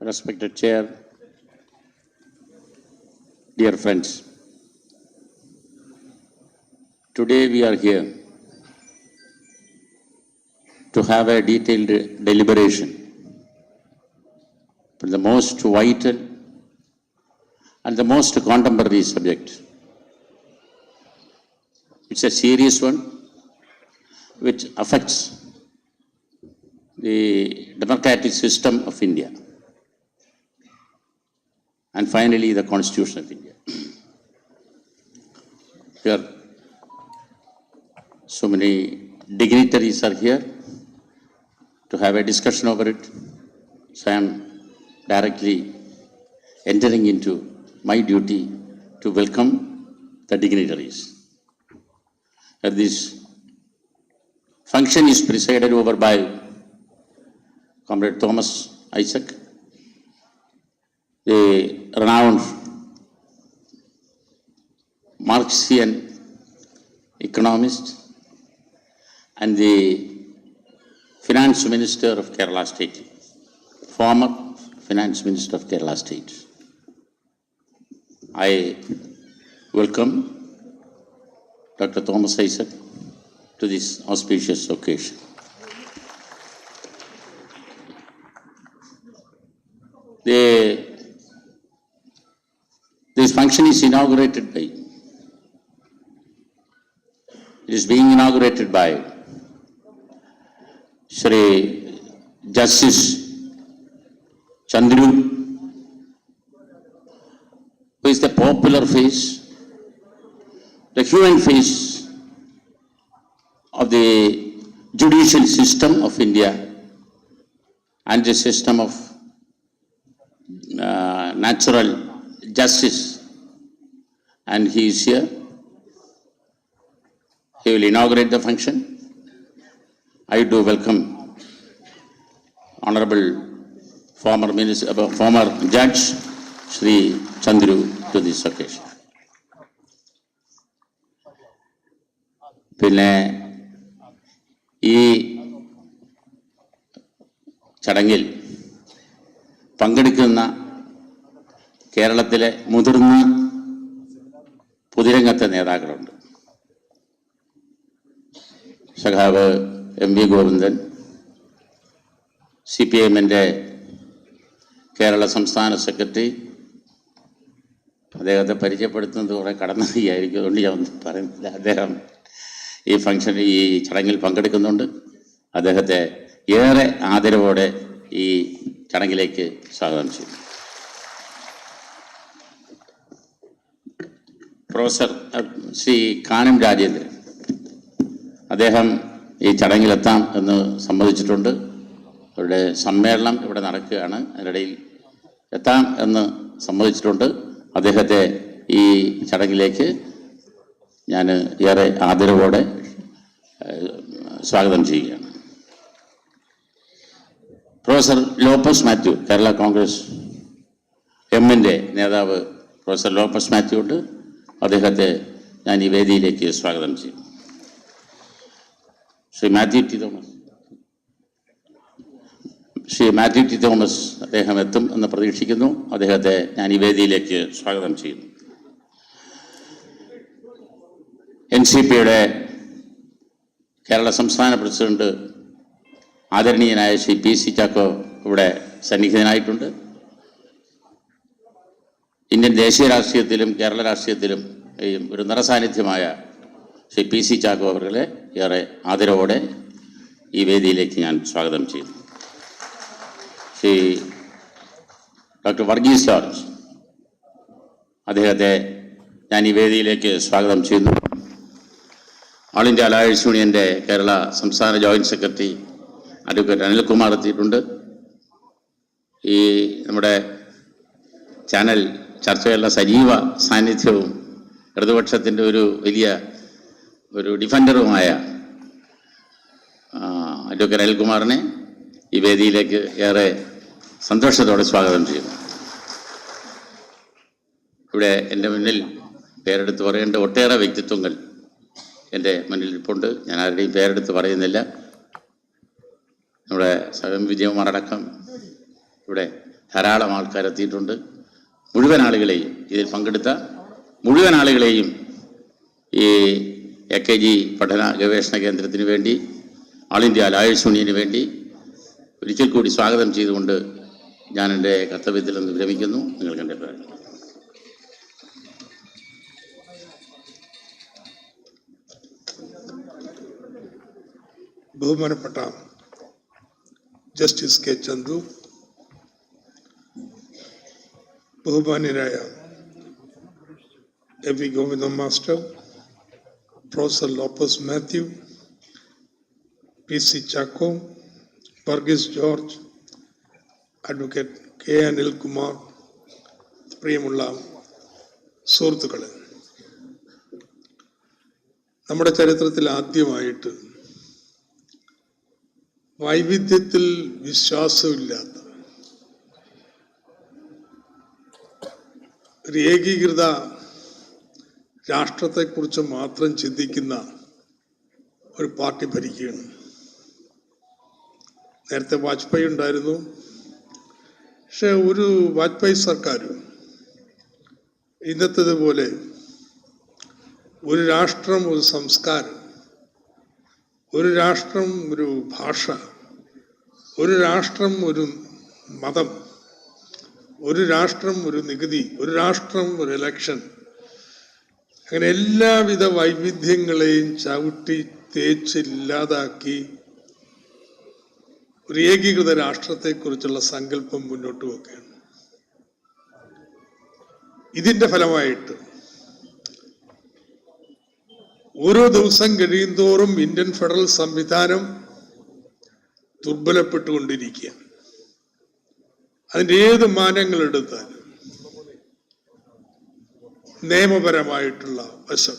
respected chair, dear friends, today we are here to have a detailed deliberation for the most vital and the most contemporary subject. It's a serious one which affects the democratic system of India and finally the Constitution of India. Here, so many dignitaries are here to have a discussion over it. So I am directly entering into my duty to welcome the dignitaries. This function is presided over by Comrade Thomas Isaac, the renowned Marxian economist and the Finance Minister of Kerala State, former Finance Minister of Kerala State. I welcome Dr. Thomas Isaac to this auspicious occasion. This function is being inaugurated by Shri Justice Chandru, who is the popular face, the human face of the judicial system of India and the system of natural justice, and he is here. He will inaugurate the function. I do welcome Honorable former Judge Shri Chandru to this occasion. പിന്നെ ഈ ചടങ്ങിൽ പങ്കെടുക്കുന്ന കേരളത്തിലെ മുതിർന്ന പൊതുരംഗത്തെ നേതാക്കളുണ്ട്. സഖാവ് M V Govindan, CPIMൻ്റെ Kerala സംസ്ഥാന secretary, അദ്ദേഹത്തെ പരിചയപ്പെടുത്തുന്നത് കുറെ കടന്നു വയ്യായിരിക്കും, അതുകൊണ്ട് ഞാൻ ഒന്നും പറയുന്നില്ല. അദ്ദേഹം ഈ ഫംഗ്ഷനിൽ ഈ ചടങ്ങിൽ പങ്കെടുക്കുന്നുണ്ട്. അദ്ദേഹത്തെ ഏറെ ആദരവോടെ ഈ ചടങ്ങിലേക്ക് സ്വാഗതം ചെയ്യുന്നു. പ്രൊഫസർ ശ്രീ കാനം രാജേന്ദ്രൻ, അദ്ദേഹം ഈ ചടങ്ങിലെത്താം എന്ന് സമ്മതിച്ചിട്ടുണ്ട്. അവരുടെ സമ്മേളനം ഇവിടെ നടക്കുകയാണ്, അതിനിടയിൽ എത്താം എന്ന് സമ്മതിച്ചിട്ടുണ്ട്. അദ്ദേഹത്തെ ഈ ചടങ്ങിലേക്ക് ഞാൻ ഏറെ ആദരവോടെ സ്വാഗതം ചെയ്യുകയാണ്. പ്രൊഫസർ ലോപ്പസ് മാത്യു, കേരള കോൺഗ്രസ് എമ്മിൻ്റെ നേതാവ് പ്രൊഫസർ ലോപ്പസ് മാത്യു ഉണ്ട്. അദ്ദേഹത്തെ ഞാൻ ഈ വേദിയിലേക്ക് സ്വാഗതം ചെയ്യും. ശ്രീ മാത്യു ടി തോമസ് അദ്ദേഹം എത്തും എന്ന് പ്രതീക്ഷിക്കുന്നു. അദ്ദേഹത്തെ ഞാൻ ഈ വേദിയിലേക്ക് സ്വാഗതം ചെയ്യുന്നു. NCPയുടെ കേരള സംസ്ഥാന പ്രസിഡന്റ് ആദരണീയനായ ശ്രീ PC ചാക്കോ ഇവിടെ സന്നിഹിതനായിട്ടുണ്ട്. ഇന്ത്യൻ ദേശീയ രാഷ്ട്രീയത്തിലും കേരള രാഷ്ട്രീയത്തിലും ഒരു നിറസാന്നിധ്യമായ ശ്രീ PC ചാക്കോ അവരെ ഏറെ ആദരവോടെ ഈ വേദിയിലേക്ക് ഞാൻ സ്വാഗതം ചെയ്യുന്നു. ശ്രീ ഡോക്ടർ വർഗീസ് ജോർജ്, അദ്ദേഹത്തെ ഞാൻ ഈ വേദിയിലേക്ക് സ്വാഗതം ചെയ്യുന്നു. ഓൾ ഇന്ത്യ അലയൻസ് യൂണിയൻ്റെ കേരള സംസ്ഥാന ജോയിൻറ്റ് സെക്രട്ടറി അഡ്വക്കേറ്റ് അനിൽകുമാർ എത്തിയിട്ടുണ്ട്. ഈ നമ്മുടെ ചാനൽ ചർച്ചകളുടെ സജീവ സാന്നിധ്യവും ഇടതുപക്ഷത്തിൻ്റെ ഒരു വലിയ ഡിഫൻഡറുമായ അഡ്വക്കേറ്റ് അനിൽകുമാറിനെ ഈ വേദിയിലേക്ക് ഏറെ സന്തോഷത്തോടെ സ്വാഗതം ചെയ്യുന്നു. ഇവിടെ എൻ്റെ മുന്നിൽ പേരെടുത്ത് പറയേണ്ട ഒട്ടേറെ വ്യക്തിത്വങ്ങൾ എൻ്റെ മുന്നിൽ ഇരിപ്പുണ്ട്. ഞാൻ ആരുടെയും പേരെടുത്ത് പറയുന്നില്ല. നമ്മുടെ സഹം വിജയകുമാറടക്കം ഇവിടെ ധാരാളം ആൾക്കാരെത്തിയിട്ടുണ്ട്. മുഴുവൻ ആളുകളെയും ഇതിൽ പങ്കെടുത്ത മുഴുവൻ ആളുകളെയും ഈ AKG പഠന ഗവേഷണ കേന്ദ്രത്തിന് വേണ്ടി, ആൾ ഇന്ത്യ ലായേഴ്സ് യൂണിയന് വേണ്ടി ഒരിക്കൽ കൂടി സ്വാഗതം ചെയ്തുകൊണ്ട് ഞാൻ എൻ്റെ കർത്തവ്യത്തിൽ നിന്ന് വിരമിക്കുന്നു. നിങ്ങൾ കണ്ടിട്ടുണ്ട്. ബഹുമാനപ്പെട്ട ജസ്റ്റിസ് കെ ചന്തു, ബഹുമാന്യരായ AV. Govindan master, professor Lopez Mathew, P.C. Chacko, Varghese George, advocate K Anilkumar, പ്രിയമുള്ള സുഹൃത്തുക്കളെ, നമ്മുടെ ചരിത്രത്തിൽ ആദ്യമായിട്ട് വൈവിധ്യത്തിൽ വിശ്വാസമില്ലാത്ത ഒരു ഏകീകൃത രാഷ്ട്രത്തെക്കുറിച്ച് മാത്രം ചിന്തിക്കുന്ന ഒരു പാർട്ടി ഭരിക്കുകയാണ്. നേരത്തെ വാജ്പേയി ഉണ്ടായിരുന്നു. പക്ഷെ ഒരു വാജ്പേയി സർക്കാർ ഇന്നത്തേതുപോലെ ഒരു രാഷ്ട്രം, ഒരു സംസ്കാരം, ഒരു രാഷ്ട്രം, ഒരു ഭാഷ, ഒരു രാഷ്ട്രം, ഒരു മതം, ഒരു രാഷ്ട്രം, ഒരു നികുതി, ഒരു രാഷ്ട്രം, ഒരു ഇലക്ഷൻ, അങ്ങനെ എല്ലാവിധ വൈവിധ്യങ്ങളെയും ചവിട്ടി തേച്ചില്ലാതാക്കി ഒരു ഏകീകൃത രാഷ്ട്രത്തെക്കുറിച്ചുള്ള സങ്കല്പം മുന്നോട്ട് വെക്കുകയാണ്. ഇതിന്റെ ഫലമായിട്ട് ഓരോ ദിവസം കഴിയുന്തോറും ഇന്ത്യൻ ഫെഡറൽ സംവിധാനം ദുർബലപ്പെട്ടുകൊണ്ടിരിക്കുക. അതിൻ്റെ ഏത് മാനങ്ങൾ എടുത്താലും നിയമപരമായിട്ടുള്ള വശം,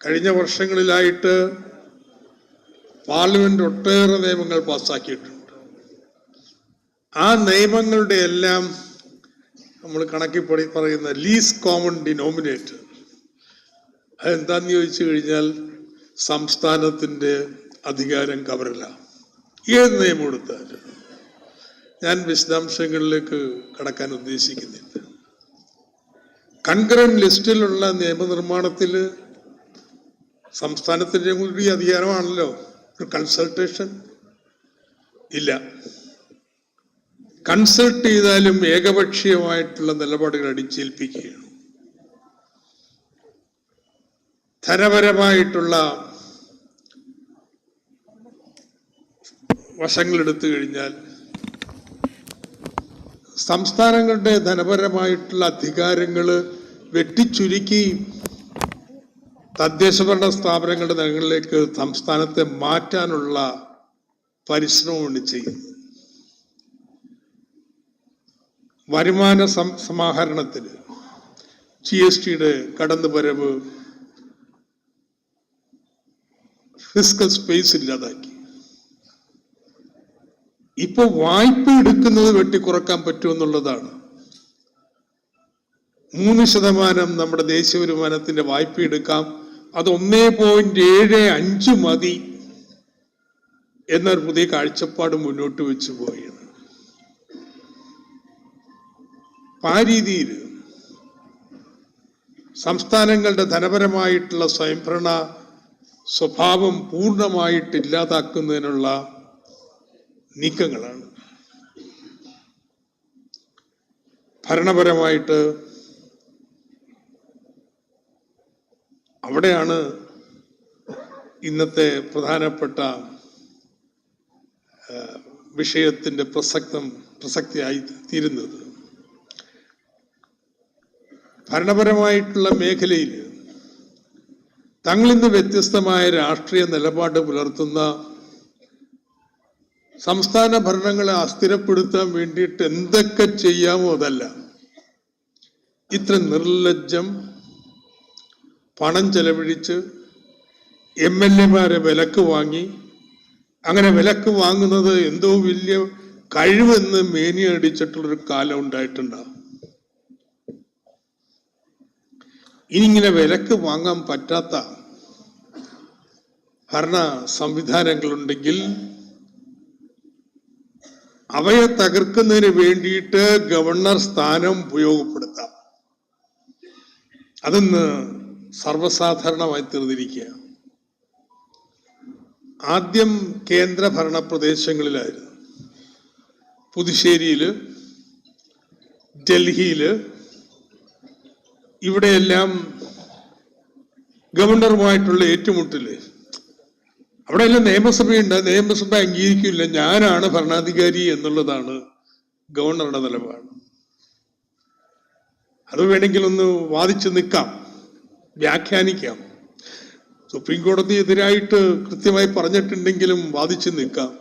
കഴിഞ്ഞ വർഷങ്ങളിലായിട്ട് പാർലമെന്റ് ഒട്ടേറെ നിയമങ്ങൾ പാസ്സാക്കിയിട്ടുണ്ട്. ആ നിയമങ്ങളുടെ എല്ലാം നമ്മൾ കണക്കി പറയുന്ന ലീസ്റ്റ് കോമൺ ഡിനോമിനേറ്റർ അതെന്താന്ന് ചോദിച്ചു കഴിഞ്ഞാൽ സംസ്ഥാനത്തിൻ്റെ അധികാരം കവറില്ല. ഏത് നിയമം എടുത്താലും ഞാൻ വിശദാംശങ്ങളിലേക്ക് കടക്കാൻ ഉദ്ദേശിക്കുന്നില്ല. കൺകറന്റ് ലിസ്റ്റിലുള്ള നിയമനിർമ്മാണത്തിൽ സംസ്ഥാനത്തിൻ്റെ കൂടി അധികാരമാണല്ലോ. ഒരു കൺസൾട്ടേഷൻ ഇല്ല. കൺസൾട്ട് ചെയ്താലും ഏകപക്ഷീയമായിട്ടുള്ള നിലപാടുകൾ അടിച്ചേൽപ്പിക്കുകയാണ്. ധനപരമായിട്ടുള്ള വശങ്ങളെടുത്തു കഴിഞ്ഞാൽ സംസ്ഥാനങ്ങളുടെ ധനപരമായിട്ടുള്ള അധികാരങ്ങൾ വെട്ടിച്ചുരുക്കി തദ്ദേശഭരണ സ്ഥാപനങ്ങളുടെ നഗരങ്ങളിലേക്ക് സംസ്ഥാനത്തെ മാറ്റാനുള്ള പരിശ്രമമാണ് ചെയ്യുന്നത്. വരുമാന സമാഹരണത്തിന് GSTയുടെ കടന്നുവരവ് ഫിസ്ക്കൽ സ്പേസ് ഇല്ലാതാക്കി. ഇപ്പൊ വായ്പ എടുക്കുന്നത് വെട്ടിക്കുറക്കാൻ പറ്റുമെന്നുള്ളതാണ്. 3% നമ്മുടെ ദേശീയ വരുമാനത്തിന്റെ വായ്പ എടുക്കാം, അത് 1.75 മതി എന്നൊരു പുതിയ കാഴ്ചപ്പാട് മുന്നോട്ട് വെച്ചു പോവുകയാണ്. ആ രീതിയിൽ സംസ്ഥാനങ്ങളുടെ ധനപരമായിട്ടുള്ള സ്വയംഭരണ സ്വഭാവം പൂർണ്ണമായിട്ട് ഇല്ലാതാക്കുന്നതിനുള്ള നീക്കങ്ങളാണ്. ഭരണപരമായിട്ട് അവിടെയാണ് ഇന്നത്തെ പ്രധാനപ്പെട്ട വിഷയത്തിന്റെ പ്രസക്തിയായി തീരുന്നത്. ഭരണപരമായിട്ടുള്ള മേഖലയിൽ തങ്ങളിൽ നിന്ന് വ്യത്യസ്തമായ രാഷ്ട്രീയ നിലപാട് പുലർത്തുന്ന സംസ്ഥാന ഭരണങ്ങളെ അസ്ഥിരപ്പെടുത്താൻ വേണ്ടിയിട്ട് എന്തൊക്കെ ചെയ്യാമോ അതല്ല. ഇത്ര നിർലജ്ജം പണം ചെലവഴിച്ച് MLA-മാരെ വിലക്ക് വാങ്ങി, അങ്ങനെ വിലക്ക് വാങ്ങുന്നത് എന്തോ വലിയ കഴിവെന്ന് മേനിയടിച്ചിട്ടുള്ളൊരു കാലം ഉണ്ടായിട്ടുണ്ടാവും. ഇനിങ്ങനെ വിലക്ക് വാങ്ങാൻ പറ്റാത്ത ഭരണ സംവിധാനങ്ങളുണ്ടെങ്കിൽ അവയെ തകർക്കുന്നതിന് വേണ്ടിയിട്ട് ഗവർണർ സ്ഥാനം ഉപയോഗപ്പെടുത്താം. അതൊന്ന് സർവ്വസാധാരണമായി തീർന്നിരിക്കുക. ആദ്യം കേന്ദ്ര ഭരണ പ്രദേശങ്ങളിലായിരുന്നു. പുതുശ്ശേരിയില്, ഡൽഹിയില്, ഇവിടെയെല്ലാം ഗവർണറുമായിട്ടുള്ള ഏറ്റുമുട്ടല്. അവിടെയെല്ലാം നിയമസഭയുണ്ട്. നിയമസഭ അംഗീകരിക്കില്ല, ഞാനാണ് ഭരണാധികാരി എന്നുള്ളതാണ് ഗവർണറുടെ നിലപാട്. അത് വേണമെങ്കിൽ ഒന്ന് വാദിച്ചു നിൽക്കാം, വ്യാഖ്യാനിക്കാം. സുപ്രീം കോടതി എതിരായിട്ട് കൃത്യമായി പറഞ്ഞിട്ടുണ്ടെങ്കിലും വാദിച്ചു നിൽക്കാം.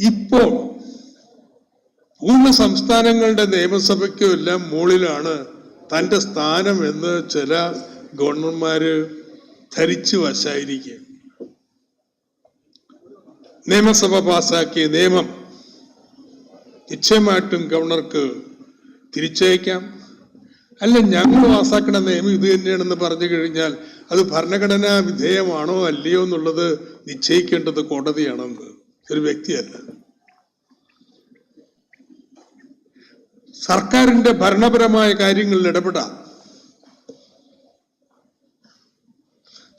ഇപ്പോൾ പൂർണ്ണ സംസ്ഥാനങ്ങളുടെ നിയമസഭയ്ക്കും എല്ലാം മുകളിലാണ് തന്റെ സ്ഥാനം എന്ന് ചില ഗവർണർമാര് ധരിച്ചു വശായിരിക്കുക. നിയമസഭ പാസാക്കിയ നിയമം നിശ്ചയമായിട്ടും ഗവർണർക്ക് തിരിച്ചയക്കാം. അല്ല, ഞങ്ങൾ പാസാക്കണ നിയമം ഇത് തന്നെയാണെന്ന് പറഞ്ഞു കഴിഞ്ഞാൽ അത് ഭരണഘടനാ വിധേയമാണോ അല്ലയോ എന്നുള്ളത് നിശ്ചയിക്കേണ്ടത് കോടതിയാണെന്ന്, ഒരു വ്യക്തിയല്ല. സർക്കാരിന്റെ ഭരണപരമായ കാര്യങ്ങളിൽ ഇടപെടാം.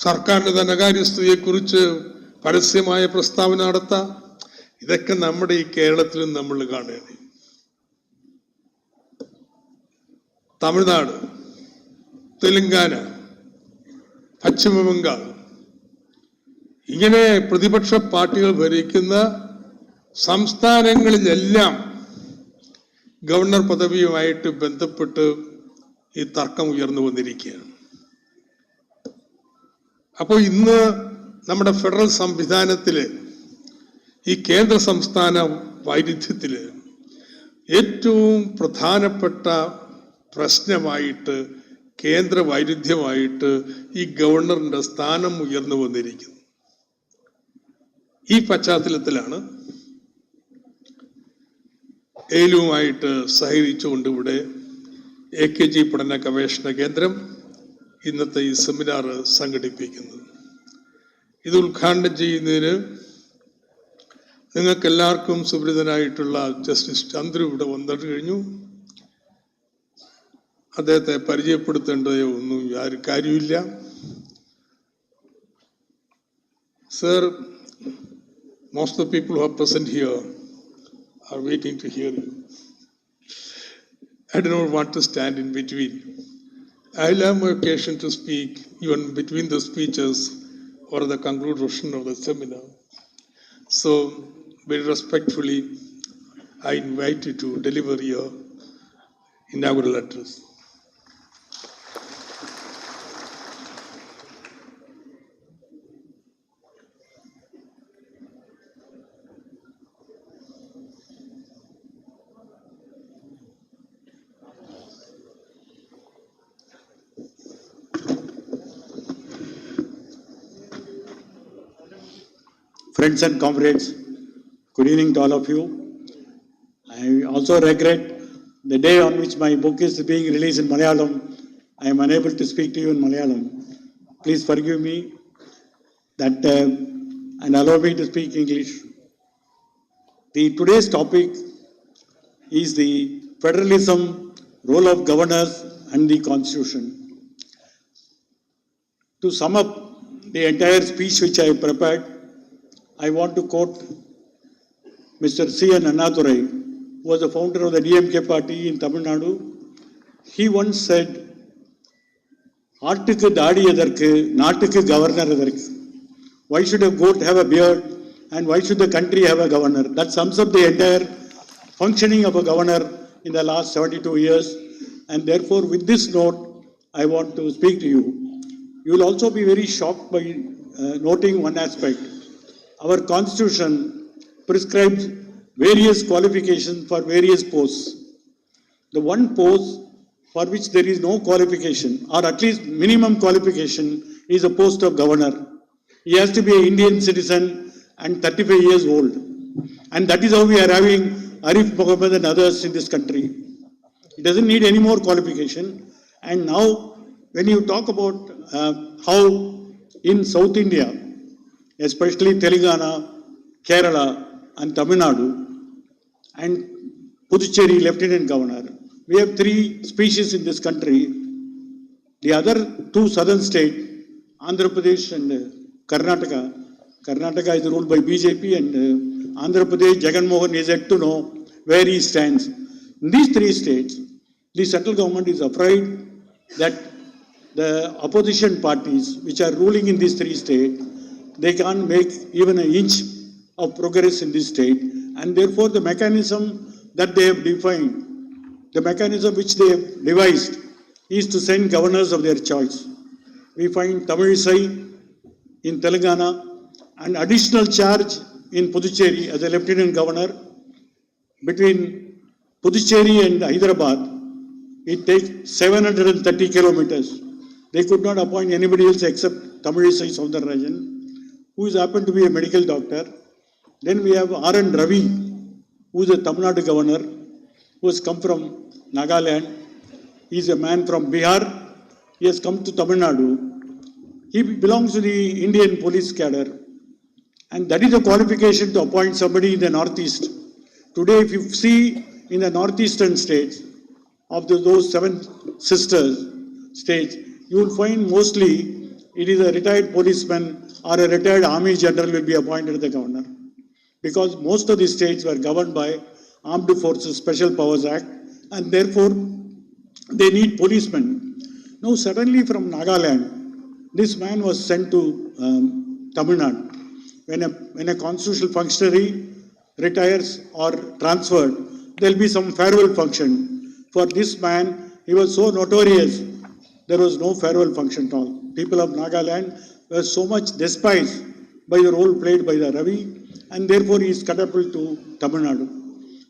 സർക്കാരിന്റെ ധനകാര്യസ്ഥതയെക്കുറിച്ച് പരസ്യമായ പ്രസ്താവന നടത്താം. ഇതൊക്കെ നമ്മുടെ ഈ കേരളത്തിലും നമ്മൾ കാണുകയാണ്. തമിഴ്നാട്, തെലുങ്കാന, പശ്ചിമ ബംഗാൾ, ഇങ്ങനെ പ്രതിപക്ഷ പാർട്ടികൾ ഭരിക്കുന്ന സംസ്ഥാനങ്ങളിലെല്ലാം ഗവർണർ പദവിയുമായിട്ട് ബന്ധപ്പെട്ട് ഈ തർക്കം ഉയർന്നു വന്നിരിക്കുകയാണ്. അപ്പോൾ ഇന്ന് നമ്മുടെ ഫെഡറൽ സംവിധാനത്തില്, ഈ കേന്ദ്ര സംസ്ഥാന വൈരുദ്ധ്യത്തില് ഏറ്റവും പ്രധാനപ്പെട്ട പ്രശ്നമായിട്ട്, കേന്ദ്ര വൈരുദ്ധ്യമായിട്ട് ഈ ഗവർണറിന്റെ സ്ഥാനം ഉയർന്നു വന്നിരിക്കുന്നു. ഈ പശ്ചാത്തലത്തിലാണ് എയിലുമായിട്ട് സഹകരിച്ചുകൊണ്ട് ഇവിടെ AKG പഠന ഗവേഷണ കേന്ദ്രം ഇന്നത്തെ ഈ സെമിനാർ സംഘടിപ്പിക്കുന്നത്. ഇത് ഉദ്ഘാടനം ചെയ്യുന്നതിന് നിങ്ങൾക്ക് എല്ലാവർക്കും സുപരിചിതനായിട്ടുള്ള ജസ്റ്റിസ് ചന്ദ്രു ഇവിടെ വന്നിട്ട് കഴിഞ്ഞു. അദ്ദേഹത്തെ പരിചയപ്പെടുത്തേണ്ടതോ ഒന്നും ആരും കാര്യമില്ല. Sir, most of the people who are present here are waiting to hear you. I do not want to stand in between. I will have my occasion to speak even between the speeches or the conclusion of the seminar. So, very respectfully, I invite you to deliver your inaugural address. Friends and comrades, good evening to all of you. I also regret the day on which my book is being released in Malayalam, I am unable to speak to you in Malayalam. Please forgive me that and allow me to speak English. Today's topic is the federalism, role of governors and the constitution. To sum up the entire speech which I prepared, I want to quote Mr. C.N. Annadurai, who was the founder of the DMK party in Tamil Nadu. He once said, "Aattukku daadi edarkku, naattukku governor edarkku." Why should a goat have a beard and why should the country have a governor? That sums up the entire functioning of a governor in the last 72 years. And therefore, with this note, I want to speak to you. You will also be very shocked by noting one aspect. Our constitution prescribes various qualifications for various posts. The one post for which there is no qualification, or at least minimum qualification, is the post of governor. He has to be an Indian citizen and 35 years old. And that is how we are having Arif Mohammed and others in this country. He doesn't need any more qualification. And now, when you talk about how in South India, especially Telangana, Kerala and Tamil Nadu, and Puducherry Lieutenant Governor. We have three species in this country. The other two southern states, Andhra Pradesh and Karnataka. Karnataka is ruled by BJP and Andhra Pradesh, Jagan Mohan is yet to know where he stands. In these three states, the central government is afraid that the opposition parties which are ruling in these three states, they can't make even an inch of progress in this state, and therefore the mechanism that they have defined, the mechanism which they have devised is to send governors of their choice. We find Tamilisai in Telangana and additional charge in Puducherry as a lieutenant governor. Between Puducherry and Hyderabad, it takes 730 kilometers. They could not appoint anybody else except Tamilisai Soundararajan, who is happened to be a medical doctor. Then we have R.N. Ravi, who is a Tamil Nadu governor, who has come from Nagaland. He is a man from Bihar. He has come to Tamil Nadu. He belongs to the Indian police cadre. And that is a qualification to appoint somebody in the northeast. Today, if you see in the northeastern states, of those seven sisters states, you will find mostly it is a retired policeman or a retired army general will be appointed as the governor. Because most of the states were governed by Armed Forces Special Powers Act, and therefore they need policemen. Now suddenly from Nagaland, this man was sent to Tamil Nadu. When a constitutional functionary retires or transferred, there will be some farewell function. For this man, he was so notorious, there was no farewell function at all. People of Nagaland were so much despised by the role played by the Ravi, and therefore he is catapulted to Tamil Nadu.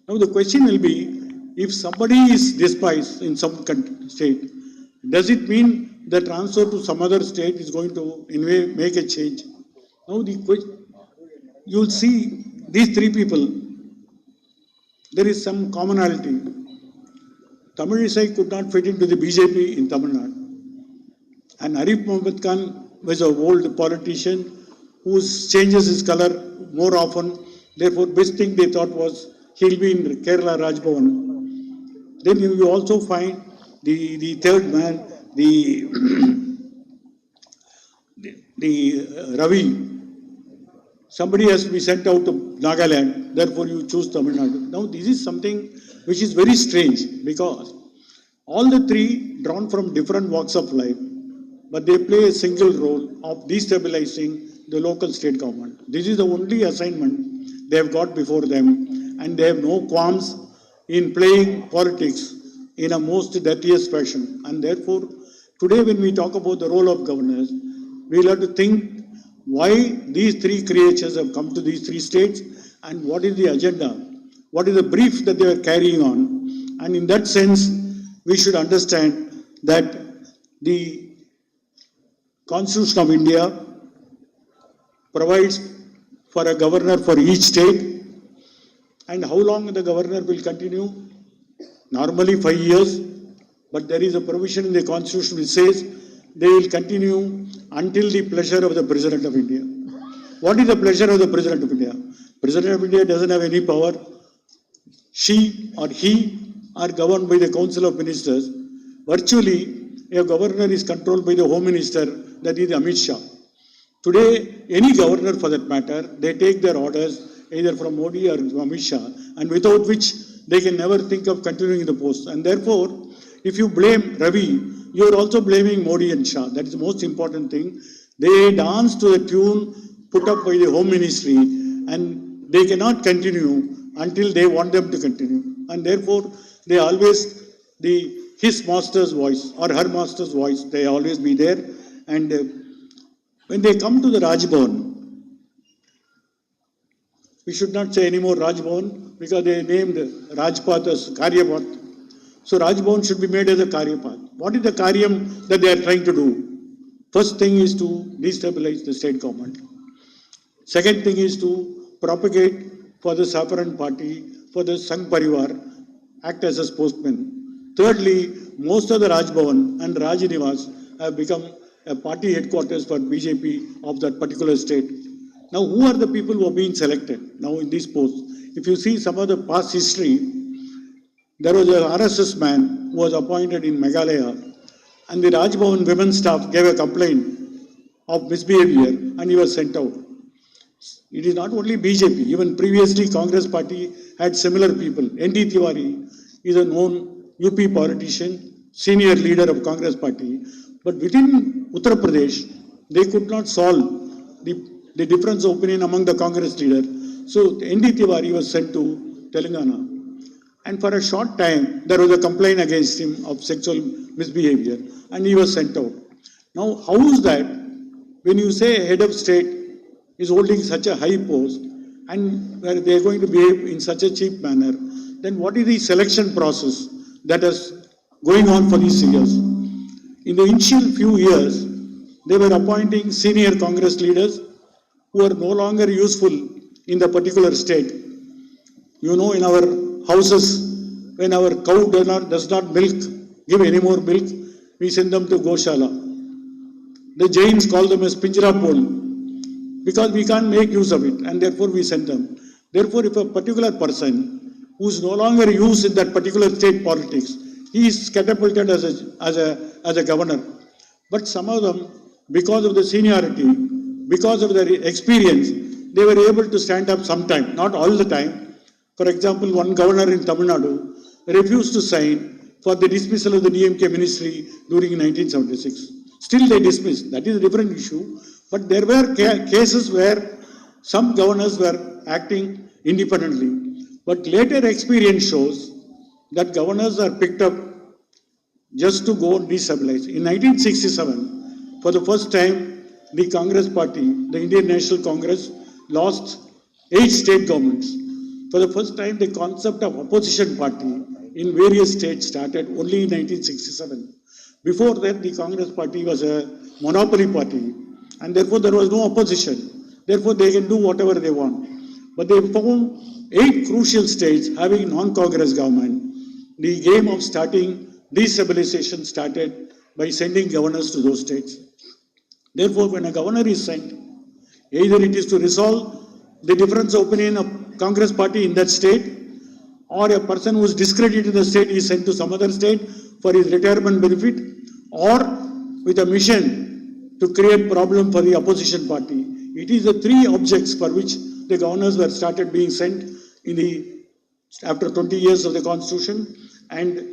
Now the question will be, if somebody is despised in some state, does it mean the transfer to some other state is going to in a way make a change? Now you will see these three people, there is some commonality. Tamilisai could not fit into the BJP in Tamil Nadu. And Arif Mohammed Khan was an old politician who changes his color more often. Therefore, best thing they thought was he'll be in Kerala Raj Bhavan. Then you also find the third man, the Ravi. Somebody has to be sent out to Nagaland, therefore you choose Tamil Nadu. Now this is something which is very strange, because all the three drawn from different walks of life, but they play a single role of destabilizing the local state government. This is the only assignment they have got before them, and they have no qualms in playing politics in a most dirtiest fashion. And therefore, today when we talk about the role of governors, we will have to think why these three creatures have come to these three states, and what is the agenda, what is the brief that they are carrying on. And in that sense, we should understand that the Constitution of India provides for a governor for each state, and how long the governor will continue? Normally 5 years, but there is a provision in the Constitution which says they will continue until the pleasure of the President of India. What is the pleasure of the President of India? President of India doesn't have any power. She or he are governed by the Council of Ministers. Virtually, a governor is controlled by the Home Minister, that is Amit Shah. Today, any governor for that matter, they take their orders either from Modi or from Amit Shah, and without which they can never think of continuing the post. And therefore, if you blame Ravi, you are also blaming Modi and Shah. That is the most important thing. They dance to the tune put up by the Home Ministry, and they cannot continue until they want them to continue. And therefore, they always, his master's voice or her master's voice, they always be there. And when they come to the Raj Bhavan, we should not say anymore Raj Bhavan, because they named Rajpath as Karyapath. So Raj Bhavan should be made as a Karyapath. What is the Karyam that they are trying to do? First thing is to destabilize the state government. Second thing is to propagate for the Saffron party, for the Sangh Parivar, act as a spokesman. Thirdly, most of the Raj Bhavan and Raj Nivas have become a party headquarters for BJP of that particular state. Now, who are the people who are being selected now in these posts? if you see some of the past history, there was a RSS man who was appointed in Meghalaya, and the Rajbhavan women's staff gave a complaint of misbehavior, and he was sent out. It is not only BJP, even previously Congress party had similar people. N.T. Tiwari is a known UP politician, senior leader of Congress party, but within Uttar Pradesh, they could not solve the difference of opinion among the Congress leader. So N.T. Tiwari was sent to Telangana. And for a short time, there was a complaint against him of sexual misbehavior, and he was sent out. Now, how is that when you say a head of state is holding such a high post and where they are going to behave in such a cheap manner, then what is the selection process that is going on for these years? In the initial few years, they were appointing senior Congress leaders who are no longer useful in the particular state. You know, in our houses, when our cow does not give any more milk, we send them to Goshala. The Jains call them as Pinjra Pol, because we can't make use of it, and therefore we send them. Therefore, if a particular person who is no longer used in that particular state politics, he is catapulted as a governor. But some of them, because of the seniority, because of their experience, they were able to stand up sometime, not all the time. For example, one governor in Tamil Nadu refused to sign for the dismissal of the DMK ministry during 1976. Still they dismissed. That is a different issue. But there were cases where some governors were acting independently. But later experience shows that governors are picked up just to go and destabilize. In 1967, for the first time, the Congress party, the Indian National Congress, lost 8 state governments. For the first time, the concept of opposition party in various states started only in 1967. Before that, the Congress party was a monopoly party, and therefore there was no opposition. Therefore, they can do whatever they want. But they found 8 crucial states having non-Congress government. The game of starting destabilization started by sending governors to those states. Therefore, when a governor is sent, either it is to resolve the difference of opinion of Congress party in that state, or a person who is discredited in the state is sent to some other state for his retirement benefit, or with a mission to create problem for the opposition party. It is the 3 objects for which the governors were started being sent after 20 years of the constitution, and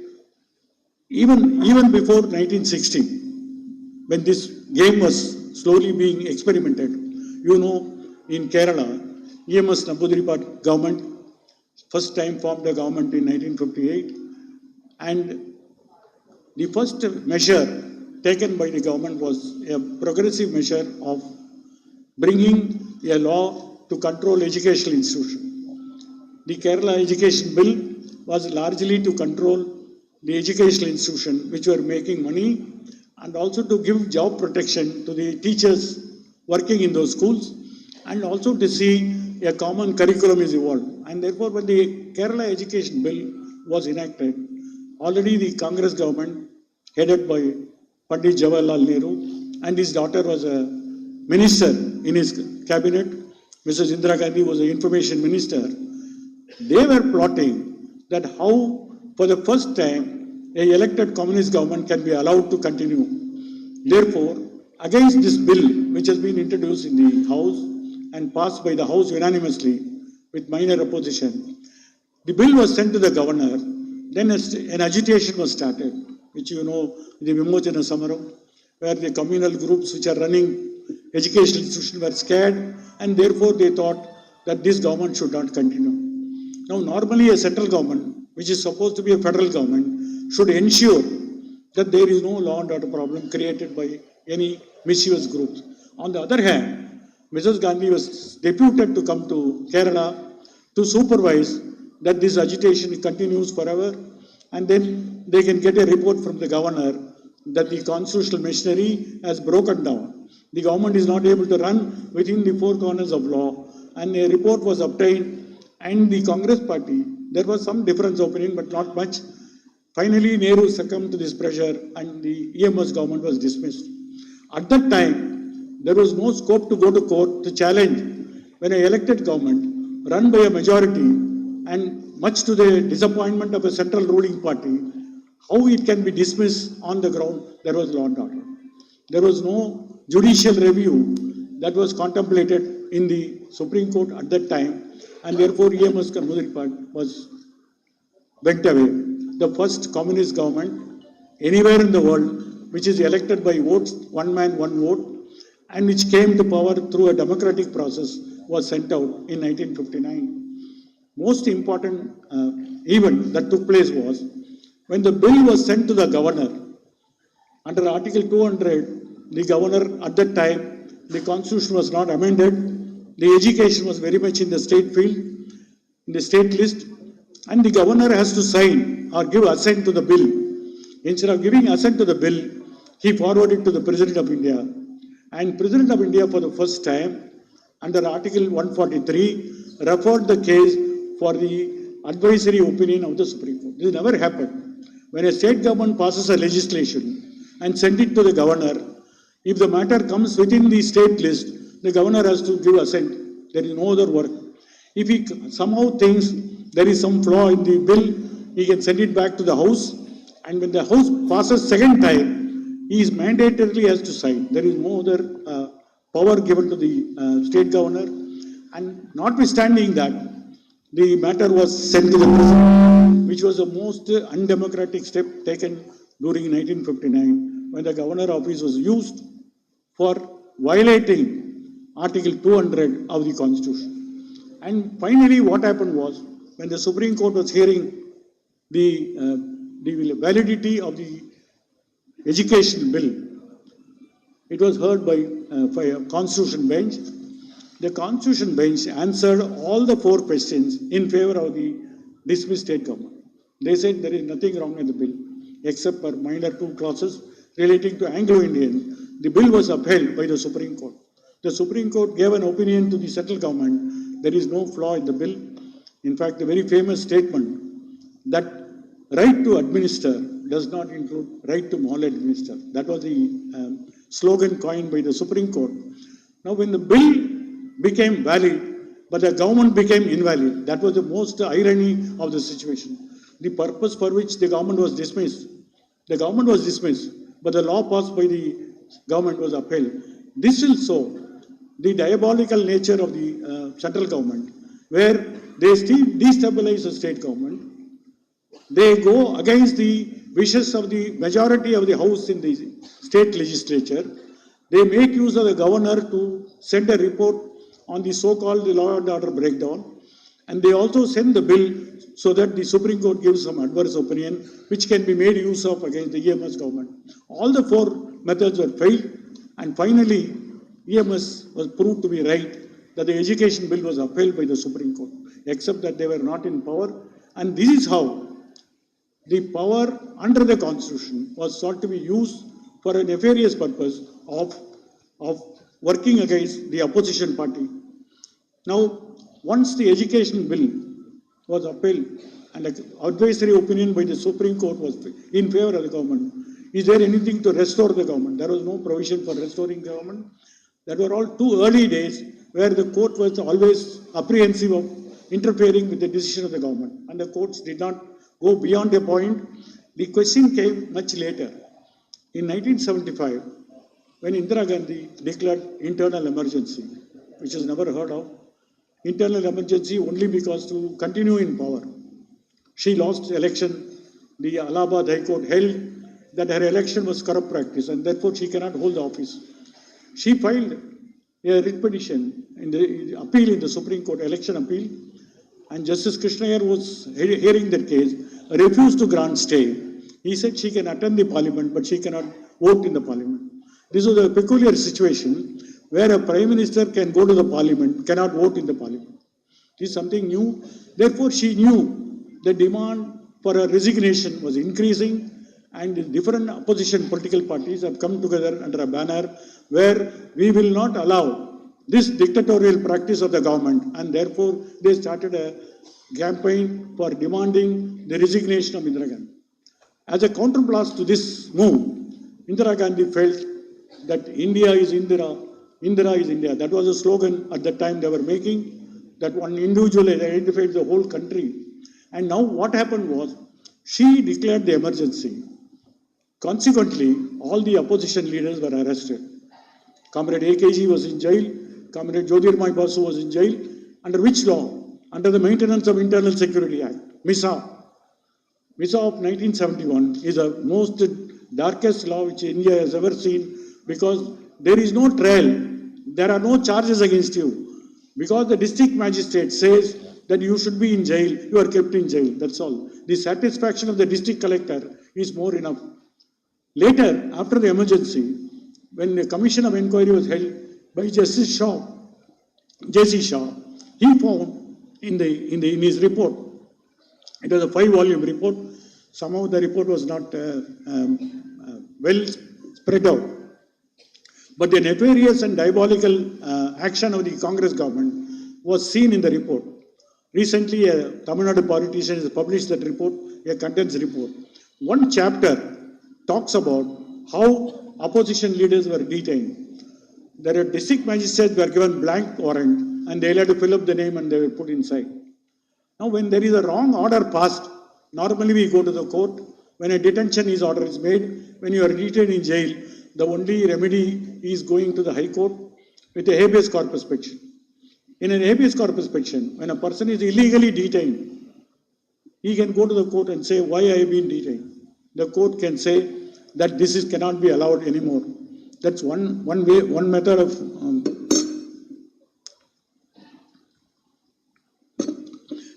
even before 1960, when this game was slowly being experimented. You know, in Kerala, EMS Namboodiripad government first time formed a government in 1958, and the first measure taken by the government was a progressive measure of bringing a law to control educational institutions. The Kerala Education Bill was largely to control the educational institutions which were making money, and also to give job protection to the teachers working in those schools, and also to see a common curriculum is evolved. And therefore, when the Kerala Education Bill was enacted, already the Congress government, headed by Pandit Jawaharlal Nehru, and his daughter was a minister in his cabinet, Mrs. Indira Gandhi was the information minister. They were plotting that how, for the first time, a elected communist government can be allowed to continue. Therefore, against this bill, which has been introduced in the House and passed by the House unanimously with minor opposition, the bill was sent to the governor. Then an agitation was started, which you know, the Vimojana Samaram, where the communal groups which are running educational institutions were scared, and therefore they thought that this government should not continue. Now, normally a central government, which is supposed to be a federal government, should ensure that there is no law and order problem created by any mischievous groups. On the other hand, Mrs. Gandhi was deputed to come to Kerala to supervise that this agitation continues forever, and then they can get a report from the governor that the constitutional machinery has broken down. The government is not able to run within the 4 corners of law, and a report was obtained, and the Congress party, there was some difference of opinion, but not much. Finally, Nehru succumbed to this pressure, and the EMS government was dismissed. At that time, there was no scope to go to court to challenge when an elected government run by a majority and much to the disappointment of a central ruling party, how it can be dismissed on the ground there was law and order. There was no judicial review that was contemplated in the Supreme Court at that time, and therefore EMS Mudripad went away. The first communist government anywhere in the world which is elected by votes, one man, one vote, and which came to power through a democratic process was sent out in 1959. Most important event that took place was when the bill was sent to the governor. Under Article 200, the governor at that time, the constitution was not amended. The education was very much in the state field, in the state list, and the governor has to sign or give assent to the bill. Instead of giving assent to the bill, he forwarded to the President of India. And President of India for the first time, under Article 143, referred the case for the advisory opinion of the Supreme Court. This never happened. When a state government passes a legislation and send it to the governor, if the matter comes within the state list, the governor has to give assent. There is no other work. If he somehow thinks there is some flaw in the bill, he can send it back to the House, and when the House passes second time, he is mandatorily has to sign. There is no other power given to the state governor, and notwithstanding that, the matter was sent to the president, which was the most undemocratic step taken during 1959, when the governor office was used for violating Article 200 of the Constitution. And finally, what happened was, when the Supreme Court was hearing the validity of the education bill, it was heard by a Constitution bench. The Constitution bench answered all the 4 questions in favor of the dismissed state government. They said there is nothing wrong in the bill, except for minor 2 clauses relating to Anglo-Indian. The bill was upheld by the Supreme Court. The Supreme Court gave an opinion to the central government. There is no flaw in the bill. In fact, the very famous statement that right to administer does not include right to maladminister. That was the slogan coined by the Supreme Court. Now, when the bill became valid, but the government became invalid, that was the most irony of the situation. The purpose for which the government was dismissed, but the law passed by the government was upheld. This will show the diabolical nature of the central government, where they destabilize the state government. They go against the wishes of the majority of the House in the state legislature. They make use of the governor to send a report on the so-called law and order breakdown, and they also send the bill so that the Supreme Court gives some adverse opinion which can be made use of against the EMS government. All the 4 methods were failed, and finally EMS was proved to be right that the education bill was upheld by the Supreme Court, except that they were not in power. And this is how the power under the Constitution was sought to be used for a nefarious purpose of working against the opposition party. Now, once the education bill was upheld and an advisory opinion by the Supreme Court was in favor of the government, is there anything to restore the government? There was no provision for restoring government. That were all too early days where the court was always apprehensive of interfering with the decision of the government, and the courts did not go beyond a point. The question came much later. In 1975, when Indira Gandhi declared internal emergency, which is never heard of, internal emergency only because to continue in power. She lost the election. The Allahabad High Court held that her election was corrupt practice, and therefore she cannot hold the office. She filed a writ petition in the appeal in the Supreme Court, election appeal, and Justice Krishnaiyer was hearing that case, refused to grant stay. He said she can attend the parliament, but she cannot vote in the parliament. This was a peculiar situation where a prime minister can go to the parliament, cannot vote in the parliament. This is something new. Therefore, she knew the demand for a resignation was increasing, and different opposition political parties have come together under a banner where we will not allow this dictatorial practice of the government, and therefore they started a campaign for demanding the resignation of Indira Gandhi. As a counterblast to this move, Indira Gandhi felt that India is Indira, Indira is India. That was a slogan at that time they were making. that one individual identified the whole country. And now what happened was, she declared the emergency. Consequently, all the opposition leaders were arrested. Comrade AKG was in jail. Comrade Jyotirmoy Basu was in jail. Under which law? Under the Maintenance of Internal Security Act, MISA. MISA of 1971 is the most darkest law which India has ever seen, because there is no trial. There are no charges against you. Because the district magistrate says that you should be in jail, you are kept in jail. That's all. The satisfaction of the district collector is more enough. Later, after the emergency, when the commission of inquiry was held by Justice Shaw, J.C. Shaw, he found in his report, it was a 5-volume report. Somehow the report was not well spread out. But the nefarious and diabolical action of the Congress government was seen in the report. Recently, a Tamil Nadu politician has published that report, a contents report. One chapter talks about how opposition leaders were detained. There are district magistrates were given blank warrant and they had to fill up the name and they were put inside. Now, when there is a wrong order passed, normally we go to the court. When a detention order is made, when you are detained in jail, the only remedy is going to the High Court with a habeas corpus petition. In an habeas corpus petition, when a person is illegally detained, he can go to the court and say, why I have been detained. The court can say that this cannot be allowed anymore. That's one way, one method of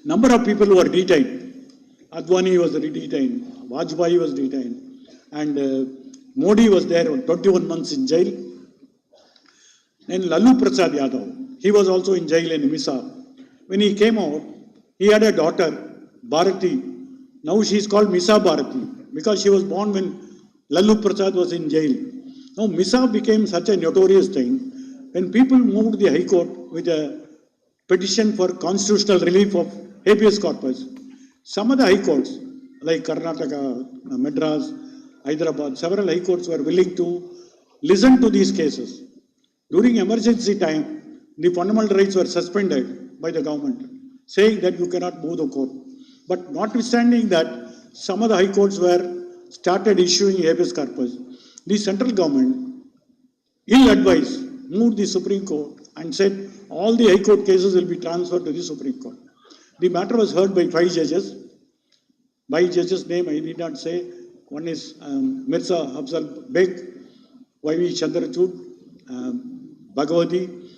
number of people who are detained. Advani was detained, Vajpayee was detained, and Modi was there on 21 months in jail. Then Lalu Prasad Yadav, he was also in jail in MISA. When he came out, he had a daughter, Bharati. Now she is called Misa Bharati because she was born when Lalu Prasad was in jail. Now MISA became such a notorious thing. When people moved to the High Court with a petition for constitutional relief of habeas corpus, some of the High Courts, like Karnataka, Madras, Hyderabad, several High Courts were willing to listen to these cases. During emergency time, the fundamental rights were suspended by the government, saying that you cannot move the court. But notwithstanding that, some of the High Courts were started issuing habeas corpus. The central government, ill-advised, moved the Supreme Court and said all the High Court cases will be transferred to the Supreme Court. The matter was heard by 5 judges. By judges' name I need not say. One is Mirza Afzal Beg, Y.V. Chandrachud, Bhagavati.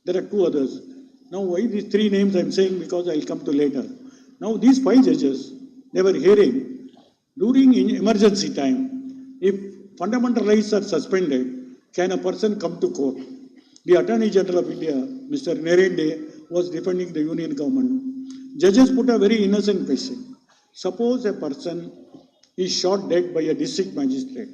There are 2 others. Now, why these 3 names I am saying, because I will come to later. Now, these 5 judges, they were hearing, during emergency time, if fundamental rights are suspended, can a person come to court? The Attorney General of India, Mr. Nerende, was defending the Union government. Judges put a very innocent question. Suppose a person is shot dead by a district magistrate.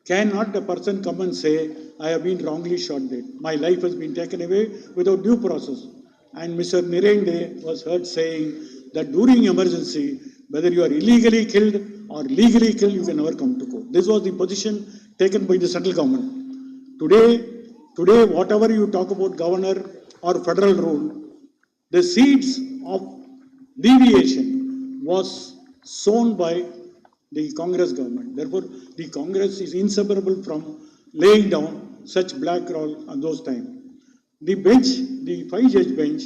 Cannot a person come and say, I have been wrongly shot dead. My life has been taken away without due process. And Mr. Nerende was heard saying that during emergency, whether you are illegally killed or legally killed, you can never come to court. This was the position taken by the central government. Today, whatever you talk about governor or federal rule, the seeds of deviation was sown by the Congress government. Therefore, the Congress is inseparable from laying down such black role at those times. The bench, the 5-judge bench,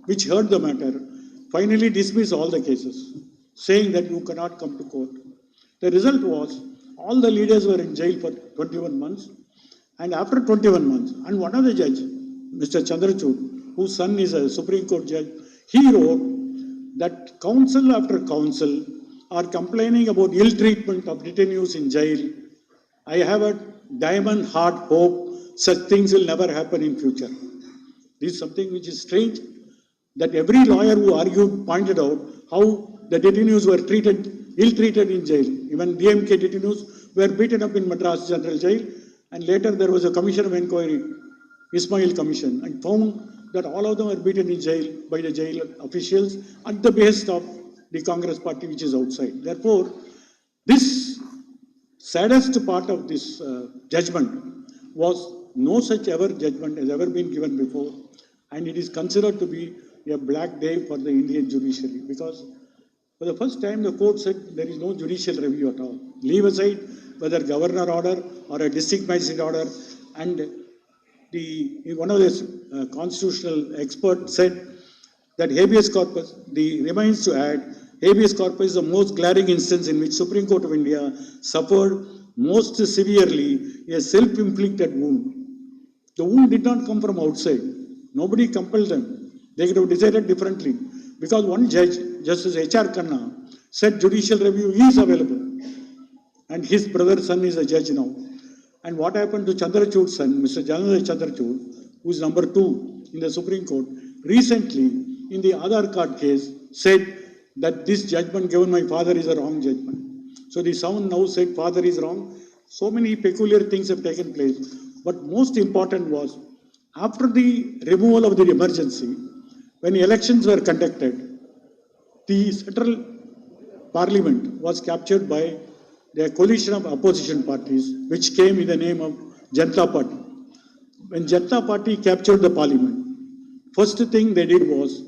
which heard the matter, finally dismissed all the cases, saying that you cannot come to court. The result was, all the leaders were in jail for 21 months, and after 21 months, and one of the judge, Mr. Chandrachud, whose son is a Supreme Court judge, he wrote that council after council are complaining about ill treatment of detainees in jail. I have a diamond heart hope such things will never happen in future. This is something which is strange, that every lawyer who argued pointed out how the detainees were ill-treated in jail. Even DMK detainees were beaten up in Madras General Jail, and later there was a commission of inquiry, Ismail Commission, and found that all of them were beaten in jail by the jail officials at the behest of the Congress party which is outside. Therefore, this saddest part of this judgment was no such ever judgment has ever been given before. And it is considered to be a black day for the Indian judiciary because for the first time the court said there is no judicial review at all. Leave aside whether governor order or a district magistrate order, and one of the constitutional experts said that habeas corpus, remains to add, habeas corpus is the most glaring instance in which Supreme Court of India suffered most severely a self-inflicted wound. The wound did not come from outside. Nobody compelled them. They could have decided differently. Because one judge, Justice H.R. Khanna, said judicial review is available. And his brother's son is a judge now. And what happened to Chandrachud's son, Mr. Janardhan Chandrachud, who is number 2 in the Supreme Court, recently in the Aadhaar card case said that this judgment given my father is a wrong judgment. So the son now said father is wrong. So many peculiar things have taken place. But most important was, after the removal of the emergency, when elections were conducted, the central parliament was captured by the coalition of opposition parties, which came in the name of Janata Party. When Janata Party captured the parliament, first thing they did was,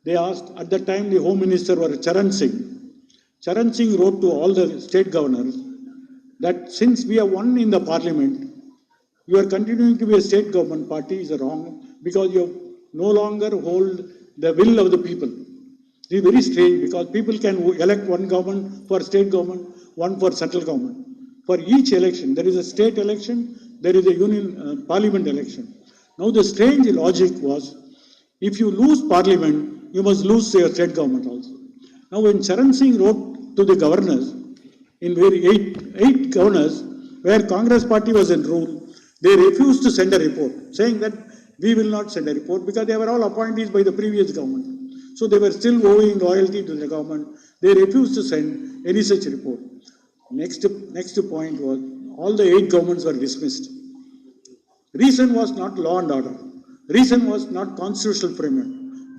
they asked, at the time the Home Minister was Charan Singh. Charan Singh wrote to all the state governors that since we have won in the parliament, you are continuing to be a state government party is wrong because you no longer hold the will of the people. It is very strange because people can elect one government for state government, one for central government. For each election, there is a state election, there is a union parliament election. Now the strange logic was, if you lose parliament, you must lose your state government also. Now when Charan Singh wrote to the governors, in where eight governors, where Congress party was in rule, they refused to send a report, saying that we will not send a report because they were all appointees by the previous government. So they were still owing loyalty to the government. They refused to send any such report. Next point was, all the 8 governments were dismissed. Reason was not law and order. Reason was not constitutional framework.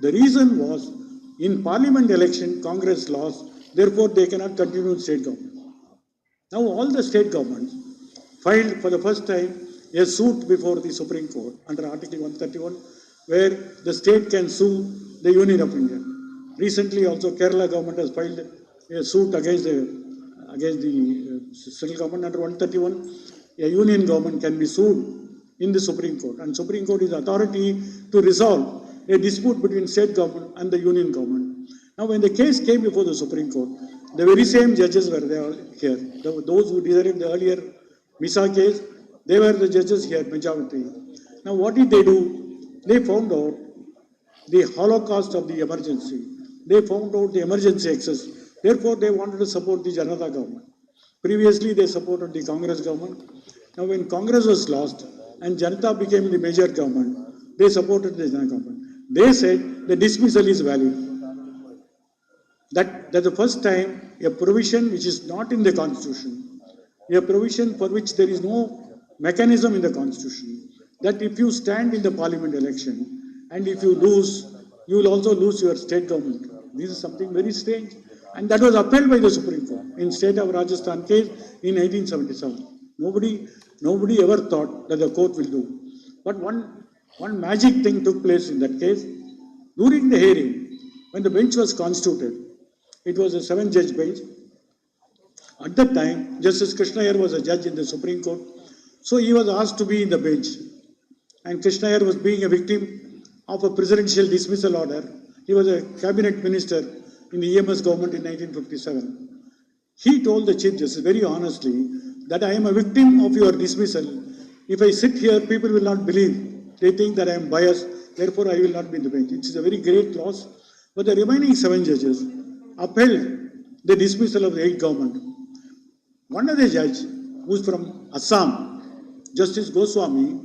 The reason was, in parliament election, Congress lost, therefore they cannot continue in state government. Now all the state governments filed for the first time a suit before the Supreme Court under Article 131, where the state can sue the Union of India. Recently also Kerala government has filed a suit against the central government under 131. A union government can be sued in the Supreme Court, and Supreme Court is authority to resolve a dispute between state government and the union government. Now when the case came before the Supreme Court, the very same judges were there here. Those who decided the earlier Misa case, they were the judges here, majority. Now what did they do? They found out the holocaust of the emergency. They found out the emergency excess. Therefore, they wanted to support the Janata government. Previously, they supported the Congress government. Now, when Congress was lost and Janata became the major government, they supported the Janata government. They said the dismissal is valid. That's the first time a provision which is not in the Constitution, a provision for which there is no mechanism in the Constitution, that if you stand in the parliament election and if you lose, you will also lose your state government. This is something very strange. And that was upheld by the Supreme Court in state of Rajasthan case in 1877. Nobody ever thought that the court will do. But one magic thing took place in that case. During the hearing, when the bench was constituted, it was a 7-judge bench. At that time, Justice Krishna Iyer was a judge in the Supreme Court. So he was asked to be in the bench. And Krishna Iyer was being a victim of a presidential dismissal order. He was a cabinet minister in the EMS government in 1957. He told the Chief Justice very honestly that I am a victim of your dismissal. If I sit here, people will not believe. They think that I am biased, therefore I will not be in the bench. It is a very great loss. But the remaining 7 judges upheld the dismissal of the 8 government. One of the judges, who is from Assam, Justice Goswami,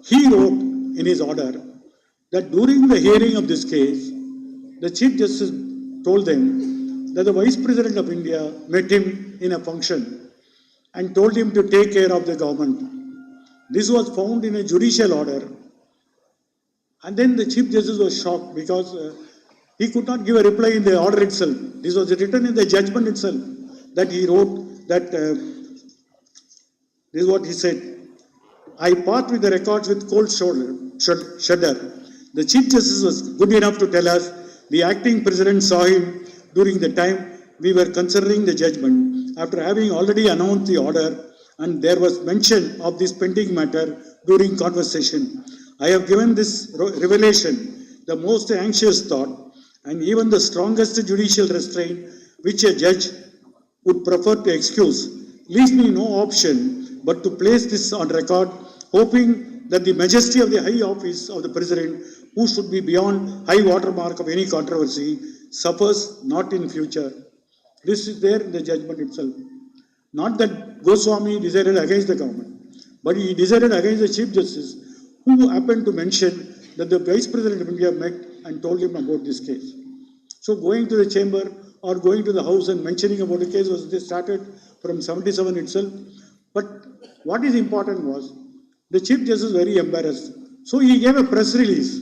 he wrote in his order that during the hearing of this case, the Chief Justice told them that the Vice President of India met him in a function and told him to take care of the government. This was found in a judicial order. And then the Chief Justice was shocked because he could not give a reply in the order itself. This was written in the judgment itself, that he wrote that, this is what he said: I part with the records with cold shudder. The Chief Justice was good enough to tell us the acting president saw him during the time we were considering the judgment after having already announced the order, and there was mention of this pending matter during conversation. I have given this revelation the most anxious thought and even the strongest judicial restraint which a judge would prefer to excuse. Leaves me no option but to place this on record, hoping that the majesty of the high office of the President, who should be beyond high watermark of any controversy, suffers not in future. This is there in the judgment itself. Not that Goswami decided against the government, but he decided against the Chief Justice, who happened to mention that the Vice President of India met and told him about this case. So going to the chamber or going to the house and mentioning about the case was this started from 77 itself. But what is important was the Chief Justice was very embarrassed. So he gave a press release.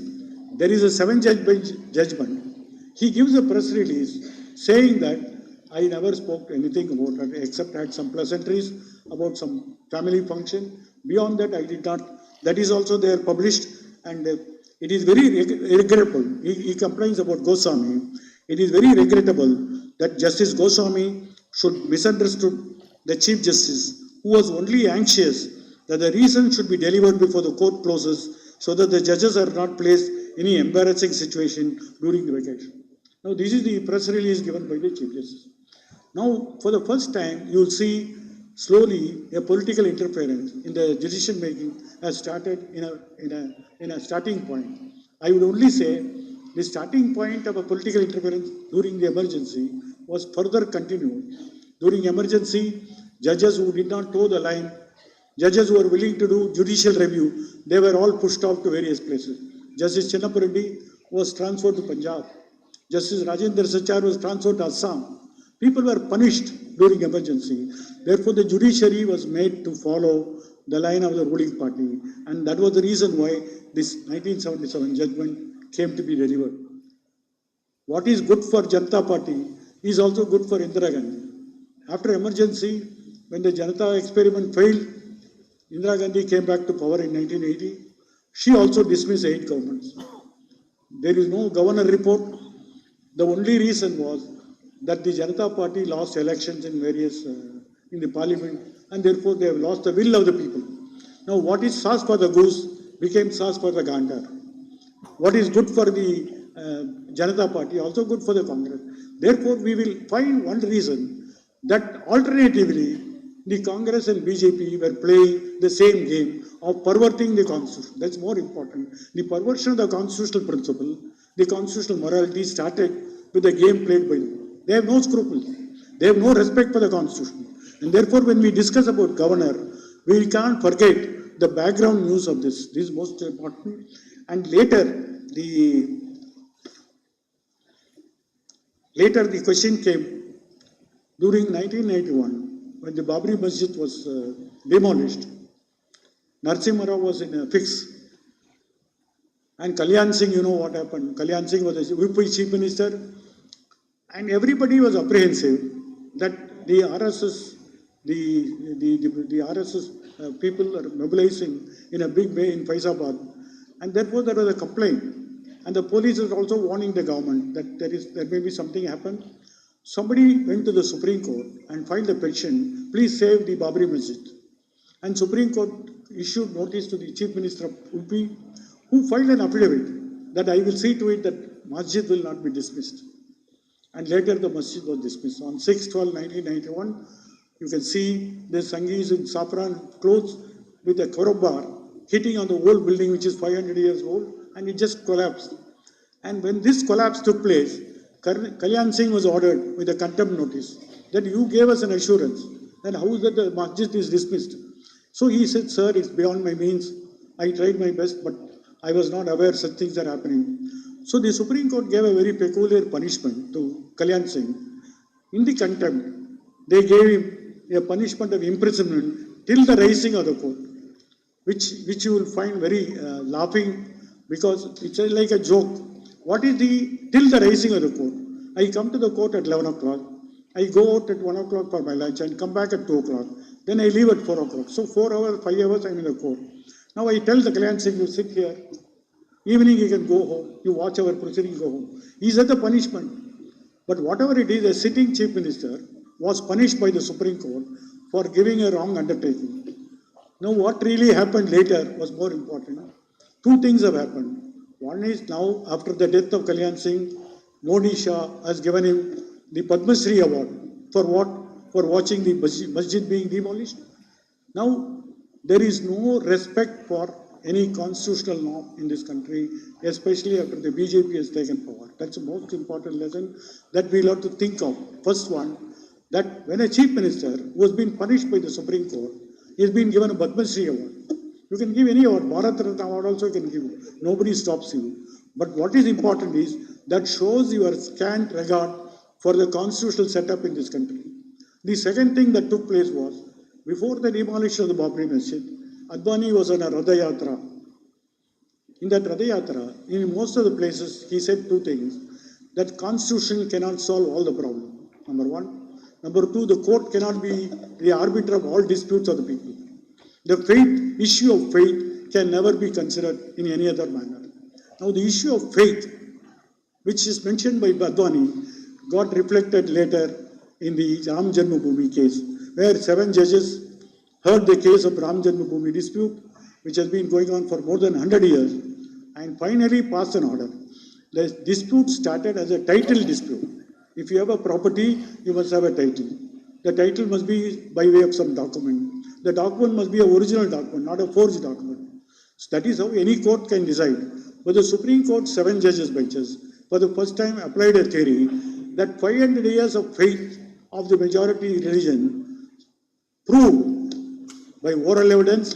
There is a 7-judge bench judgment. He gives a press release saying that I never spoke anything about it except had some pleasantries about some family function. Beyond that, I did not. That is also there published, and it is very regrettable. He complains about Goswami. It is very regrettable that Justice Goswami should misunderstood the Chief Justice, who was only anxious that the reason should be delivered before the court closes so that the judges are not placed in any embarrassing situation during the vacation. Now, this is the press release given by the Chief Justice. Now, for the first time, you will see slowly a political interference in the decision making has started in a starting point. I would only say the starting point of a political interference during the emergency was further continued. During emergency, judges who did not toe the line, judges who were willing to do judicial review, they were all pushed off to various places. Justice Chennappa Reddy was transferred to Punjab. Justice Rajendra Sachar was transferred to Assam. People were punished during emergency. Therefore, the judiciary was made to follow the line of the ruling party. And that was the reason why this 1977 judgment came to be delivered. What is good for Janata Party is also good for Indira Gandhi. After emergency, when the Janata experiment failed, Indira Gandhi came back to power in 1980. She also dismissed 8 governments. There is no governor report. The only reason was that the Janata Party lost elections in various, in the parliament, and therefore they have lost the will of the people. Now, what is sauce for the goose became sauce for the gander. What is good for the Janata Party, also good for the Congress. Therefore, we will find one reason that alternatively, the Congress and BJP were playing the same game of perverting the Constitution. That's more important. The perversion of the constitutional principle, the constitutional morality started with the game played by them. They have no scruples. They have no respect for the Constitution. And therefore, when we discuss about governor, we can't forget the background news of this. This is most important. And later the question came during 1991 when the Babri Masjid was demolished. Narasimha Rao was in a fix. And Kalyan Singh, you know what happened. Kalyan Singh was the UP Chief Minister. And everybody was apprehensive that the RSS, the RSS people are mobilizing in a big way in Faizabad. And therefore there was a complaint. And the police is also warning the government that there may be something happen. Somebody went to the Supreme Court and filed a petition, please save the Babri Masjid. And Supreme Court issued notice to the Chief Minister of UP, who filed an affidavit that I will see to it that Masjid will not be dismissed. And later the masjid was dismissed. On 6/12/1991, you can see the Sanghis in saffron clothes with a crowbar hitting on the old building which is 500 years old, and it just collapsed. And when this collapse took place, Kalyan Singh was ordered with a contempt notice that you gave us an assurance. Then how is that the masjid is dismissed? So he said, sir, it's beyond my means. I tried my best, but I was not aware such things are happening. So the Supreme Court gave a very peculiar punishment to Kalyan Singh. In the contempt, they gave him a punishment of imprisonment till the rising of the court, which you will find very laughing because it's like a joke. What is till the rising of the court? I come to the court at 11 o'clock. I go out at 1 o'clock for my lunch and come back at 2 o'clock. Then I leave at 4 o'clock. So 4 hours, 5 hours I'm in the court. Now I tell the Kalyan Singh, you sit here. Evening he can go home. You watch our proceeding, go home. Is that the punishment? But whatever it is, a sitting chief minister was punished by the Supreme Court for giving a wrong undertaking. Now, what really happened later was more important. Two things have happened. One is now, after the death of Kalyan Singh, Modi Shah has given him the Padma Shri Award. For what? For watching the masjid being demolished. Now, there is no respect for any constitutional norm in this country, especially after the BJP has taken power. That's the most important lesson that we'll have to think of. First one, that when a chief minister who has been punished by the Supreme Court is being given a Padma Shri Award. You can give any award, Bharat Ratna Award also you can give. Nobody stops you. But what is important is that shows your scant regard for the constitutional setup in this country. The second thing that took place was, before the demolition of the Babri Masjid, Advani was on a Radha Yatra. In that Radha Yatra, in most of the places, he said two things. That constitution cannot solve all the problems, number one. Number two, the court cannot be the arbiter of all disputes of the people. The issue of faith can never be considered in any other manner. Now, the issue of faith, which is mentioned by Advani, got reflected later in the Ram Janmabhoomi case, where 7 judges heard the case of Ram Janmabhoomi dispute, which has been going on for more than 100 years, and finally passed an order. The dispute started as a title dispute. If you have a property, you must have a title. The title must be by way of some document. The document must be an original document, not a forged document. So that is how any court can decide. But the Supreme Court, 7 judges benches, for the first time applied a theory that 500 years of faith of the majority religion proved by oral evidence,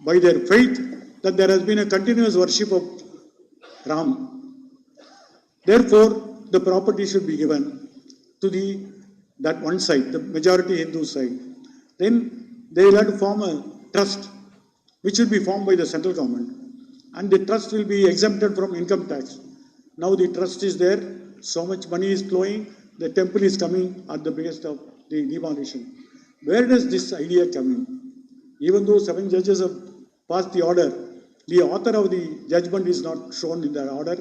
by their faith, that there has been a continuous worship of Ram. Therefore, the property should be given to that one side, the majority Hindu side. Then they will have to form a trust, which will be formed by the central government. And the trust will be exempted from income tax. Now the trust is there, so much money is flowing, the temple is coming at the biggest of the demolition. Where does this idea come in? Even though 7 judges have passed the order, the author of the judgment is not shown in the order.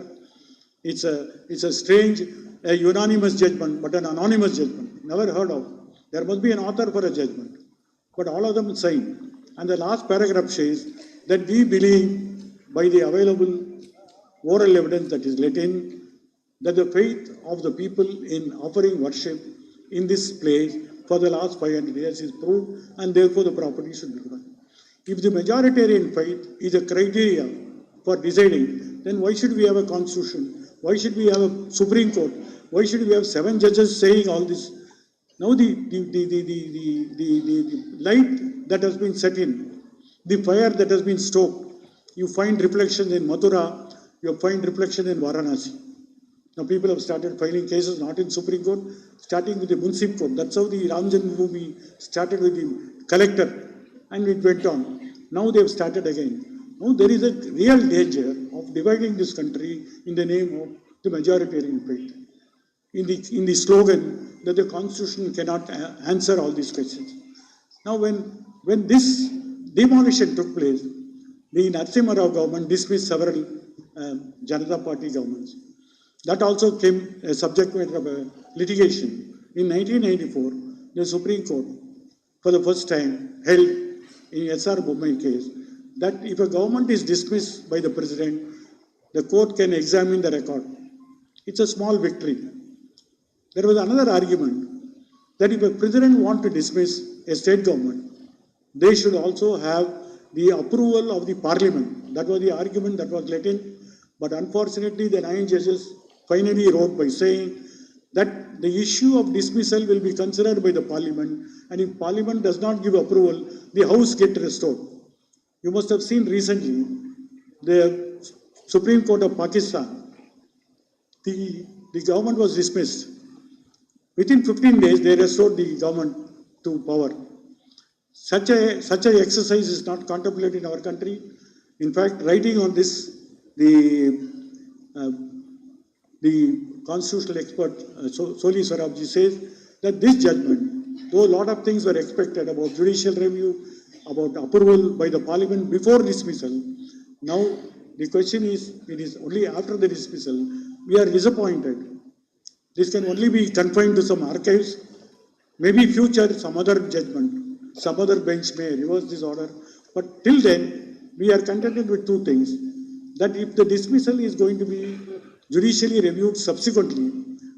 It's a strange, a unanimous judgment, but an anonymous judgment, never heard of. There must be an author for a judgment, but all of them signed. And the last paragraph says that we believe by the available oral evidence that is let in, that the faith of the people in offering worship in this place for the last 500 years is proved, and therefore the property should be given. If the majoritarian faith is a criteria for deciding, then why should we have a constitution? Why should we have a Supreme Court? Why should we have 7 judges saying all this? Now the light that has been set in, the fire that has been stoked, you find reflection in Mathura, you find reflection in Varanasi. Now people have started filing cases not in Supreme Court, starting with the Municipal Court. That's how the Ram Janmabhoomi started with the collector, and it went on. Now they have started again. Now there is a real danger of dividing this country in the name of the majoritarian faith. In the slogan that the Constitution cannot answer all these questions. Now when this demolition took place, the Narasimha Rao government dismissed several Janata Party governments. That also came a subject matter of a litigation. In 1994, the Supreme Court, for the first time, held in S.R. Bommai case, that if a government is dismissed by the president, the court can examine the record. It's a small victory. There was another argument that if a president wants to dismiss a state government, they should also have the approval of the parliament. That was the argument that was let in. But unfortunately, the 9 judges finally wrote by saying that the issue of dismissal will be considered by the parliament, and if parliament does not give approval, the house gets restored. You must have seen recently the Supreme Court of Pakistan, the government was dismissed. Within 15 days, they restored the government to power. Such a exercise is not contemplated in our country. In fact, writing on this, the constitutional expert Soli Sarabji says that this judgment, though a lot of things were expected about judicial review, about approval by the parliament before dismissal, now The question is, it is only after the dismissal, we are disappointed. This can only be confined to some archives, maybe future, some other judgment, some other bench may reverse this order. But till then, we are contented with two things. That if the dismissal is going to be judicially reviewed subsequently,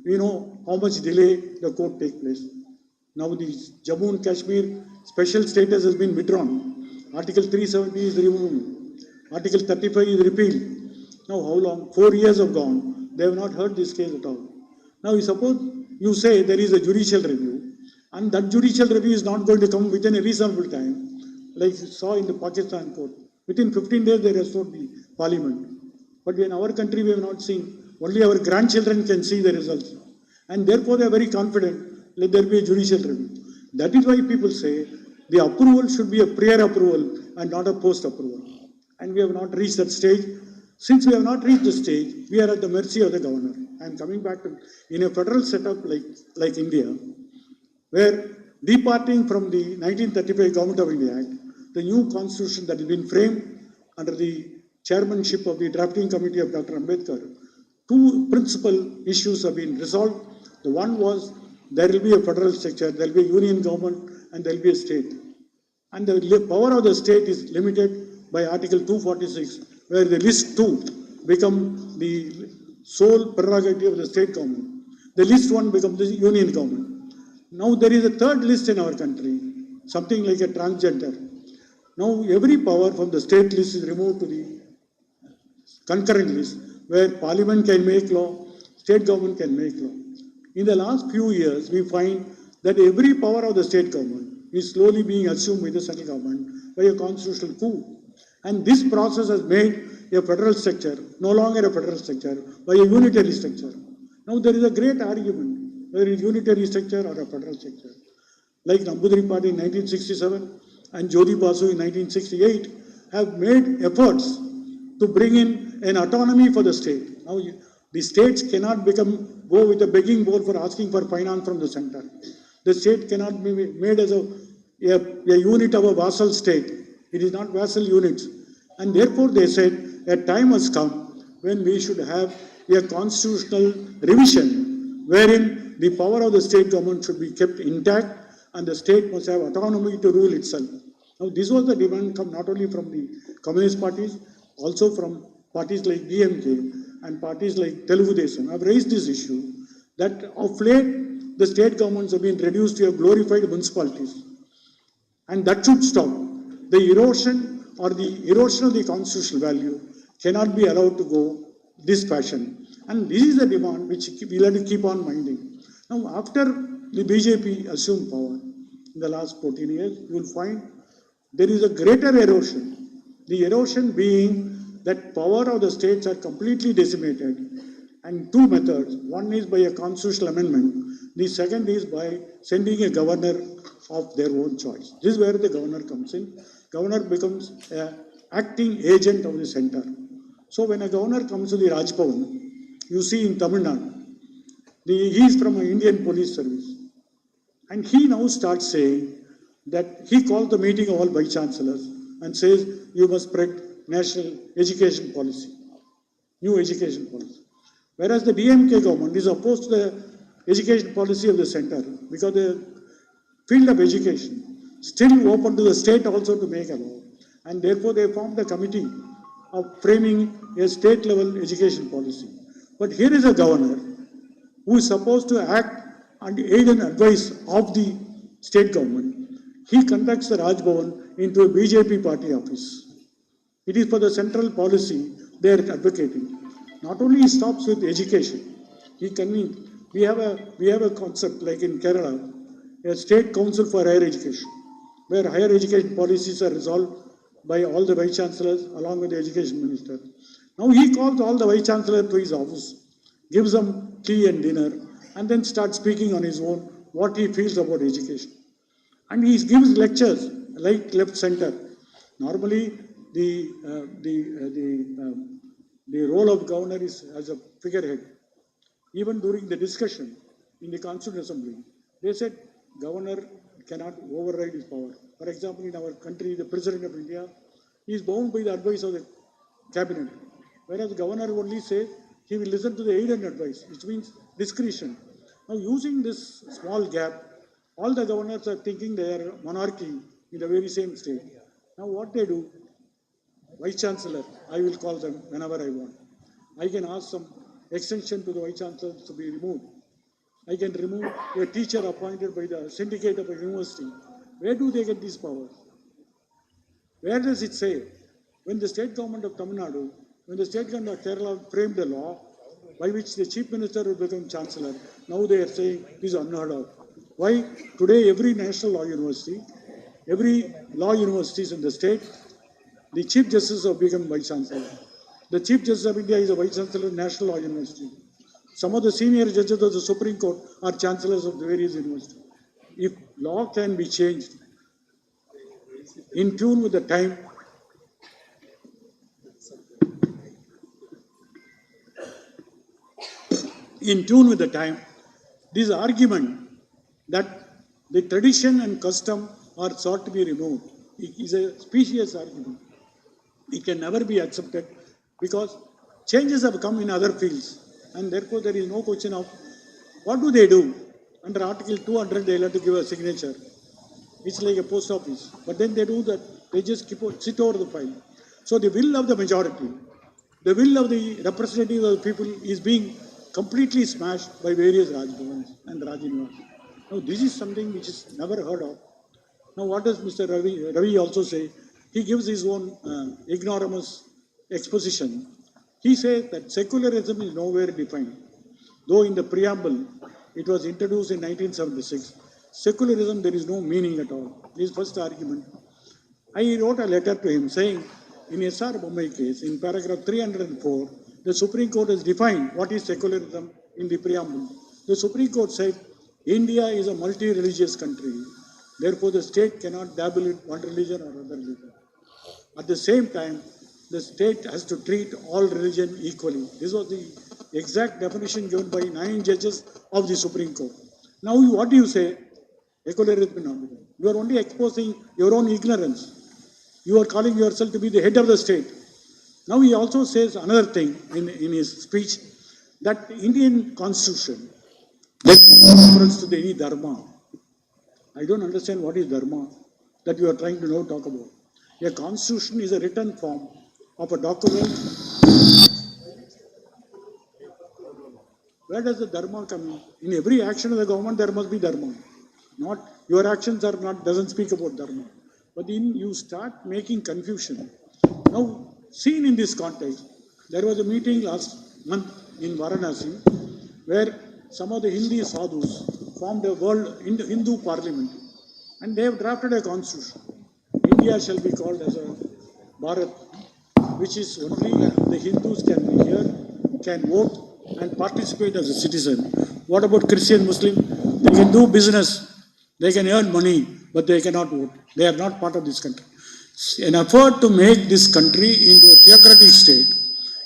we know how much delay the court take place. Now the Jammu and Kashmir special status has been withdrawn. Article 370 is removed. Article 35 is repealed. Now how long? 4 years have gone. They have not heard this case at all. Now suppose you say there is a judicial review, and that judicial review is not going to come within a reasonable time, like you saw in the Pakistan court. Within 15 days they restored the parliament. But in our country we have not seen. Only our grandchildren can see the results. And therefore they are very confident, let there be a judicial review. That is why people say the approval should be a prior approval and not a post approval. And we have not reached that stage. Since we have not reached the stage, we are at the mercy of the governor. I am coming back to, in a federal setup like India, where departing from the 1935 Government of India Act, the new constitution that has been framed under the chairmanship of the drafting committee of Dr. Ambedkar, two principal issues have been resolved. The one was there will be a federal structure, there will be a union government, and there will be a state. And the power of the state is limited by Article 246, where the list 2 become the sole prerogative of the state government. The list 1 becomes the union government. Now there is a third list in our country, something like a transgender. Now every power from the state list is removed to the concurrent list, where parliament can make law, state government can make law. In the last few years, we find that every power of the state government is slowly being assumed by the central government by a constitutional coup. And this process has made a federal structure no longer a federal structure, but a unitary structure. Now there is a great argument whether it is unitary structure or a federal structure. Like Nambudiri Party in 1967 and Jyoti Basu in 1968 have made efforts to bring in an autonomy for the state. Now the states cannot go with a begging bowl for asking for finance from the center. The state cannot be made as a unit of a vassal state. It is not vassal units. And therefore they said a time has come when we should have a constitutional revision wherein the power of the state government should be kept intact and the state must have autonomy to rule itself. Now this was the demand come not only from the communist parties, also from parties like DMK and parties like Telugu Desam have raised this issue that of late the state governments have been reduced to a glorified municipalities. And that should stop. The erosion of the constitutional value cannot be allowed to go this fashion. And this is the demand which we'll have to keep on minding. Now, after the BJP assumed power in the last 14 years, you will find there is a greater erosion. The erosion being that power of the states are completely decimated. And two methods. One is by a constitutional amendment. The second is by sending a governor of their own choice. This is where the governor comes in. Governor becomes an acting agent of the center. So when a governor comes to the Raj Bhavan, you see in Tamil Nadu, he is from an Indian police service. And he now starts saying that he calls the meeting of all vice chancellors and says, you must spread national education policy, new education policy. Whereas the DMK government is opposed to the education policy of the center because the field of education still open to the state also to make a law. And therefore they formed a committee of framing a state level education policy. But here is a governor who is supposed to act and aid and advise of the state government. He conducts the Raj Bhavan into a BJP party office. It is for the central policy they are advocating. Not only he stops with education, we have a concept like in Kerala, a state council for higher education, where higher education policies are resolved by all the vice chancellors along with the education minister. Now he calls all the vice chancellors to his office, gives them tea and dinner, and then starts speaking on his own what he feels about education. And he gives lectures like left center. Normally the role of governor is as a figurehead. Even during the discussion in the Constituent Assembly, they said governor cannot override his power. For example, in our country, the President of India is bound by the advice of the cabinet. Whereas the governor only say he will listen to the aid and advice, which means discretion. Now using this small gap, all the governors are thinking they are monarchy in the very same state. Now what they do, Vice Chancellor, I will call them whenever I want. I can ask some extension to the Vice Chancellor to be removed. I can remove a teacher appointed by the syndicate of a university. Where do they get these powers? Where does it say? When the state government of Tamil Nadu, when the state government of Kerala framed a law by which the chief minister will become chancellor, now they are saying it is unheard of. Why? Today every national law university, every law universities in the state, the chief justice have become vice chancellor. The chief justice of India is a vice chancellor of National Law University. Some of the senior judges of the Supreme Court are chancellors of the various universities. If law can be changed in tune with the time, this argument that the tradition and custom are sought to be removed is a specious argument. It can never be accepted because changes have come in other fields, and therefore there is no question of what do they do. Under Article 200, they have to give a signature. It's like a post office. But then they do that, they just sit over the file. So the will of the majority, the will of the representatives of the people is being completely smashed by various Rajbhavans and Rajinivas. Now this is something which is never heard of. Now what does Mr. Ravi also say? He gives his own ignoramus exposition. He says that secularism is nowhere defined. Though in the preamble, it was introduced in 1976, secularism, there is no meaning at all. His first argument. I wrote a letter to him saying, in S.R. Bombay case, in paragraph 304, the Supreme Court has defined what is secularism in the preamble. The Supreme Court said, India is a multi-religious country. Therefore, the state cannot dabble in one religion or other religion. At the same time, the state has to treat all religion equally. This was the exact definition given by 9 judges of the Supreme Court. Now, what do you say? Secularism. You are only exposing your own ignorance. You are calling yourself to be the head of the state. Now, he also says another thing in his speech, that Indian constitution, there is no reference to any dharma. I don't understand what is dharma that you are trying to now talk about. A constitution is a written form of a document. Where does the dharma come in? In every action of the government, there must be dharma. Not your actions are not doesn't speak about dharma. But then you start making confusion. Now, seen in this context, there was a meeting last month in Varanasi where some of the Hindi sadhus formed a world Hindu parliament, and they have drafted a constitution. India shall be called as a Bharat, which is only the Hindus can be here, can vote and participate as a citizen. What about Christian, Muslim? They can do business, they can earn money, but they cannot vote. They are not part of this country. An effort to make this country into a theocratic state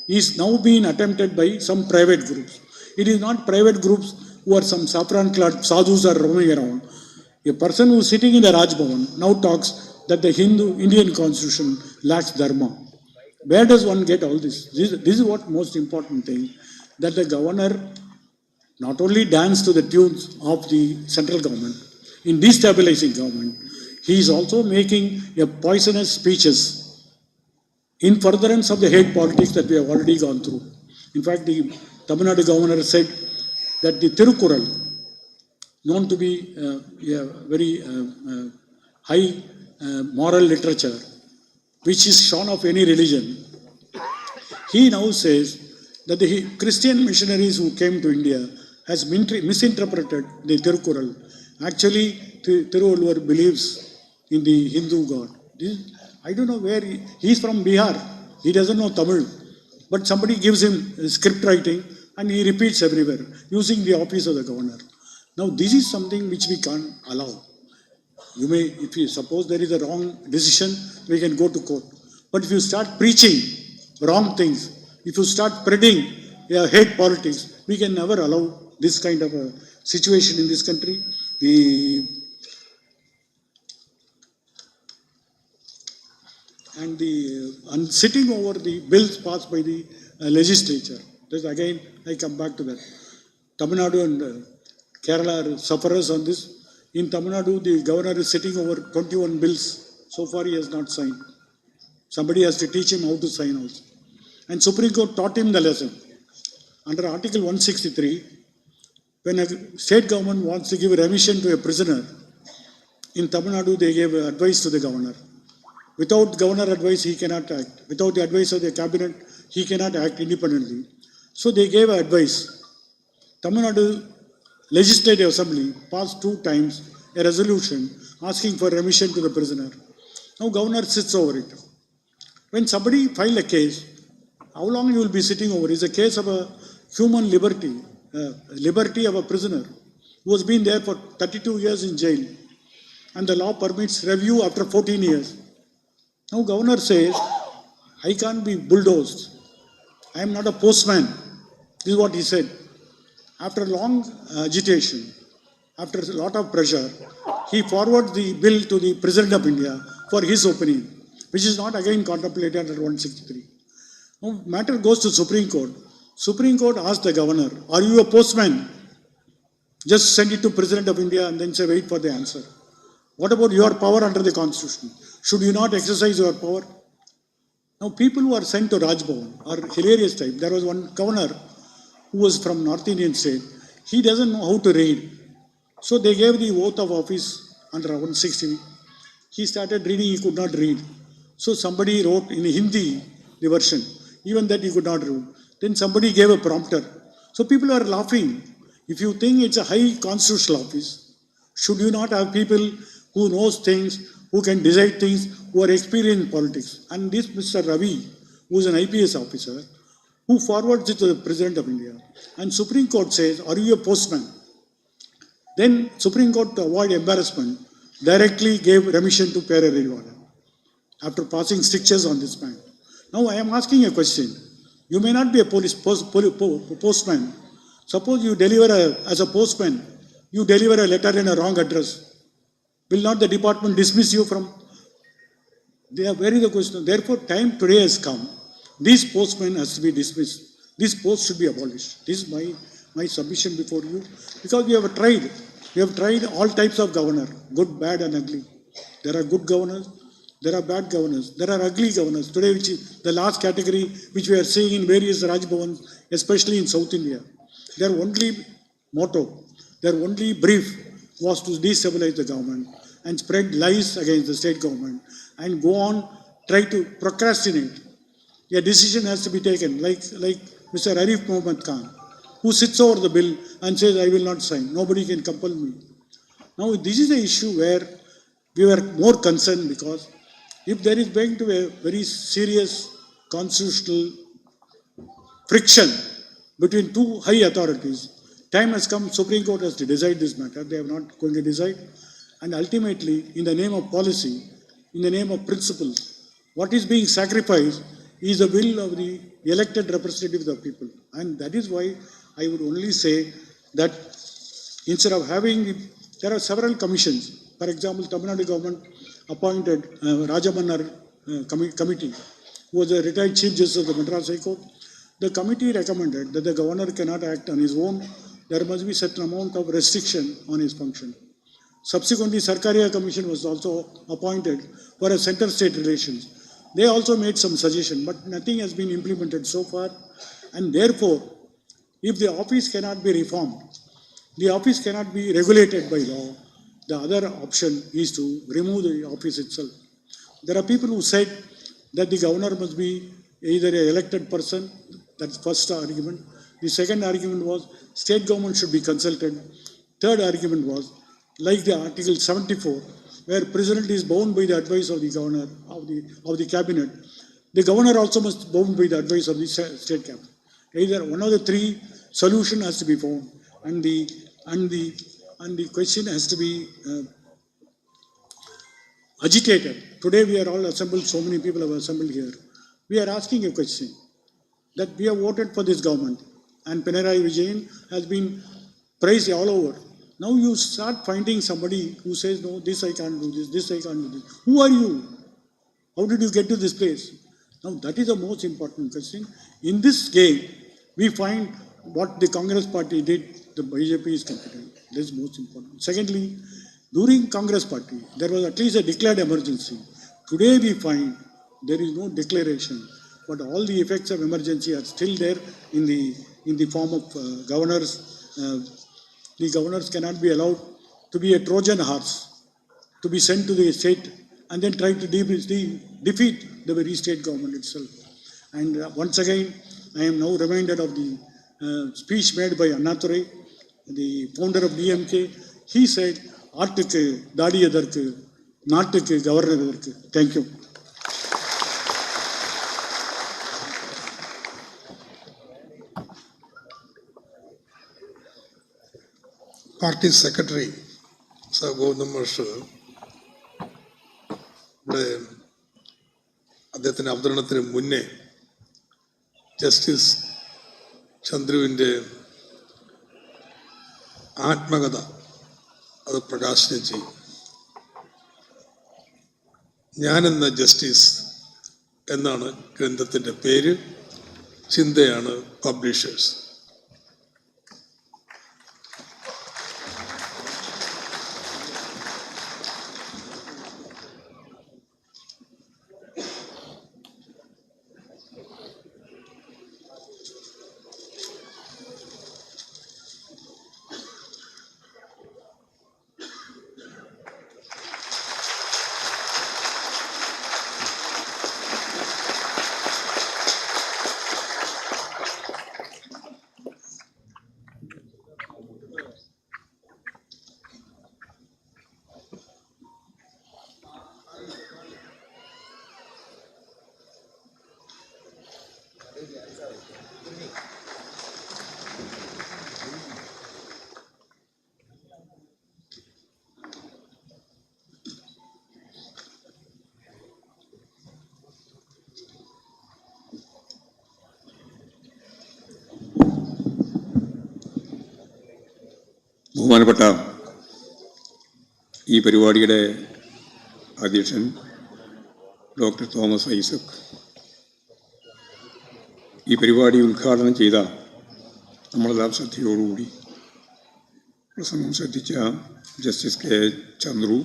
is now being attempted by some private groups. It is not private groups who are some saffron-clad sadhus are roaming around. A person who is sitting in the Raj Bhavan now talks that the Indian constitution lacks dharma. Where does one get all this? This is what most important thing, that the governor not only dance to the tunes of the central government in destabilizing government, he is also making a poisonous speeches in furtherance of the hate politics that we have already gone through. In fact, the Tamil Nadu governor said that the Tirukkural, known to be a very high moral literature, which is shorn of any religion, he now says that the Christian missionaries who came to India has misinterpreted the Tirukkural. Actually, Tiruvallur believes in the Hindu God. I don't know where he's from Bihar. He doesn't know Tamil. But somebody gives him script writing and he repeats everywhere using the office of the governor. Now, this is something which we can't allow. You may, if you suppose there is a wrong decision, we can go to court. But if you start preaching wrong things, if you start spreading hate politics, we can never allow this kind of a situation in this country. and sitting over the bills passed by the legislature. This again, I come back to that. Tamil Nadu and Kerala are sufferers on this. In Tamil Nadu, the governor is sitting over 21 bills. So far, he has not signed. Somebody has to teach him how to sign also. And Supreme Court taught him the lesson. Under Article 163, when a state government wants to give remission to a prisoner, in Tamil Nadu, they gave advice to the governor. Without governor advice, he cannot act. Without the advice of the cabinet, he cannot act independently. So they gave advice. Tamil Nadu Legislative Assembly passed 2 times a resolution asking for remission to the prisoner. Now governor sits over it. When somebody file a case, how long you will be sitting over? It's a case of a human liberty, liberty of a prisoner who has been there for 32 years in jail, and the law permits review after 14 years. Now governor says, I can't be bulldozed. I am not a postman. This is what he said. After long agitation, after a lot of pressure, he forwarded the bill to the President of India for his opinion, which is not again contemplated under 163. Now matter goes to Supreme Court. Supreme Court asked the governor, are you a postman? Just send it to President of India and then say, wait for the answer. What about your power under the Constitution? Should you not exercise your power? Now people who are sent to Raj Bhavan are hilarious type. There was one governor who was from North Indian state. He doesn't know how to read. So they gave the oath of office under 160. He started reading, he could not read. So somebody wrote in Hindi the version. Even that he could not read. Then somebody gave a prompter. So people are laughing. If you think it's a high constitutional office, should you not have people who knows things, who can decide things, who are experienced in politics? And this Mr. Ravi, who is an IPS officer, who forwards it to the President of India. And Supreme Court says, are you a postman? Then Supreme Court, to avoid embarrassment, directly gave remission to Pere Rivada after passing strictures on this man. Now I am asking a question. You may not be a postman. Suppose you deliver as a postman, you deliver a letter in a wrong address. Will not the department dismiss you from? They are very the question. Therefore, time today has come. This postman has to be dismissed. This post should be abolished. This is my submission before you. Because we have tried. We have tried all types of governor, good, bad, and ugly. There are good governors. There are bad governors. There are ugly governors. Today, which is the last category, which we are seeing in various Raj Bhavans, especially in South India. Their only motto, their only brief was to destabilize the government and spread lies against the state government and go on, try to procrastinate. A decision has to be taken, like Mr. Arif Mohammed Khan, who sits over the bill and says, I will not sign. Nobody can compel me. Now, this is an issue where we were more concerned because if there is going to be a very serious constitutional friction between 2 high authorities, time has come, Supreme Court has to decide this matter. They are not going to decide. And ultimately, in the name of policy, in the name of principles, what is being sacrificed is the will of the elected representatives of people. And that is why I would only say that instead of having, there are several commissions. For example, Tamil Nadu government appointed Rajamannar committee, who was a retired Chief Justice of the Madras High Court. The committee recommended that the governor cannot act on his own. There must be certain amount of restriction on his function. Subsequently, Sarkaria Commission was also appointed for a center-state relations. They also made some suggestion, but nothing has been implemented so far. And therefore, if the office cannot be reformed, the office cannot be regulated by law, the other option is to remove the office itself. There are people who said that the governor must be either an elected person. That's first argument. The second argument was state government should be consulted. Third argument was, like the Article 74, where president is bound by the advice of the governor, of the cabinet, the governor also must be bound by the advice of the state cabinet. Either one of the 3 solution has to be found, and the question has to be agitated. Today we are all assembled, so many people have assembled here. We are asking a question that we have voted for this government, and Pinarayi Vijayan has been praised all over. Now you start finding somebody who says, no, this I can't do this I can't do this. Who are you? How did you get to this place? Now that is the most important question. In this game, we find what the Congress party did, the BJP is competent. That is most important. Secondly, during Congress party, there was at least a declared emergency. Today we find there is no declaration, but all the effects of emergency are still there in the form of governors. The governors cannot be allowed to be a Trojan horse, to be sent to the state and then try to defeat the very state government itself. And once again, I am now reminded of the speech made by Annadurai, the founder of DMK. He said, "Artukku dadi edarku, naattukku governor edarku." Thank you. Party secretary sir Govindan മാഷ് ഇവിടെ അദ്ദേഹത്തിൻ്റെ അവതരണത്തിന് മുന്നേ justice ചന്ദ്രുവിൻ്റെ ആത്മകഥ അത് പ്രകാശനം ചെയ്യും. ഞാനെന്ന justice എന്നാണ് ഗ്രന്ഥത്തിൻ്റെ പേര്. ചിന്തയാണ് പബ്ലിഷേഴ്സ്. ബഹുമാനപ്പെട്ട ഈ പരിപാടിയുടെ അധ്യക്ഷൻ ഡോക്ടർ തോമസ് ഐസക്, ഈ പരിപാടി ഉദ്ഘാടനം ചെയ്ത നമ്മളെല്ലാം ശ്രദ്ധയോടുകൂടി പ്രസംഗം ശ്രദ്ധിച്ച ജസ്റ്റിസ് കെ ചന്ദ്രു,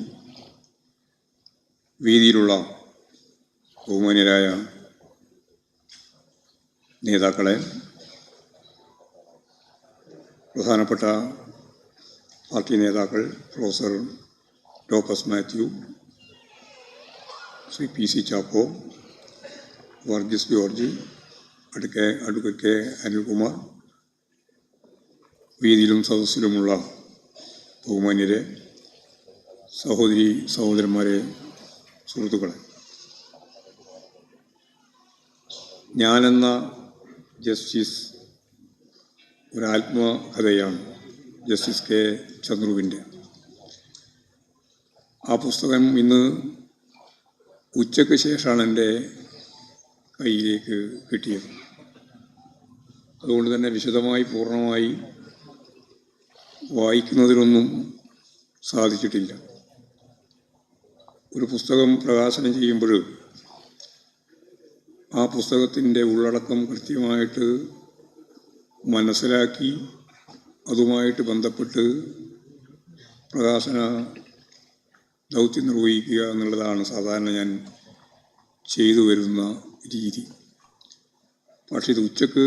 വേദിയിലുള്ള ബഹുമാന്യരായ നേതാക്കളെ, പ്രധാനപ്പെട്ട പാർട്ടി നേതാക്കൾ professor topaz Mathew, Shri P C Chacko, Varghese George, advocate K Anilkumar, വേദിയിലും സദസ്സിലുമുള്ള ബഹുമാന്യരെ, സഹോദരി സഹോദരന്മാരെ, സുഹൃത്തുക്കളെ, ഞാനെന്ന ജസ്റ്റിസ് ഒരാത്മകഥയാണ് ജസ്റ്റിസ് കെ ചന്ദ്രുവിൻ്റെ. ആ പുസ്തകം ഇന്ന് ഉച്ചയ്ക്ക് ശേഷമാണ് എൻ്റെ കയ്യിലേക്ക് കിട്ടിയത്. അതുകൊണ്ട് തന്നെ വിശദമായി പൂർണ്ണമായി വായിക്കുന്നതിനൊന്നും സാധിച്ചിട്ടില്ല. ഒരു പുസ്തകം പ്രകാശനം ചെയ്യുമ്പോൾ ആ പുസ്തകത്തിൻ്റെ ഉള്ളടക്കം കൃത്യമായിട്ട് മനസ്സിലാക്കി അതുമായിട്ട് ബന്ധപ്പെട്ട് പ്രകാശന ദൗത്യം നിർവഹിക്കുക എന്നുള്ളതാണ് സാധാരണ ഞാൻ ചെയ്തു വരുന്ന രീതി. പക്ഷേ ഇത് ഉച്ചക്ക്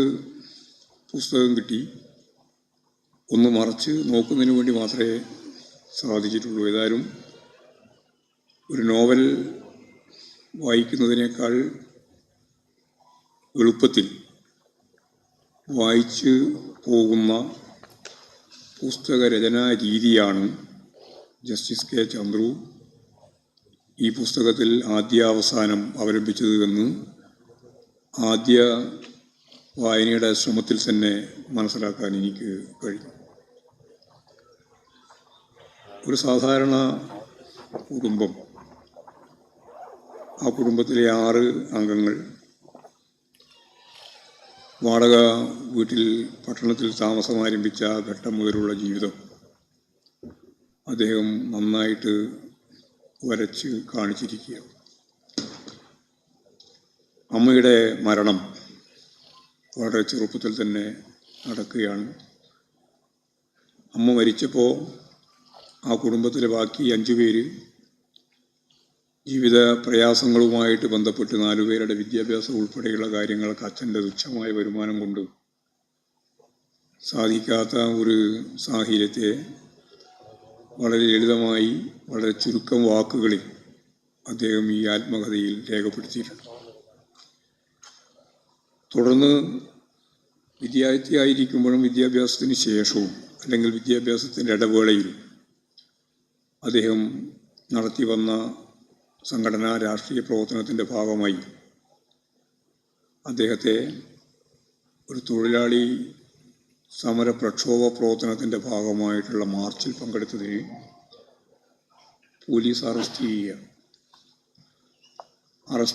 പുസ്തകം കിട്ടി, ഒന്ന് മറച്ച് നോക്കുന്നതിന് വേണ്ടി മാത്രമേ സാധിച്ചിട്ടുള്ളൂ. ഏതായാലും ഒരു നോവൽ വായിക്കുന്നതിനേക്കാൾ എളുപ്പത്തിൽ വായിച്ച് പോകുന്ന പുസ്തകരചനാ രീതിയാണ് ജസ്റ്റിസ് കെ ചന്ദ്രു ഈ പുസ്തകത്തിൽ ആദ്യാവസാനം അവലംബിച്ചത് എന്ന് ആദ്യ വായനയുടെ ശ്രമത്തിൽ തന്നെ മനസ്സിലാക്കാൻ എനിക്ക് കഴിയും. ഒരു സാധാരണ കുടുംബം, ആ കുടുംബത്തിലെ 6 അംഗങ്ങൾ, വാടക വീട്ടിൽ പട്ടണത്തിൽ താമസം ആരംഭിച്ച ഘട്ടം മുതലുള്ള ജീവിതം അദ്ദേഹം നന്നായിട്ട് വരച്ച് കാണിച്ചിരിക്കുക. അമ്മയുടെ മരണം വളരെ ചെറുപ്പത്തിൽ തന്നെ നടക്കുകയാണ്. അമ്മ മരിച്ചപ്പോൾ ആ കുടുംബത്തിലെ ബാക്കി 5 പേര് ജീവിത പ്രയാസങ്ങളുമായിട്ട് ബന്ധപ്പെട്ട് 4 പേരുടെ വിദ്യാഭ്യാസം ഉൾപ്പെടെയുള്ള കാര്യങ്ങൾക്ക് അച്ഛൻ്റെ തുച്ഛമായ വരുമാനം കൊണ്ട് സാധിക്കാത്ത ഒരു സാഹചര്യത്തെ വളരെ ലളിതമായി വളരെ ചുരുക്കം വാക്കുകളിൽ അദ്ദേഹം ഈ ആത്മകഥയിൽ രേഖപ്പെടുത്തിയിട്ടുണ്ട്. തുടർന്ന് വിദ്യാർത്ഥിയായിരിക്കുമ്പോഴും വിദ്യാഭ്യാസത്തിന് ശേഷവും അല്ലെങ്കിൽ വിദ്യാഭ്യാസത്തിൻ്റെ ഇടവേളയിലും അദ്ദേഹം നടത്തി വന്ന സംഘടനാ രാഷ്ട്രീയ പ്രവർത്തനത്തിൻ്റെ ഭാഗമായി അദ്ദേഹത്തെ ഒരു തൊഴിലാളി സമര പ്രക്ഷോഭ പ്രവർത്തനത്തിൻ്റെ ഭാഗമായിട്ടുള്ള മാർച്ചിൽ പങ്കെടുത്തതിന് പോലീസ് അറസ്റ്റ്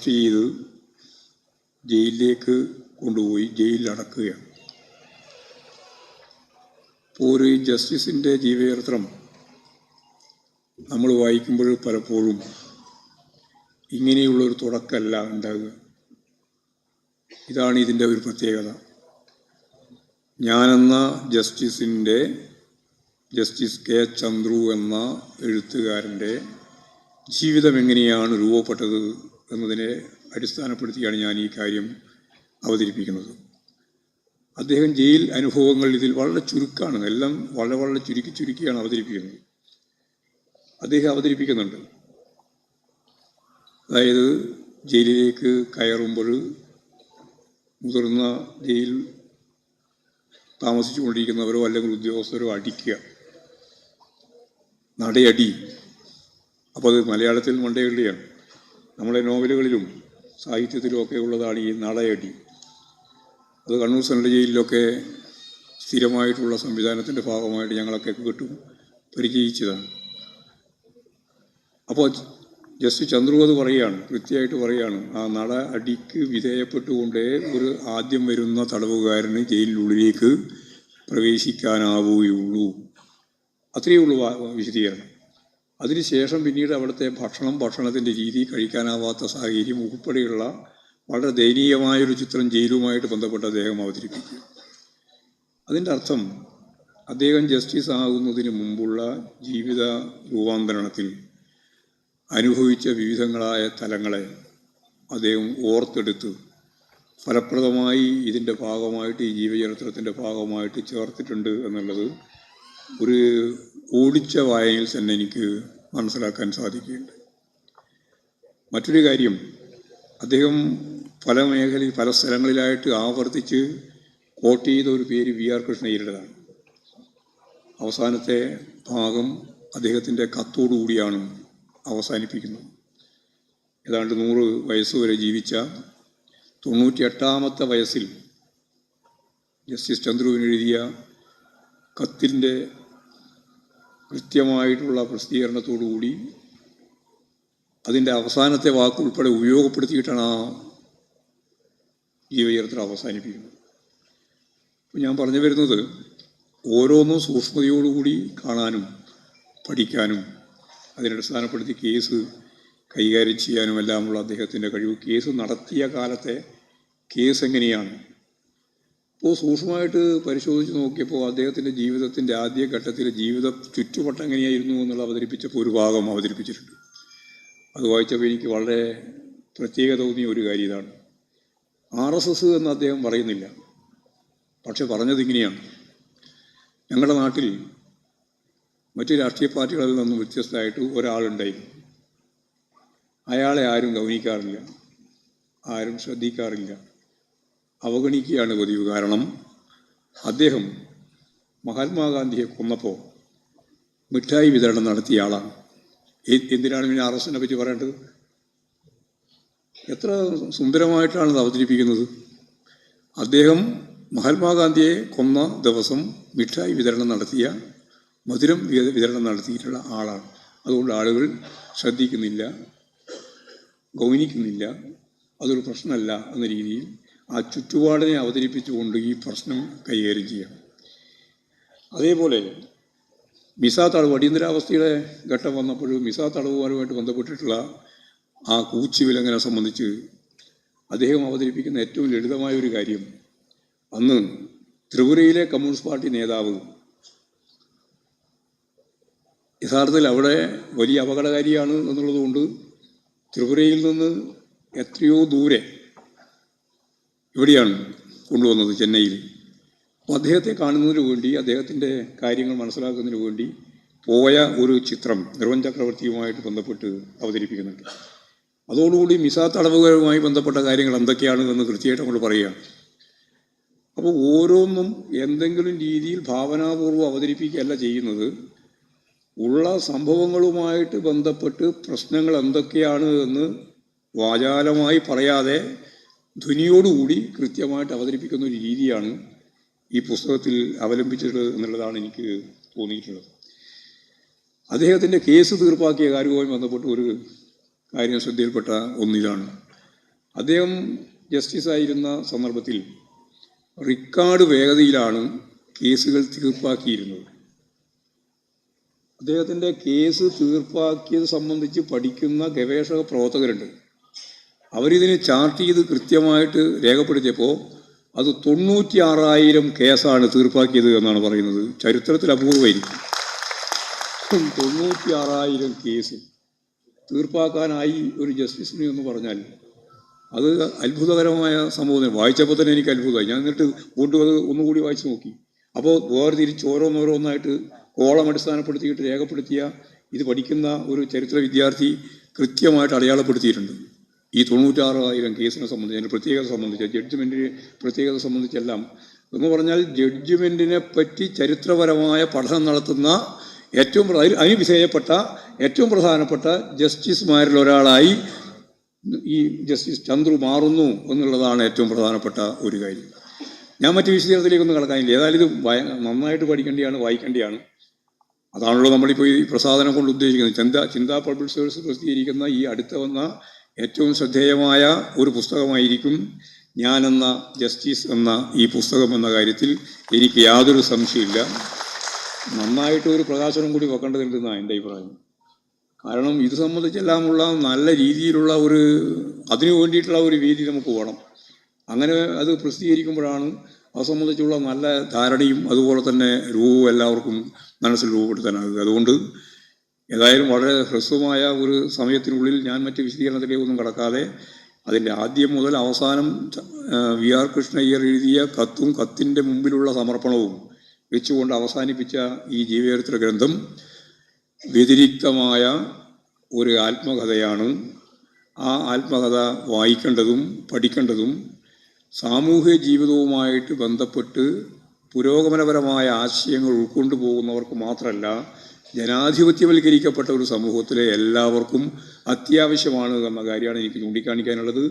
ചെയ്ത് ജയിലിലേക്ക് കൊണ്ടുപോയി ജയിലിൽ അടക്കുകയാണ്. ഇപ്പോൾ ഒരു ജസ്റ്റിസിൻ്റെ ജീവചരിത്രം നമ്മൾ വായിക്കുമ്പോൾ പലപ്പോഴും ഇങ്ങനെയുള്ളൊരു തുടക്കമല്ല ഉണ്ടാകുക. ഇതാണ് ഇതിൻ്റെ ഒരു പ്രത്യേകത. ഞാനെന്ന ജസ്റ്റിസ് കെ ചന്ദ്രു എന്ന എഴുത്തുകാരൻ്റെ ജീവിതം എങ്ങനെയാണ് രൂപപ്പെട്ടത് എന്നതിനെ അടിസ്ഥാനപ്പെടുത്തിയാണ് ഞാൻ ഈ കാര്യം അവതരിപ്പിക്കുന്നത്. അദ്ദേഹം ജയിൽ അനുഭവങ്ങൾ ഇതിൽ വളരെ ചുരുക്കമാണ്, എല്ലാം വളരെ വളരെ ചുരുക്കിയാണ് അവതരിപ്പിക്കുന്നത്. അദ്ദേഹം അവതരിപ്പിക്കുന്നുണ്ട്. അതായത് ജയിലിലേക്ക് കയറുമ്പോൾ മുതിർന്ന ജയിൽ താമസിച്ചുകൊണ്ടിരിക്കുന്നവരോ അല്ലെങ്കിൽ ഉദ്യോഗസ്ഥരോ അടിക്കുക, നടയടി. അപ്പോൾ അത് മലയാളത്തിൽ മണ്ടയടിയാണ്. നമ്മളെ നോവലുകളിലും സാഹിത്യത്തിലും ഒക്കെ ഉള്ളതാണ് ഈ നടയടി. അത് കണ്ണൂർ സെൻട്രൽ ജയിലിലൊക്കെ സ്ഥിരമായിട്ടുള്ള സംവിധാനത്തിൻ്റെ ഭാഗമായിട്ട് ഞങ്ങളൊക്കെ പരിചയിച്ചതാണ്. അപ്പോൾ ജസ്റ്റിസ് ചന്ദ്രു അത് കൃത്യമായിട്ട് പറയുകയാണ്, ആ നട അടിക്ക് വിധേയപ്പെട്ടുകൊണ്ടേ ഒരു ആദ്യം വരുന്ന തടവുകാരന് ജയിലിനുള്ളിലേക്ക് പ്രവേശിക്കാനാവുകയുള്ളൂ. അത്രയേ ഉള്ളൂ വിശദീകരണം. അതിനുശേഷം പിന്നീട് അവിടുത്തെ ഭക്ഷണത്തിൻ്റെ രീതി, കഴിക്കാനാവാത്ത സാഹചര്യം ഉൾപ്പെടെയുള്ള വളരെ ദയനീയമായൊരു ചിത്രം ജയിലുമായിട്ട് ബന്ധപ്പെട്ട് അദ്ദേഹം അവതരിപ്പിക്കുക. അതിൻ്റെ അർത്ഥം അദ്ദേഹം ജസ്റ്റിസ് ആകുന്നതിന് മുമ്പുള്ള ജീവിത രൂപാന്തരണത്തിൽ അനുഭവിച്ച വിവിധങ്ങളായ തലങ്ങളെ അദ്ദേഹം ഓർത്തെടുത്ത് ഫലപ്രദമായി ഇതിൻ്റെ ഭാഗമായിട്ട്, ഈ ജീവചരിത്രത്തിൻ്റെ ഭാഗമായിട്ട് ചേർത്തിട്ടുണ്ട് എന്നുള്ളത് ഒരു ഓടിച്ച വായനയിൽ തന്നെ എനിക്ക് മനസ്സിലാക്കാൻ സാധിക്കുകയുണ്ട്. മറ്റൊരു കാര്യം, അദ്ദേഹം പല സ്ഥലങ്ങളിലായിട്ട് ആവർത്തിച്ച് കോട്ട് ചെയ്ത ഒരു പേര് വി ആർ കൃഷ്ണയ്യരുടേതാണ്. അവസാനത്തെ ഭാഗം അദ്ദേഹത്തിൻ്റെ കത്തോടുകൂടിയാണ് അവസാനിപ്പിക്കുന്നത്. ഏതാണ്ട് 100 വയസ്സുവരെ ജീവിച്ച 98ാമത്തെ വയസ്സിൽ ജസ്റ്റിസ് ചന്ദ്രുവിന് എഴുതിയ കത്തിൻ്റെ കൃത്യമായിട്ടുള്ള പ്രസിദ്ധീകരണത്തോടുകൂടി അതിൻ്റെ അവസാനത്തെ വാക്കുൾപ്പെടെ ഉപയോഗപ്പെടുത്തിയിട്ടാണ് ആ ജീവചരിത്രം അവസാനിപ്പിക്കുന്നത്. അപ്പോൾ ഞാൻ പറഞ്ഞു വരുന്നത്, ഓരോന്നും സൂക്ഷ്മതയോടുകൂടി കാണാനും പഠിക്കാനും അതിനടിസ്ഥാനപ്പെടുത്തി കേസ് കൈകാര്യം ചെയ്യാനും എല്ലാമുള്ള അദ്ദേഹത്തിൻ്റെ കഴിവ്, കേസ് നടത്തിയ കാലത്തെ കേസ് എങ്ങനെയാണ്, അപ്പോൾ സൂക്ഷ്മമായിട്ട് പരിശോധിച്ച് നോക്കിയപ്പോൾ അദ്ദേഹത്തിൻ്റെ ജീവിതത്തിൻ്റെ ആദ്യഘട്ടത്തിലെ ജീവിത ചുറ്റുവട്ടം എങ്ങനെയായിരുന്നു എന്നുള്ള അവതരിപ്പിച്ചപ്പോൾ ഒരു ഭാഗം അവതരിപ്പിച്ചിട്ടുണ്ട്. അത് വായിച്ചപ്പോൾ എനിക്ക് വളരെ പ്രത്യേകത തോന്നിയ ഒരു കാര്യം ഇതാണ്. RSS എന്ന് അദ്ദേഹം പറയുന്നില്ല, പക്ഷെ പറഞ്ഞത് ഇങ്ങനെയാണ്: ഞങ്ങളുടെ നാട്ടിൽ മറ്റ് രാഷ്ട്രീയ പാർട്ടികളിൽ നിന്നും വ്യത്യസ്തമായിട്ട് ഒരാളുണ്ടായിരുന്നു. അയാളെ ആരും ഗൗനിക്കാറില്ല, ആരും ശ്രദ്ധിക്കാറില്ല, അവഗണിക്കുകയാണ് പതിവ്. കാരണം അദ്ദേഹം മഹാത്മാഗാന്ധിയെ കൊന്നപ്പോൾ മിഠായി വിതരണം നടത്തിയ ആളാണ്. എന്തിനാണ് പിന്നെ RSSനെ പറ്റി പറയേണ്ടത്? എത്ര സുന്ദരമായിട്ടാണ് ഇത് അവതരിപ്പിക്കുന്നത്. അദ്ദേഹം മഹാത്മാഗാന്ധിയെ കൊന്ന ദിവസം മിഠായി വിതരണം നടത്തിയ, മധുരം വിതരണം നടത്തിയിട്ടുള്ള ആളാണ്. അതുകൊണ്ട് ആളുകൾ ശ്രദ്ധിക്കുന്നില്ല, ഗൗനിക്കുന്നില്ല, അതൊരു പ്രശ്നമല്ല എന്ന രീതിയിൽ ആ ചുറ്റുപാടിനെ അവതരിപ്പിച്ചുകൊണ്ട് ഈ പ്രശ്നം കൈകാര്യം ചെയ്യാം. അതേപോലെ മിസ തടവ്, അടിയന്തരാവസ്ഥയുടെ ഘട്ടം വന്നപ്പോഴും മിസ തടവുകാരുമായിട്ട് ബന്ധപ്പെട്ടിട്ടുള്ള ആ കൂച്ചുവിലങ്ങനെ സംബന്ധിച്ച് അദ്ദേഹം അവതരിപ്പിക്കുന്ന ഏറ്റവും ലളിതമായ ഒരു കാര്യം, അന്ന് ത്രിപുരയിലെ കമ്മ്യൂണിസ്റ്റ് പാർട്ടി നേതാവ് യഥാർത്ഥത്തിൽ അവിടെ വലിയ അപകടകാരിയാണ് എന്നുള്ളതുകൊണ്ട് ത്രിപുരയിൽ നിന്ന് എത്രയോ ദൂരെ ഇവിടെയാണ് കൊണ്ടുവന്നത്, ചെന്നൈയിൽ. അപ്പോൾ അദ്ദേഹത്തെ കാണുന്നതിന് വേണ്ടി, അദ്ദേഹത്തിൻ്റെ കാര്യങ്ങൾ മനസ്സിലാക്കുന്നതിന് വേണ്ടി പോയ ഒരു ചിത്രം നിർവൻ ചക്രവർത്തിയുമായിട്ട് ബന്ധപ്പെട്ട് അവതരിപ്പിക്കുന്നുണ്ട്. അതോടുകൂടി മിസ തടവുകളുമായി ബന്ധപ്പെട്ട കാര്യങ്ങൾ എന്തൊക്കെയാണ് എന്ന് കൃത്യമായിട്ട് നമ്മൾ പറയുകയാണ്. അപ്പോൾ ഓരോന്നും എന്തെങ്കിലും രീതിയിൽ ഭാവനാപൂർവ്വം അവതരിപ്പിക്കുകയല്ല ചെയ്യുന്നത്, ഉള്ള സംഭവങ്ങളുമായിട്ട് ബന്ധപ്പെട്ട് പ്രശ്നങ്ങൾ എന്തൊക്കെയാണ് എന്ന് വാചാലമായി പറയാതെ ധ്വനിയോടുകൂടി കൃത്യമായിട്ട് അവതരിപ്പിക്കുന്ന ഒരു രീതിയാണ് ഈ പുസ്തകത്തിൽ അവലംബിച്ചിട്ടുള്ളത് എന്നുള്ളതാണ് എനിക്ക് തോന്നിയിട്ടുള്ളത്. അദ്ദേഹത്തിൻ്റെ കേസ് തീർപ്പാക്കിയ കാര്യവുമായി ബന്ധപ്പെട്ട് ഒരു കാര്യം ശ്രദ്ധയിൽപ്പെട്ട ഒന്നിലാണ്. അദ്ദേഹം ജസ്റ്റിസായിരുന്ന സന്ദർഭത്തിൽ റിക്കാർഡ് വേഗതയിലാണ് കേസുകൾ തീർപ്പാക്കിയിരുന്നത്. അദ്ദേഹത്തിൻ്റെ കേസ് തീർപ്പാക്കിയത് സംബന്ധിച്ച് പഠിക്കുന്ന ഗവേഷക പ്രവർത്തകരുണ്ട്. അവരിതിനെ ചാർട്ട് ചെയ്ത് കൃത്യമായിട്ട് രേഖപ്പെടുത്തിയപ്പോൾ അത് 96,000 കേസാണ് തീർപ്പാക്കിയത് എന്നാണ് പറയുന്നത്. ചരിത്രത്തിൽ അപൂർവമായിരിക്കും. 96,000 കേസ് തീർപ്പാക്കാനായി ഒരു ജസ്റ്റിസിന് എന്ന് പറഞ്ഞാൽ അത് അത്ഭുതകരമായ സംഭവം. വായിച്ചപ്പോൾ തന്നെ എനിക്ക് അത്ഭുതമായി. ഞാൻ എന്നിട്ട് വീണ്ടും അത് ഒന്നുകൂടി വായിച്ചു നോക്കി. അപ്പോൾ വേർതിരിച്ച് ഓരോന്നോരോന്നായിട്ട് കോളം അടിസ്ഥാനപ്പെടുത്തിയിട്ട് രേഖപ്പെടുത്തിയ ഇത് പഠിക്കുന്ന ഒരു ചരിത്ര വിദ്യാർത്ഥി കൃത്യമായിട്ട് അടയാളപ്പെടുത്തിയിട്ടുണ്ട്. ഈ 96,000 കേസിനെ സംബന്ധിച്ച്, അതിൻ്റെ പ്രത്യേകത സംബന്ധിച്ച്, ജഡ്ജ്മെൻറ്റിൻ്റെ പ്രത്യേകത സംബന്ധിച്ചെല്ലാം എന്ന് പറഞ്ഞാൽ ജഡ്ജ്മെൻറ്റിനെ പറ്റി ചരിത്രപരമായ പഠനം നടത്തുന്ന അതിന് വിധേയപ്പെട്ട ഏറ്റവും പ്രധാനപ്പെട്ട ജസ്റ്റിസുമാരിൽ ഒരാളായി ഈ ജസ്റ്റിസ് ചന്ദ്രു മാറുന്നു എന്നുള്ളതാണ് ഏറ്റവും പ്രധാനപ്പെട്ട ഒരു കാര്യം. ഞാൻ മറ്റു വിശദീകരണത്തിലേക്കൊന്നും കടക്കാനില്ല. ഏതായാലും ഇത് നന്നായിട്ട് പഠിക്കേണ്ടിയാണ്, വായിക്കേണ്ടിയാണ്. അതാണല്ലോ നമ്മളിപ്പോൾ ഈ പ്രസാധനം കൊണ്ട് ഉദ്ദേശിക്കുന്നത്. ചിന്താ പബ്ലിഷേഴ്സ് പ്രസിദ്ധീകരിക്കുന്ന ഈ അടുത്ത വന്ന ഏറ്റവും ശ്രദ്ധേയമായ ഒരു പുസ്തകമായിരിക്കും ഞാനെന്ന ജസ്റ്റിസ് എന്ന ഈ പുസ്തകം എന്ന കാര്യത്തിൽ എനിക്ക് യാതൊരു സംശയമില്ല. നന്നായിട്ട് ഒരു പ്രകാശനം കൂടി വെക്കേണ്ടതുണ്ടെന്നാണ് എൻ്റെ അഭിപ്രായം. കാരണം ഇത് സംബന്ധിച്ചെല്ലാമുള്ള നല്ല രീതിയിലുള്ള അതിനു വേണ്ടിയിട്ടുള്ള ഒരു വേദി നമുക്ക് വേണം. അങ്ങനെ അത് പ്രസിദ്ധീകരിക്കുമ്പോഴാണ് അത് സംബന്ധിച്ചുള്ള നല്ല ധാരണയും അതുപോലെ തന്നെ രൂപവും എല്ലാവർക്കും മനസ്സിൽ രൂപപ്പെടുത്താനാകുക. അതുകൊണ്ട് ഏതായാലും വളരെ ഹ്രസ്വമായ ഒരു സമയത്തിനുള്ളിൽ ഞാൻ മറ്റ് വിശദീകരണത്തിലേക്കൊന്നും കടക്കാതെ അതിൻ്റെ ആദ്യം മുതൽ അവസാനം വി.ആർ. കൃഷ്ണയ്യർ എഴുതിയ കത്തും കത്തിൻ്റെ മുമ്പിലുള്ള സമർപ്പണവും വെച്ചുകൊണ്ട് അവസാനിപ്പിച്ച ഈ ജീവചരിത്ര ഗ്രന്ഥം വ്യതിരിക്തമായ ഒരു ആത്മകഥയാണ്. ആ ആത്മകഥ വായിക്കേണ്ടതും പഠിക്കേണ്ടതും സാമൂഹ്യ ജീവിതവുമായിട്ട് ബന്ധപ്പെട്ട് പുരോഗമനപരമായ ആശയങ്ങൾ ഉൾക്കൊണ്ടു പോകുന്നവർക്ക് മാത്രമല്ല, ജനാധിപത്യവൽക്കരിക്കപ്പെട്ട ഒരു സമൂഹത്തിലെ എല്ലാവർക്കും അത്യാവശ്യമാണ് എന്ന കാര്യമാണ് എനിക്ക് ചൂണ്ടിക്കാണിക്കാനുള്ളത്.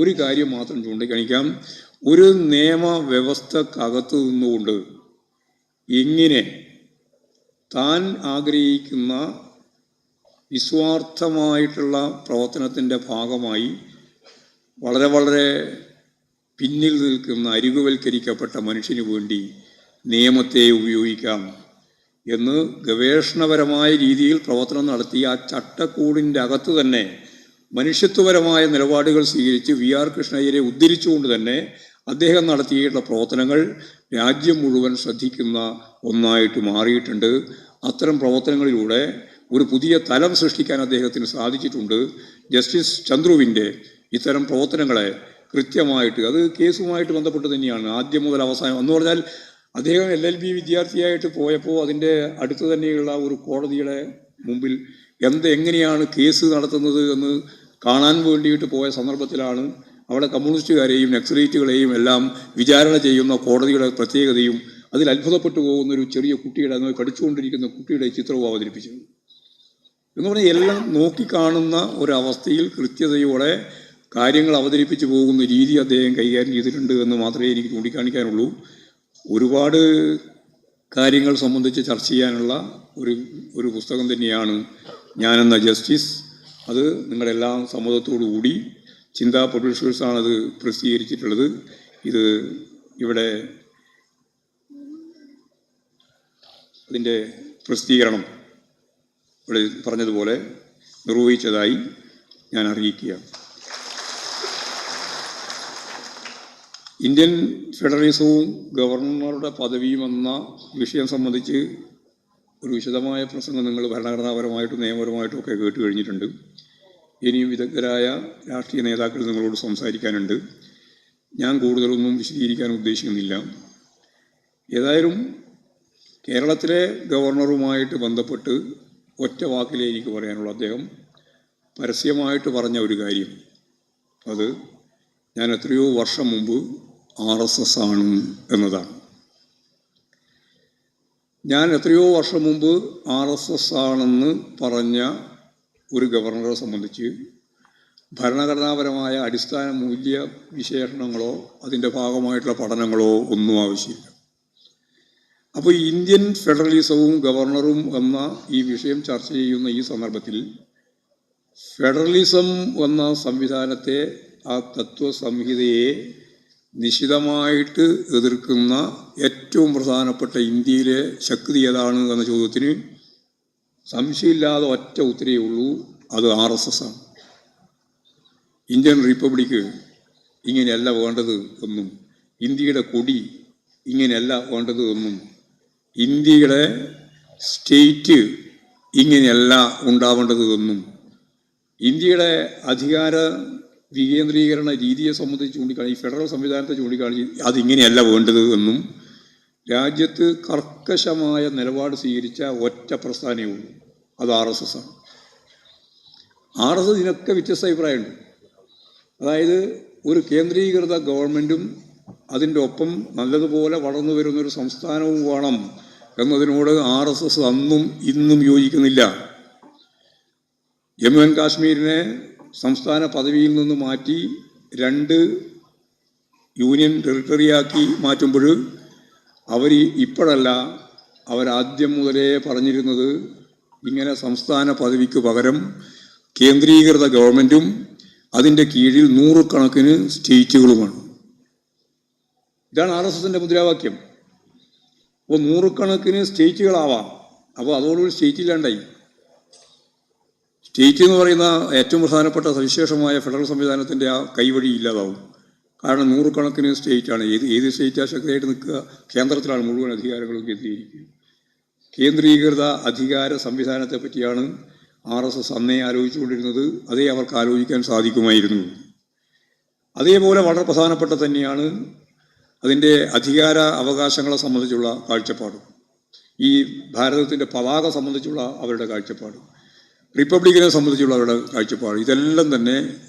ഒരു കാര്യം മാത്രം ചൂണ്ടിക്കാണിക്കാം. ഒരു നിയമവ്യവസ്ഥക്കകത്ത് നിന്നുകൊണ്ട് എങ്ങനെ താൻ ആഗ്രഹിക്കുന്ന നിസ്വാർത്ഥമായിട്ടുള്ള പ്രവർത്തനത്തിൻ്റെ ഭാഗമായി വളരെ വളരെ പിന്നിൽ നിൽക്കുന്ന അരികുവൽക്കരിക്കപ്പെട്ട മനുഷ്യന് വേണ്ടി നിയമത്തെ ഉപയോഗിക്കാം എന്ന് ഗവേഷണപരമായ രീതിയിൽ പ്രവർത്തനം നടത്തി ആ ചട്ടക്കൂടിൻ്റെ അകത്ത് തന്നെ മനുഷ്യത്വപരമായ നിലപാടുകൾ സ്വീകരിച്ച് വി.ആർ. കൃഷ്ണയ്യരെ ഉദ്ധരിച്ചുകൊണ്ട് തന്നെ അദ്ദേഹം നടത്തിയിട്ടുള്ള പ്രവർത്തനങ്ങൾ രാജ്യം മുഴുവൻ ശ്രദ്ധിക്കുന്ന ഒന്നായിട്ട് മാറിയിട്ടുണ്ട്. അത്തരം പ്രവർത്തനങ്ങളിലൂടെ ഒരു പുതിയ തലം സൃഷ്ടിക്കാൻ അദ്ദേഹത്തിന് സാധിച്ചിട്ടുണ്ട്. ജസ്റ്റിസ് ചന്ദ്രുവിൻ്റെ ഇത്തരം പ്രവർത്തനങ്ങളെ കൃത്യമായിട്ട്, അത് കേസുമായിട്ട് ബന്ധപ്പെട്ട് തന്നെയാണ് ആദ്യം മുതൽ അവസാനം എന്ന് പറഞ്ഞാൽ, അദ്ദേഹം LLB വിദ്യാർത്ഥിയായിട്ട് പോയപ്പോൾ അതിൻ്റെ അടുത്ത് തന്നെയുള്ള ഒരു കോടതിയുടെ മുമ്പിൽ എങ്ങനെയാണ് കേസ് നടത്തുന്നത് എന്ന് കാണാൻ വേണ്ടിയിട്ട് പോയ സന്ദർഭത്തിലാണ് അവിടെ കമ്മ്യൂണിസ്റ്റുകാരെയും നക്സലൈറ്റുകളെയും എല്ലാം വിചാരണ ചെയ്യുന്ന കോടതിയുടെ പ്രത്യേകതയും അതിൽ അത്ഭുതപ്പെട്ടു പോകുന്നൊരു ചെറിയ കുട്ടിയുടെ, അന്ന് പഠിച്ചുകൊണ്ടിരിക്കുന്ന കുട്ടിയുടെ ചിത്രവും അവതരിപ്പിച്ചത്. എന്ന് പറഞ്ഞാൽ എല്ലാം നോക്കിക്കാണുന്ന ഒരവസ്ഥയിൽ കൃത്യതയോടെ കാര്യങ്ങൾ അവതരിപ്പിച്ചു പോകുന്ന രീതി അദ്ദേഹം കൈകാര്യം ചെയ്തിട്ടുണ്ട് എന്ന് മാത്രമേ എനിക്ക് ചൂണ്ടിക്കാണിക്കാനുള്ളൂ. ഒരുപാട് കാര്യങ്ങൾ സംബന്ധിച്ച് ചർച്ച ചെയ്യാനുള്ള ഒരു പുസ്തകം തന്നെയാണ് ഞാനെന്ന ജസ്റ്റിസ്. അത് നിങ്ങളെല്ലാം സമ്മതത്തോടു കൂടി ചിന്താ പബ്ലിഷേഴ്സാണത് പ്രസിദ്ധീകരിച്ചിട്ടുള്ളത്. ഇത് ഇവിടെ അതിൻ്റെ പ്രസിദ്ധീകരണം ഇവിടെ പറഞ്ഞതുപോലെ നിർവഹിച്ചതായി ഞാൻ അറിയിക്കുകയാണ്. ഇന്ത്യൻ ഫെഡറലിസവും ഗവർണറുടെ പദവിയും എന്ന വിഷയം സംബന്ധിച്ച് ഒരു വിശദമായ പ്രസംഗം നിങ്ങൾ ഭരണഘടനാപരമായിട്ടും നിയമപരമായിട്ടും ഒക്കെ കേട്ട് കഴിഞ്ഞിട്ടുണ്ട്. ഇനിയും വിദഗ്ധരായ രാഷ്ട്രീയ നേതാക്കൾ നിങ്ങളോട് സംസാരിക്കാനുണ്ട്. ഞാൻ കൂടുതലൊന്നും വിശദീകരിക്കാൻ ഉദ്ദേശിക്കുന്നില്ല. ഏതായാലും കേരളത്തിലെ ഗവർണറുമായിട്ട് ബന്ധപ്പെട്ട് ഒറ്റ വാക്കിലേ എനിക്ക് പറയാനുള്ളൂ. അദ്ദേഹം പരസ്യമായിട്ട് പറഞ്ഞ ഒരു കാര്യം, അത് ഞാൻ എത്രയോ വർഷം മുമ്പ് RSS ആണ് എന്നതാണ്. ഞാൻ എത്രയോ വർഷം മുമ്പ് RSS ആണെന്ന് പറഞ്ഞ ഒരു ഗവർണറെ സംബന്ധിച്ച് ഭരണഘടനാപരമായ അടിസ്ഥാന മൂല്യ വിശേഷണങ്ങളോ അതിൻ്റെ ഭാഗമായിട്ടുള്ള പഠനങ്ങളോ ഒന്നും ആവശ്യമില്ല. അപ്പോൾ ഇന്ത്യൻ ഫെഡറലിസവും ഗവർണറും എന്ന ഈ വിഷയം ചർച്ച ചെയ്യുന്ന ഈ സന്ദർഭത്തിൽ ഫെഡറലിസം എന്ന സംവിധാനത്തെ, ആ തത്വസംഹിതയെ നിശിതമായിട്ട് എതിർക്കുന്ന ഏറ്റവും പ്രധാനപ്പെട്ട ഇന്ത്യയിലെ ശക്തി ഏതാണ് എന്ന ചോദ്യത്തിന് സംശയമില്ലാതെ ഒറ്റ ഉത്തരവേ ഉള്ളൂ, അത് RSS ആണ്. ഇന്ത്യൻ റിപ്പബ്ലിക്ക് ഇങ്ങനെയല്ല വേണ്ടത് എന്നും, ഇന്ത്യയുടെ കൊടി ഇങ്ങനെയല്ല വേണ്ടത് എന്നും, ഇന്ത്യയുടെ സ്റ്റേറ്റ് ഇങ്ങനെയല്ല ഉണ്ടാവേണ്ടത് എന്നും, ഇന്ത്യയുടെ അധികാര വികേന്ദ്രീകരണ രീതിയെ സംബന്ധിച്ച് ചൂണ്ടിക്കാണിച്ച്, ഈ ഫെഡറൽ സംവിധാനത്തെ ചൂണ്ടിക്കാണിച്ച് അതിങ്ങനെയല്ല വേണ്ടത് എന്നും രാജ്യത്ത് കർക്കശമായ നിലപാട് സ്വീകരിച്ച ഒറ്റ പ്രസ്ഥാനമേ ഉള്ളൂ, അത് RSS ആണ്. RSS ഇതിനൊക്കെ വ്യത്യസ്ത അഭിപ്രായമുണ്ട്. അതായത് ഒരു കേന്ദ്രീകൃത ഗവൺമെൻറ്റും അതിൻ്റെ ഒപ്പം നല്ലതുപോലെ വളർന്നു വരുന്നൊരു സംസ്ഥാനവും വേണം എന്നതിനോട് RSS അന്നും ഇന്നും യോജിക്കുന്നില്ല. ജമ്മു ആൻഡ് കാശ്മീരിനെ സംസ്ഥാന പദവിയിൽ നിന്ന് മാറ്റി 2 യൂണിയൻ ടെറിട്ടറിയാക്കി മാറ്റുമ്പോൾ ഇപ്പോഴല്ല, അവരാദ്യം മുതലേ പറഞ്ഞിരുന്നത് ഇങ്ങനെ സംസ്ഥാന പദവിക്ക് പകരം കേന്ദ്രീകൃത ഗവൺമെൻറ്റും അതിൻ്റെ കീഴിൽ 100 കണക്കിന് സ്റ്റേറ്റുകളുമാണ്. ഇതാണ് RSSൻ്റെ മുദ്രാവാക്യം. അപ്പോൾ 100 കണക്കിന് സ്റ്റേറ്റുകളാവാം. അപ്പോൾ അതോടുകൂടി സ്റ്റേറ്റ് ഇല്ലാണ്ടായി. സ്റ്റേറ്റ് എന്ന് പറയുന്ന ഏറ്റവും പ്രധാനപ്പെട്ട സവിശേഷമായ ഫെഡറൽ സംവിധാനത്തിൻ്റെ ആ കൈവഴി ഇല്ലാതാവും. കാരണം 100 കണക്കിന് സ്റ്റേറ്റാണ്. ഏത് സ്റ്റേറ്റാണ് ശക്തിയായിട്ട് നിൽക്കുക? കേന്ദ്രത്തിലാണ് മുഴുവൻ അധികാരങ്ങളും കേന്ദ്രീകരിക്കുക. കേന്ദ്രീകൃത അധികാര സംവിധാനത്തെ പറ്റിയാണ് RSS അന്നേ ആലോചിച്ചുകൊണ്ടിരുന്നത്. അതേ അവർക്ക് ആലോചിക്കാൻ സാധിക്കുമായിരുന്നു. അതേപോലെ വളരെ പ്രധാനപ്പെട്ട തന്നെയാണ് അതിൻ്റെ അധികാര അവകാശങ്ങളെ സംബന്ധിച്ചുള്ള കാഴ്ചപ്പാട്, ഈ ഭാരതത്തിൻ്റെ പതാക സംബന്ധിച്ചുള്ള അവരുടെ കാഴ്ചപ്പാട്, റിപ്പബ്ലിക്കിനെ സംബന്ധിച്ചുള്ള അവരുടെ കാഴ്ചപ്പാട്. ഇതെല്ലാം തന്നെ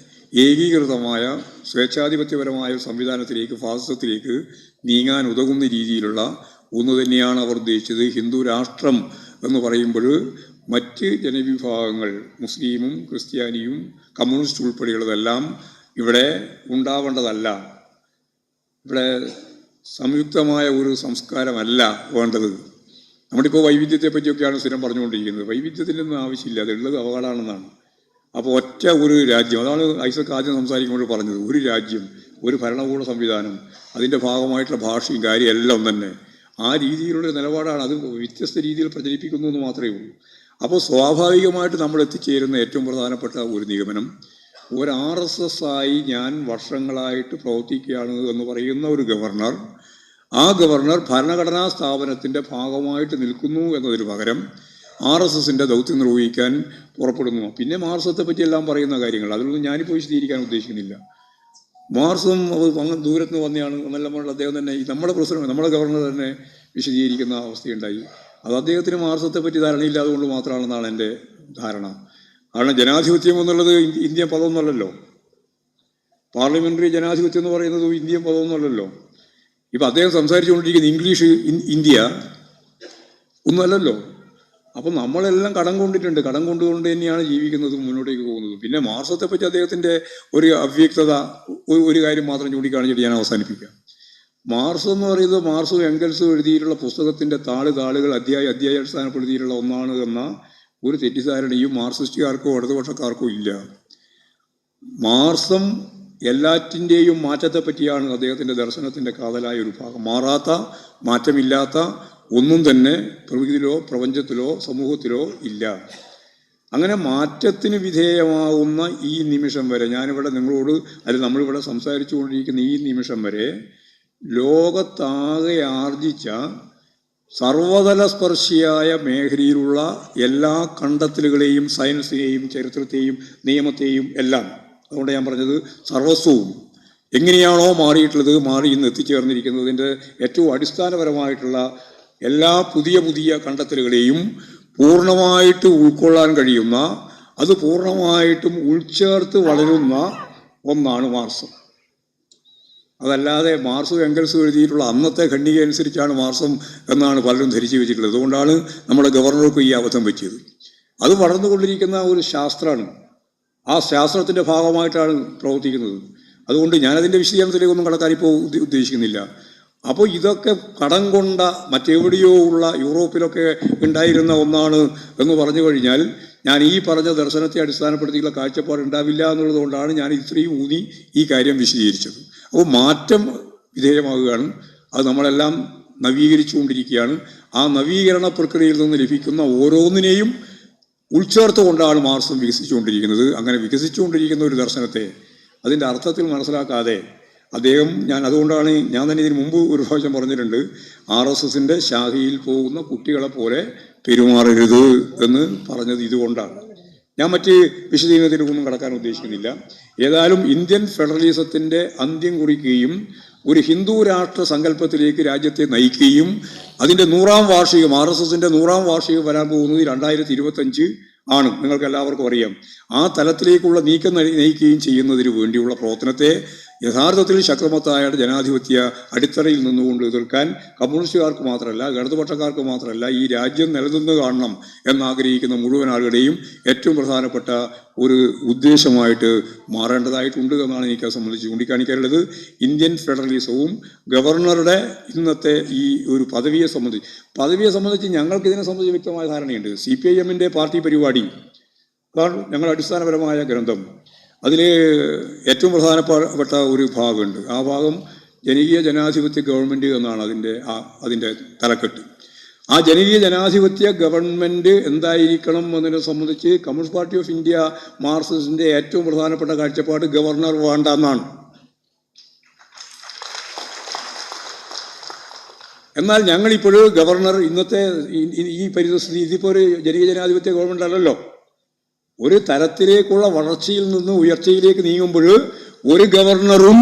ഏകീകൃതമായ സ്വേച്ഛാധിപത്യപരമായ സംവിധാനത്തിലേക്ക്, ഫാസിസത്തിലേക്ക് നീങ്ങാൻ ഉതകുന്ന രീതിയിലുള്ള ഒന്ന് തന്നെയാണ് അവർ ഉദ്ദേശിച്ചത്. ഹിന്ദു രാഷ്ട്രം എന്ന് പറയുമ്പോൾ മറ്റ് ജനവിഭാഗങ്ങൾ, മുസ്ലിമും ക്രിസ്ത്യാനിയും കമ്മ്യൂണിസ്റ്റ് ഉൾപ്പെടെയുള്ളതെല്ലാം ഇവിടെ ഉണ്ടാവേണ്ടതല്ല. ഇവിടെ സംയുക്തമായ ഒരു സംസ്കാരമല്ല വേണ്ടത്. നമ്മളിപ്പോൾ വൈവിധ്യത്തെ പറ്റിയൊക്കെയാണ് സ്ഥിരം പറഞ്ഞുകൊണ്ടിരിക്കുന്നത്. വൈവിധ്യത്തിൻ്റെ ഒന്നും ആവശ്യമില്ല, അതുള്ളത് അപകടമാണെന്നാണ്. അപ്പോൾ ഒറ്റ ഒരു രാജ്യം, അതാണ് ഐസക് ആദ്യം സംസാരിക്കുമ്പോൾ പറഞ്ഞത്, ഒരു രാജ്യം, ഒരു ഭരണകൂട സംവിധാനം, അതിൻ്റെ ഭാഗമായിട്ടുള്ള ഭാഷയും കാര്യം എല്ലാം തന്നെ ആ രീതിയിലുള്ള നിലപാടാണ്. അത് വ്യത്യസ്ത രീതിയിൽ പ്രചരിപ്പിക്കുന്നു എന്ന് മാത്രമേ ഉള്ളൂ. അപ്പോൾ സ്വാഭാവികമായിട്ട് നമ്മൾ എത്തിച്ചേരുന്ന ഏറ്റവും പ്രധാനപ്പെട്ട ഒരു നിഗമനം, ഒരു RSS ആയി ഞാൻ വർഷങ്ങളായിട്ട് പ്രവർത്തിക്കുകയാണ് എന്ന് പറയുന്ന ഒരു ഗവർണർ, ആ ഗവർണർ ഭരണഘടനാ സ്ഥാപനത്തിൻ്റെ ഭാഗമായിട്ട് നിൽക്കുന്നു എന്നതിന് പകരം RSSൻ്റെ ദൗത്യം നിർവഹിക്കാൻ പുറപ്പെടുന്നു. പിന്നെ മാർസത്തെ പറ്റിയെല്ലാം പറയുന്ന കാര്യങ്ങൾ അതിലൊന്നും ഞാനിപ്പോൾ വിശദീകരിക്കാൻ ഉദ്ദേശിക്കുന്നില്ല. മാർസും അങ്ങ് ദൂരത്ത് നിന്ന് വന്നെയാണ് എന്നെല്ലാം പറഞ്ഞാൽ അദ്ദേഹം തന്നെ, നമ്മുടെ പ്രസിഡന്റ്, നമ്മുടെ ഗവർണർ തന്നെ വിശദീകരിക്കുന്ന അവസ്ഥയുണ്ടായി. അത് അദ്ദേഹത്തിന് മാർസത്തെ പറ്റി ധാരണയില്ലാതെ കൊണ്ട് മാത്രമാണെന്നാണ് എൻ്റെ ധാരണ. കാരണം ജനാധിപത്യം എന്നുള്ളത് ഇന്ത്യൻ പദമൊന്നുമല്ലല്ലോ, പാർലമെൻ്ററി ജനാധിപത്യം എന്ന് പറയുന്നത് ഇന്ത്യൻ പദമൊന്നുമല്ലല്ലോ. ഇപ്പം അദ്ദേഹം സംസാരിച്ചുകൊണ്ടിരിക്കുന്ന ഇംഗ്ലീഷ് ഇന്ത്യ ഒന്നുമല്ലല്ലോ. അപ്പം നമ്മളെല്ലാം കടം കൊണ്ടിട്ടുണ്ട്, കടം കൊണ്ടുകൊണ്ട് തന്നെയാണ് ജീവിക്കുന്നതും മുന്നോട്ടേക്ക് പോകുന്നതും. പിന്നെ മാർസത്തെ പറ്റി അദ്ദേഹത്തിൻ്റെ ഒരു അവ്യക്തത, ഒരു കാര്യം മാത്രം ചൂണ്ടിക്കാണിച്ചിട്ട് ഞാൻ അവസാനിപ്പിക്കാം. മാർസ് എന്ന് പറയുന്നത് മാർസും എംഗൽസും എഴുതിയിട്ടുള്ള പുസ്തകത്തിൻ്റെ താളുകൾ അധ്യായാടിസ്ഥാനപ്പെടുത്തിയിട്ടുള്ള ഒന്നാണ് എന്ന ഒരു തെറ്റിദ്ധാരണയും മാർക്സിസ്റ്റുകാർക്കോ ഇടതുപക്ഷക്കാർക്കോ ഇല്ല. മാർസം എല്ലാറ്റിൻ്റെയും മാറ്റത്തെ പറ്റിയാണ് അദ്ദേഹത്തിൻ്റെ ദർശനത്തിൻ്റെ കാതലായ ഒരു ഭാഗം. മാറാത്ത, മാറ്റമില്ലാത്ത ഒന്നും തന്നെ പ്രകൃതിയിലോ പ്രപഞ്ചത്തിലോ സമൂഹത്തിലോ ഇല്ല. അങ്ങനെ മാറ്റത്തിന് വിധേയമാവുന്ന ഈ നിമിഷം വരെ, ഞാനിവിടെ നിങ്ങളോട് നമ്മളിവിടെ സംസാരിച്ചു കൊണ്ടിരിക്കുന്ന ഈ നിമിഷം വരെ ലോകത്താകെ ആർജിച്ച സർവതല സ്പർശിയായ മേഖലയിലുള്ള എല്ലാ കണ്ടെത്തലുകളെയും സയൻസിനെയും ചരിത്രത്തെയും നിയമത്തെയും എല്ലാം, അതുകൊണ്ട് ഞാൻ പറഞ്ഞത് സർവസ്വവും എങ്ങനെയാണോ മാറിയിട്ടുള്ളത് മാറി ഇന്ന് എത്തിച്ചേർന്നിരിക്കുന്നതിൻ്റെ ഏറ്റവും അടിസ്ഥാനപരമായിട്ടുള്ള എല്ലാ പുതിയ പുതിയ കണ്ടെത്തലുകളെയും പൂർണ്ണമായിട്ട് ഉൾക്കൊള്ളാൻ കഴിയുന്ന, അത് പൂർണ്ണമായിട്ടും ഉൾച്ചേർത്ത് വളരുന്ന ഒന്നാണ് മാർസം. അതല്ലാതെ മാർസും എംഗൽസും എഴുതിയിട്ടുള്ള അന്നത്തെ ഖണ്ഡിക അനുസരിച്ചാണ് മാർസം എന്നാണ് പലരും ധരിച്ചു വെച്ചിട്ടുള്ളത്. അതുകൊണ്ടാണ് നമ്മുടെ ഗവർണർക്ക് ഈ അബദ്ധം പറ്റിയത്. അത് വളർന്നുകൊണ്ടിരിക്കുന്ന ഒരു ശാസ്ത്രമാണ്. ആ ശാസ്ത്രത്തിൻ്റെ ഭാഗമായിട്ടാണ് പ്രവർത്തിക്കുന്നത്. അതുകൊണ്ട് ഞാനതിൻ്റെ വിശദീകരണത്തിലേക്കൊന്നും കടക്കാൻ ഇപ്പോൾ ഉദ്ദേശിക്കുന്നില്ല. അപ്പോൾ ഇതൊക്കെ കടം കൊണ്ട മറ്റെവിടെയോ ഉള്ള യൂറോപ്പിലൊക്കെ ഉണ്ടായിരുന്ന ഒന്നാണ് എന്ന് പറഞ്ഞു കഴിഞ്ഞാൽ ഞാൻ ഈ പറഞ്ഞ ദർശനത്തെ അടിസ്ഥാനപ്പെടുത്തിയുള്ള കാഴ്ചപ്പാട് ഉണ്ടാവില്ല എന്നുള്ളത് കൊണ്ടാണ് ഞാൻ ഇത്രയും ഊന്നി ഈ കാര്യം വിശദീകരിച്ചത്. അപ്പോൾ മാറ്റം വിധേയമാകുകയാണ്. അത് നമ്മളെല്ലാം നവീകരിച്ചുകൊണ്ടിരിക്കുകയാണ്. ആ നവീകരണ പ്രക്രിയയിൽ നിന്ന് ലഭിക്കുന്ന ഓരോന്നിനെയും ഉൾച്ചേർത്തുകൊണ്ടാണ് മാർക്സും വികസിച്ചുകൊണ്ടിരിക്കുന്നത്. അങ്ങനെ വികസിച്ചുകൊണ്ടിരിക്കുന്ന ഒരു ദർശനത്തെ അതിൻ്റെ അർത്ഥത്തിൽ മനസ്സിലാക്കാതെ അദ്ദേഹം, അതുകൊണ്ടാണ് ഞാൻ തന്നെ ഇതിന് മുമ്പ് ഒരു പ്രാവശ്യം പറഞ്ഞിട്ടുണ്ട്, RSSൻ്റെ ശാഖയിൽ പോകുന്ന കുട്ടികളെ പോലെ പെരുമാറരുത് എന്ന് പറഞ്ഞത് ഇതുകൊണ്ടാണ്. ഞാൻ മറ്റ് വിശദീകരണത്തിലൊന്നും കടക്കാൻ ഉദ്ദേശിക്കുന്നില്ല. ഏതായാലും ഇന്ത്യൻ ഫെഡറലിസത്തിൻ്റെ അന്ത്യം കുറിക്കുകയും ഒരു ഹിന്ദു രാഷ്ട്ര സങ്കല്പത്തിലേക്ക് രാജ്യത്തെ നയിക്കുകയും അതിൻ്റെ 100ാം വാർഷികം, RSSൻ്റെ 100ാം വാർഷികം വരാൻ പോകുന്നത് 2025 ആണ്. നിങ്ങൾക്ക് എല്ലാവർക്കും അറിയാം. ആ തലത്തിലേക്കുള്ള നീക്കം നയിക്കുകയും ചെയ്യുന്നതിന് വേണ്ടിയുള്ള പ്രവർത്തനത്തെ യഥാർത്ഥത്തിൽ ശക്തമത്തായ ജനാധിപത്യ അടിത്തറയിൽ നിന്നുകൊണ്ട് എതിർക്കാൻ കമ്മ്യൂണിസ്റ്റുകാർക്ക് മാത്രമല്ല, ഇടതുപക്ഷക്കാർക്ക് മാത്രമല്ല, ഈ രാജ്യം നിലനിന്ന് കാണണം എന്നാഗ്രഹിക്കുന്ന മുഴുവൻ ആളുകളുടെയും ഏറ്റവും പ്രധാനപ്പെട്ട ഒരു ഉദ്ദേശമായിട്ട് മാറേണ്ടതായിട്ടുണ്ട് എന്നാണ് എനിക്ക് സംബന്ധിച്ച് ചൂണ്ടിക്കാണിക്കാനുള്ളത്. ഇന്ത്യൻ ഫെഡറലിസവും ഗവർണറുടെ ഇന്നത്തെ ഈ ഒരു പദവിയെ സംബന്ധിച്ച് ഞങ്ങൾക്കിതിനെ സംബന്ധിച്ച് വ്യക്തമായ ധാരണയുണ്ട്. CPIMൻ്റെ പാർട്ടി പരിപാടി, അതാണ് ഞങ്ങളുടെ അടിസ്ഥാനപരമായ ഗ്രന്ഥം. അതിൽ ഏറ്റവും പ്രധാനപ്പെട്ട ഒരു ഭാഗമുണ്ട്. ആ ഭാഗം ജനകീയ ജനാധിപത്യ ഗവൺമെൻറ് എന്നാണ് അതിൻ്റെ തലക്കെട്ട്. ആ ജനകീയ ജനാധിപത്യ ഗവൺമെൻറ് എന്തായിരിക്കണം എന്നതിനെ സംബന്ധിച്ച് കമ്മ്യൂണിസ്റ്റ് പാർട്ടി ഓഫ് ഇന്ത്യ മാർക്സിസ്റ്റിൻ്റെ ഏറ്റവും പ്രധാനപ്പെട്ട കാഴ്ചപ്പാട് ഗവർണർ വേണ്ട എന്നാണ്. എന്നാൽ ഞങ്ങളിപ്പോഴും ഗവർണർ ഇന്നത്തെ ഈ പരിസ്ഥിതി, ഇതിപ്പോൾ ഒരു ജനകീയ ജനാധിപത്യ ഗവൺമെൻറ് അല്ലല്ലോ. ഒരു തരത്തിലേക്കുള്ള വളർച്ചയിൽ നിന്ന് ഉയർച്ചയിലേക്ക് നീങ്ങുമ്പോൾ ഒരു ഗവർണറും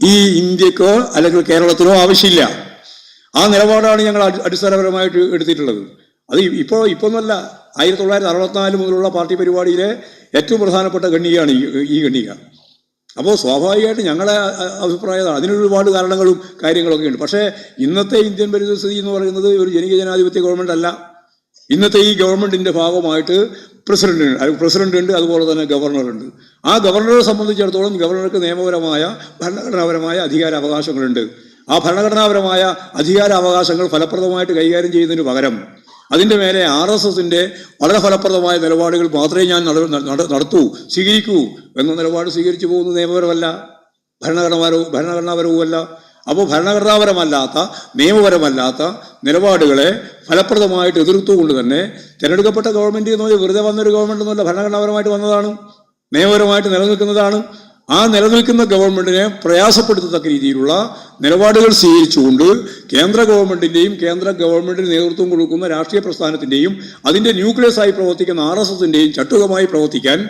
ഈ ഇന്ത്യക്കോ അല്ലെങ്കിൽ കേരളത്തിനോ ആവശ്യമില്ല. ആ നിലപാടാണ് ഞങ്ങൾ അടിസ്ഥാനപരമായിട്ട് എടുത്തിട്ടുള്ളത്. അത് ഇപ്പൊന്നല്ല, 1964 മുതലുള്ള പാർട്ടി പരിപാടിയിലെ ഏറ്റവും പ്രധാനപ്പെട്ട ഖണ്ഡികയാണ് ഈ ഖണ്ഡിക. അപ്പോൾ സ്വാഭാവികമായിട്ട് ഞങ്ങളുടെ അഭിപ്രായം അതിനൊരുപാട് കാരണങ്ങളും കാര്യങ്ങളൊക്കെ ഉണ്ട്. പക്ഷേ ഇന്നത്തെ ഇന്ത്യൻ പരിസ്ഥിതി എന്ന് പറയുന്നത് ഒരു ജനകീയ ജനാധിപത്യ ഗവൺമെൻറ് അല്ല. ഇന്നത്തെ ഈ ഗവൺമെൻറ്റിൻ്റെ ഭാഗമായിട്ട് പ്രസിഡന്റ് ഉണ്ട്, അതുപോലെ തന്നെ ഗവർണറുണ്ട്. ആ ഗവർണറെ സംബന്ധിച്ചിടത്തോളം ഗവർണർക്ക് നിയമപരമായ ഭരണഘടനാപരമായ അധികാരാവകാശങ്ങളുണ്ട്. ആ ഭരണഘടനാപരമായ അധികാരാവകാശങ്ങൾ ഫലപ്രദമായിട്ട് കൈകാര്യം ചെയ്യുന്നതിന് പകരം അതിൻ്റെ മേലെ RSSൻ്റെ വളരെ ഫലപ്രദമായ നിലപാടുകൾ മാത്രമേ ഞാൻ സ്വീകരിക്കൂ എന്ന നിലപാട് സ്വീകരിച്ചു പോകുന്നത് നിയമപരമല്ല, ഭരണഘടനാപരവുമല്ല. അപ്പോൾ ഭരണഘടനാപരമല്ലാത്ത നിയമപരമല്ലാത്ത നിലപാടുകളെ ഫലപ്രദമായിട്ട് എതിർത്തുകൊണ്ട് തന്നെ തിരഞ്ഞെടുക്കപ്പെട്ട ഗവൺമെൻറ് എന്ന് പറഞ്ഞാൽ വെറുതെ വന്നൊരു ഗവൺമെൻറ് എന്നല്ല, ഭരണഘടനാപരമായിട്ട് വന്നതാണ്, നിയമപരമായിട്ട് നിലനിൽക്കുന്നതാണ്. ആ നിലനിൽക്കുന്ന ഗവൺമെൻറ്റിനെ പ്രയാസപ്പെടുത്തത്തക്ക രീതിയിലുള്ള നിലപാടുകൾ സ്വീകരിച്ചുകൊണ്ട് കേന്ദ്ര ഗവൺമെൻറ്റിൻ്റെയും കേന്ദ്ര ഗവൺമെൻറ്റിന് നേതൃത്വം കൊടുക്കുന്ന രാഷ്ട്രീയ പ്രസ്ഥാനത്തിൻ്റെയും അതിൻ്റെ ന്യൂക്ലിയസായി പ്രവർത്തിക്കുന്ന RSSൻ്റെയും ചട്ടുകമായി പ്രവർത്തിക്കാൻ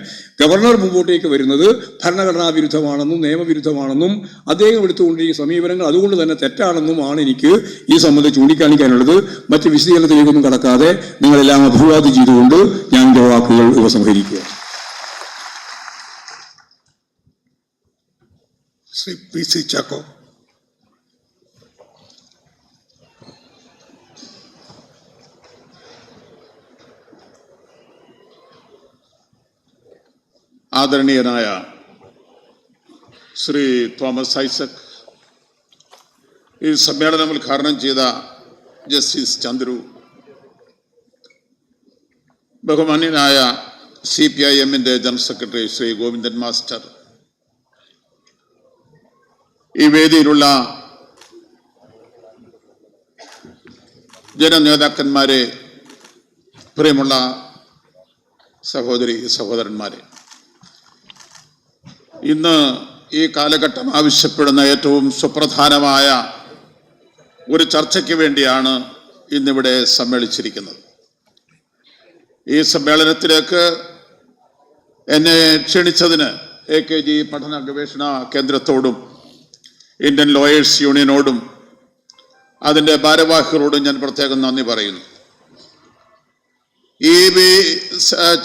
ഗവർണർ മുമ്പോട്ടേക്ക് വരുന്നത് ഭരണഘടനാ വിരുദ്ധമാണെന്നും നിയമവിരുദ്ധമാണെന്നും അദ്ദേഹം എടുത്തുകൊണ്ടിരിക്കുന്ന സമീപനങ്ങൾ അതുകൊണ്ട് തന്നെ തെറ്റാണെന്നുമാണ് എനിക്ക് ഈ സംബന്ധിച്ച് ചൂണ്ടിക്കാണിക്കാനുള്ളത്. മറ്റ് വിശദീകരണത്തിലേക്കൊന്നും കടക്കാതെ നിങ്ങളെല്ലാം അഭിവാദ്യം ചെയ്തുകൊണ്ട് ഞാൻ എൻ്റെ വാക്കുകൾ ഉപസംഹരിക്കുക. ശ്രീ PC ചാക്കോ. ആദരണീയനായ ശ്രീ തോമസ് ഐസക്, ഈ സമ്മേളനം ഉദ്ഘാടനം ചെയ്ത ജസ്റ്റിസ് ചന്ദ്രു, ബഹുമാന്യനായ CPIMൻ്റെ general secretary Shri Govindan master, ഈ വേദിയിലുള്ള ജനനേതാക്കന്മാരെ, പ്രിയമുള്ള സഹോദരന്മാരെ, ഇന്ന് ഈ കാലഘട്ടം ആവശ്യപ്പെടുന്ന ഏറ്റവും സുപ്രധാനമായ ഒരു ചർച്ചയ്ക്ക് വേണ്ടിയാണ് ഇന്നിവിടെ സമ്മേളിച്ചിരിക്കുന്നത്. ഈ സമ്മേളനത്തിലേക്ക് എന്നെ ക്ഷണിച്ചതിന് AKG പഠന ഗവേഷണ കേന്ദ്രത്തോടും ഇന്ത്യൻ ലോയേഴ്സ് യൂണിയനോടും അതിൻ്റെ ഭാരവാഹികളോടും ഞാൻ പ്രത്യേകം നന്ദി പറയുന്നു. ഈ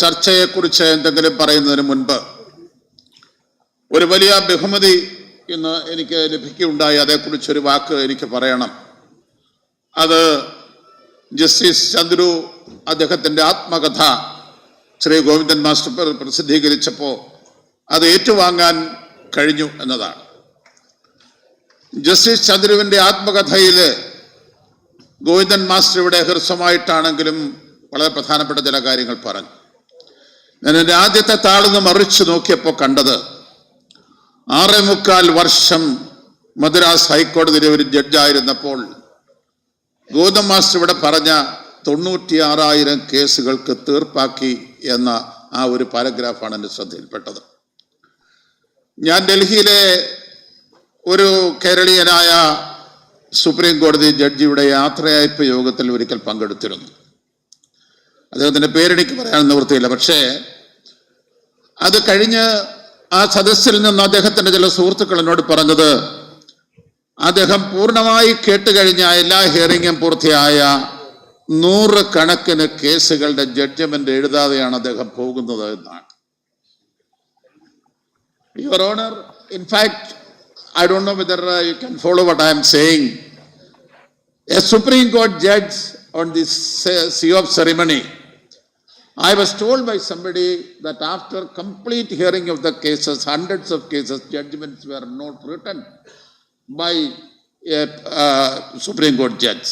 ചർച്ചയെക്കുറിച്ച് എന്തെങ്കിലും പറയുന്നതിന് മുൻപ് ഒരു വലിയ ബഹുമതി ഇന്ന് എനിക്ക് ലഭിക്കുകയുണ്ടായി. അതേക്കുറിച്ചൊരു വാക്ക് എനിക്ക് പറയണം. അത് ജസ്റ്റിസ് ചന്ദ്രു അദ്ദേഹത്തിൻ്റെ ആത്മകഥ ശ്രീ ഗോവിന്ദൻ മാസ്റ്റർ പ്രസിദ്ധീകരിച്ചപ്പോൾ അത് ഏറ്റുവാങ്ങാൻ കഴിഞ്ഞു എന്നതാണ്. ജസ്റ്റിസ് ചന്ദ്രുവിൻ്റെ ആത്മകഥയിൽ ഗോവിന്ദൻ മാസ്റ്റർ ഇവിടെ ഹ്രസ്വമായിട്ടാണെങ്കിലും വളരെ പ്രധാനപ്പെട്ട ചില കാര്യങ്ങൾ പറഞ്ഞു. ഞാൻ എൻ്റെ ആദ്യത്തെ താളൊന്ന് മറിച്ച് നോക്കിയപ്പോൾ കണ്ടത് 6.25 വർഷം മദ്രാസ് ഹൈക്കോടതിയിലെ ഒരു ജഡ്ജായിരുന്നപ്പോൾ ഗോവിന്ദൻ മാസ്റ്റർ ഇവിടെ പറഞ്ഞ 96,000 കേസുകൾക്ക് തീർപ്പാക്കി എന്ന ആ ഒരു പാരഗ്രാഫാണ് എൻ്റെ ശ്രദ്ധയിൽപ്പെട്ടത്. ഞാൻ ഡൽഹിയിലെ ഒരു കേരളീയനായ സുപ്രീം കോടതി ജഡ്ജിയുടെ യാത്രയയപ്പ് യോഗത്തിൽ ഒരിക്കൽ പങ്കെടുത്തിരുന്നു. അദ്ദേഹത്തിൻ്റെ പേരെനിക്ക് പറയാൻ നിവൃത്തിയില്ല. പക്ഷേ അത് കഴിഞ്ഞ് ആ സദസ്സിൽ നിന്ന് അദ്ദേഹത്തിൻ്റെ ചില സുഹൃത്തുക്കൾ എന്നോട് പറഞ്ഞത്, അദ്ദേഹം പൂർണ്ണമായി കേട്ടുകഴിഞ്ഞ എല്ലാ ഹിയറിങ്ങും പൂർത്തിയായ 100 കണക്കിന് കേസുകളുടെ ജഡ്ജ്മെന്റ് എഴുതാതെയാണ് അദ്ദേഹം പോകുന്നത് എന്നാണ്. Your Honor, in fact, I don't know whether you can follow what I am saying. A Supreme Court judge on this sea of ceremony, I was told by somebody that after complete hearing of the cases, hundreds of cases, judgments were not written by a Supreme Court judge.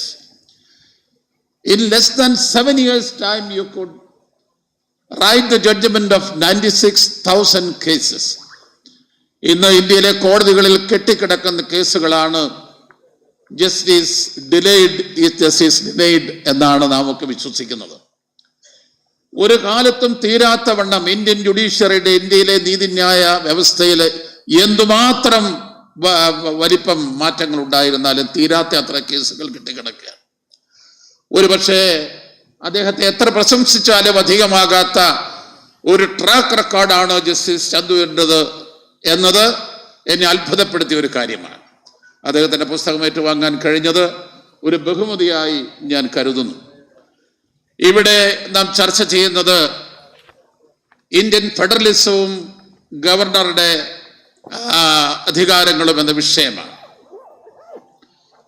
In less than 7 years' time, you could write the judgment of 96,000 cases. ഇന്ന് ഇന്ത്യയിലെ കോടതികളിൽ കെട്ടിക്കിടക്കുന്ന കേസുകളാണ് justice delayed is justice delayed എന്നാണ് നാമൊക്കെ വിശ്വസിക്കുന്നത്. ഒരു കാലത്തും തീരാത്ത വണ്ണം ഇന്ത്യൻ ജുഡീഷ്യറിയുടെ, ഇന്ത്യയിലെ നീതിന്യായ വ്യവസ്ഥയിൽ എന്തുമാത്രം വലിപ്പം മാറ്റങ്ങൾ ഉണ്ടായിരുന്നാലും തീരാത്ത അത്ര കേസുകൾ കെട്ടിക്കിടക്കുക. ഒരു പക്ഷേ അദ്ദേഹത്തെ എത്ര പ്രശംസിച്ചാലും അധികമാകാത്ത ഒരു ട്രാക്ക് റെക്കോർഡാണ് ജസ്റ്റിസ് ചന്ദ്രുവിൻ്റെത് എന്നത് എന്നെ അത്ഭുതപ്പെടുത്തിയ ഒരു കാര്യമാണ്. അദ്ദേഹത്തിൻ്റെ പുസ്തകം ഏറ്റുവാങ്ങാൻ കഴിഞ്ഞത് ഒരു ബഹുമതിയായി ഞാൻ കരുതുന്നു. ഇവിടെ നാം ചർച്ച ചെയ്യുന്നത് ഇന്ത്യൻ ഫെഡറലിസവും ഗവർണറുടെ അധികാരങ്ങളും എന്ന വിഷയമാണ്.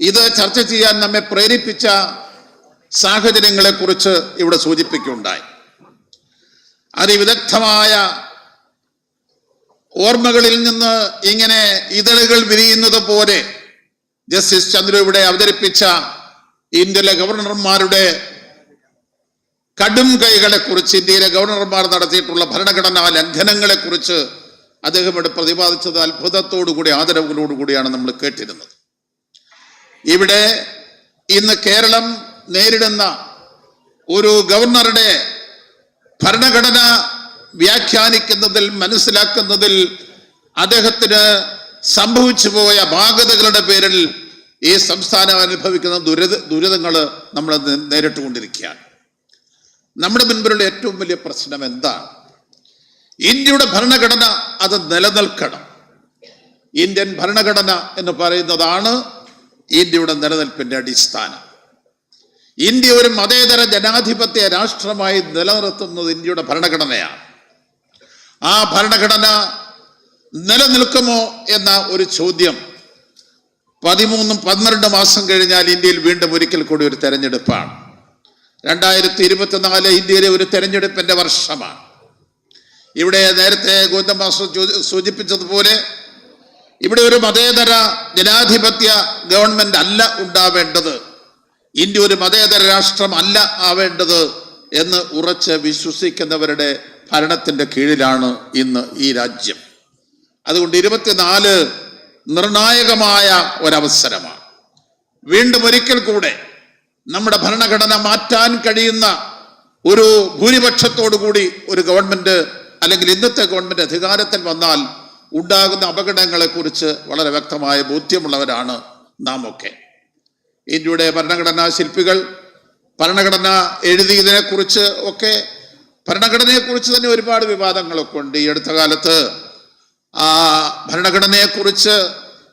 ഇത് ചർച്ച ചെയ്യാൻ നമ്മെ പ്രേരിപ്പിച്ച സാഹചര്യങ്ങളെക്കുറിച്ച് ഇവിടെ സൂചിപ്പിക്കുകയുണ്ടായി. അതിവിദഗ്ധമായ ഓർമ്മകളിൽ നിന്ന് ഇങ്ങനെ ഇതളുകൾ വിരിയുന്നത് പോലെ ജസ്റ്റിസ് ചന്ദ്രു ഇവിടെ അവതരിപ്പിച്ച ഇന്ത്യയിലെ ഗവർണർമാരുടെ കടും കൈകളെക്കുറിച്ച്, ഇന്ത്യയിലെ ഗവർണർമാർ നടത്തിയിട്ടുള്ള ഭരണഘടനാ ലംഘനങ്ങളെക്കുറിച്ച് അദ്ദേഹം ഇവിടെ പ്രതിപാദിച്ചത് അത്ഭുതത്തോടുകൂടി, ആദരവോടുകൂടിയാണ് നമ്മൾ കേട്ടിരുന്നത്. ഇവിടെ ഇന്ന് കേരളം നേരിടുന്ന ഒരു ഗവർണറുടെ ഭരണഘടന വ്യാഖ്യാനിക്കുന്നതിൽ, മനസ്സിലാക്കുന്നതിൽ അദ്ദേഹത്തിന് സംഭവിച്ചു പോയ അപാകതകളുടെ പേരിൽ ഈ സംസ്ഥാനം അനുഭവിക്കുന്ന ദുരിതങ്ങൾ നമ്മൾ നേരിട്ടുകൊണ്ടിരിക്കുകയാണ്. നമ്മുടെ മുൻപിലുള്ള ഏറ്റവും വലിയ പ്രശ്നം എന്താണ്? ഇന്ത്യയുടെ ഭരണഘടന അത് നിലനിൽക്കണം. ഇന്ത്യൻ ഭരണഘടന എന്ന് പറയുന്നതാണ് ഇന്ത്യയുടെ നിലനിൽപ്പിന്റെ അടിസ്ഥാനം. ഇന്ത്യ ഒരു മതേതര ജനാധിപത്യ രാഷ്ട്രമായി നിലനിർത്തുന്നത് ഇന്ത്യയുടെ ഭരണഘടനയാണ്. ആ ഭരണഘടന നിലനിൽക്കുമോ എന്ന ഒരു ചോദ്യം 13-12 മാസം കഴിഞ്ഞാൽ ഇന്ത്യയിൽ വീണ്ടും ഒരിക്കൽ കൂടി ഒരു തെരഞ്ഞെടുപ്പാണ്. 2024 ഇന്ത്യയിലെ ഒരു തെരഞ്ഞെടുപ്പിന്റെ വർഷമാണ്. ഇവിടെ നേരത്തെ ഗോവിന്ദൻ മാസ്റ്റർ സൂചിപ്പിച്ചതുപോലെ ഇവിടെ ഒരു മതേതര ജനാധിപത്യ ഗവൺമെന്റ് അല്ല ഉണ്ടാവേണ്ടത്, ഇന്ത്യ ഒരു മതേതര രാഷ്ട്രം അല്ല ആവേണ്ടത് എന്ന് ഉറച്ച് വിശ്വസിക്കുന്നവരുടെ ഭരണത്തിന്റെ കീഴിലാണ് ഇന്ന് ഈ രാജ്യം. അതുകൊണ്ട് 24 നിർണായകമായ ഒരവസരമാണ്. വീണ്ടും ഒരിക്കൽ കൂടെ നമ്മുടെ ഭരണഘടന മാറ്റാൻ കഴിയുന്ന ഒരു ഭൂരിപക്ഷത്തോടുകൂടി ഒരു ഗവൺമെന്റ് അല്ലെങ്കിൽ ഇന്നത്തെ ഗവൺമെന്റ് അധികാരത്തിൽ വന്നാൽ ഉണ്ടാകുന്ന അപകടങ്ങളെക്കുറിച്ച് വളരെ വ്യക്തമായ ബോധ്യമുള്ളവരാണ് നാം ഒക്കെ. ഇന്ത്യയുടെ ഭരണഘടനാ ശില്പികൾ ഭരണഘടന എഴുതിയതിനെക്കുറിച്ച് ഒക്കെ ഭരണഘടനയെക്കുറിച്ച് തന്നെ ഒരുപാട് വിവാദങ്ങളൊക്കെ ഉണ്ട്. ഈ അടുത്ത കാലത്ത് ഭരണഘടനയെക്കുറിച്ച്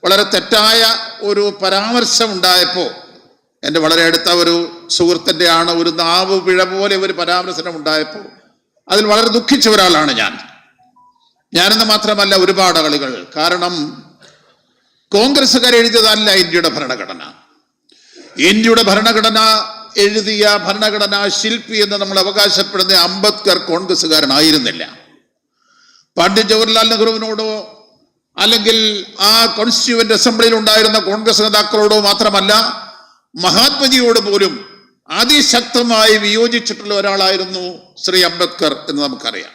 വളരെ തെറ്റായ ഒരു പരാമർശം ഉണ്ടായപ്പോൾ എൻ്റെ വളരെ അടുത്ത ഒരു സുഹൃത്തിൻ്റെ ആണ് ഒരു നാവ് പിഴ പോലെ ഒരു പരാമർശനം ഉണ്ടായപ്പോൾ അതിൽ വളരെ ദുഃഖിച്ച ഒരാളാണ് ഞാനെന്ന് മാത്രമല്ല ഒരുപാട് ആളുകൾ. കാരണം കോൺഗ്രസ്സുകാർ എഴുതിയതല്ല ഇന്ത്യയുടെ ഭരണഘടന. ഇന്ത്യയുടെ ഭരണഘടന എഴുതിയ ഭരണഘടനാ ശില്പി എന്ന് നമ്മൾ അവകാശപ്പെടുന്ന അംബേദ്കർ കോൺഗ്രസ്സുകാരനായിരുന്നില്ല. പണ്ഡിറ്റ് ജവഹർലാൽ നെഹ്റുവിനോടോ അല്ലെങ്കിൽ ആ കോൺസ്റ്റിറ്റ്യൂവന്റ് അസംബ്ലിയിൽ ഉണ്ടായിരുന്ന കോൺഗ്രസ് നേതാക്കളോടോ മാത്രമല്ല, മഹാത്മജിയോട് പോലും അതിശക്തമായി വിയോജിച്ചിട്ടുള്ള ഒരാളായിരുന്നു ശ്രീ അംബേദ്കർ എന്ന് നമുക്കറിയാം.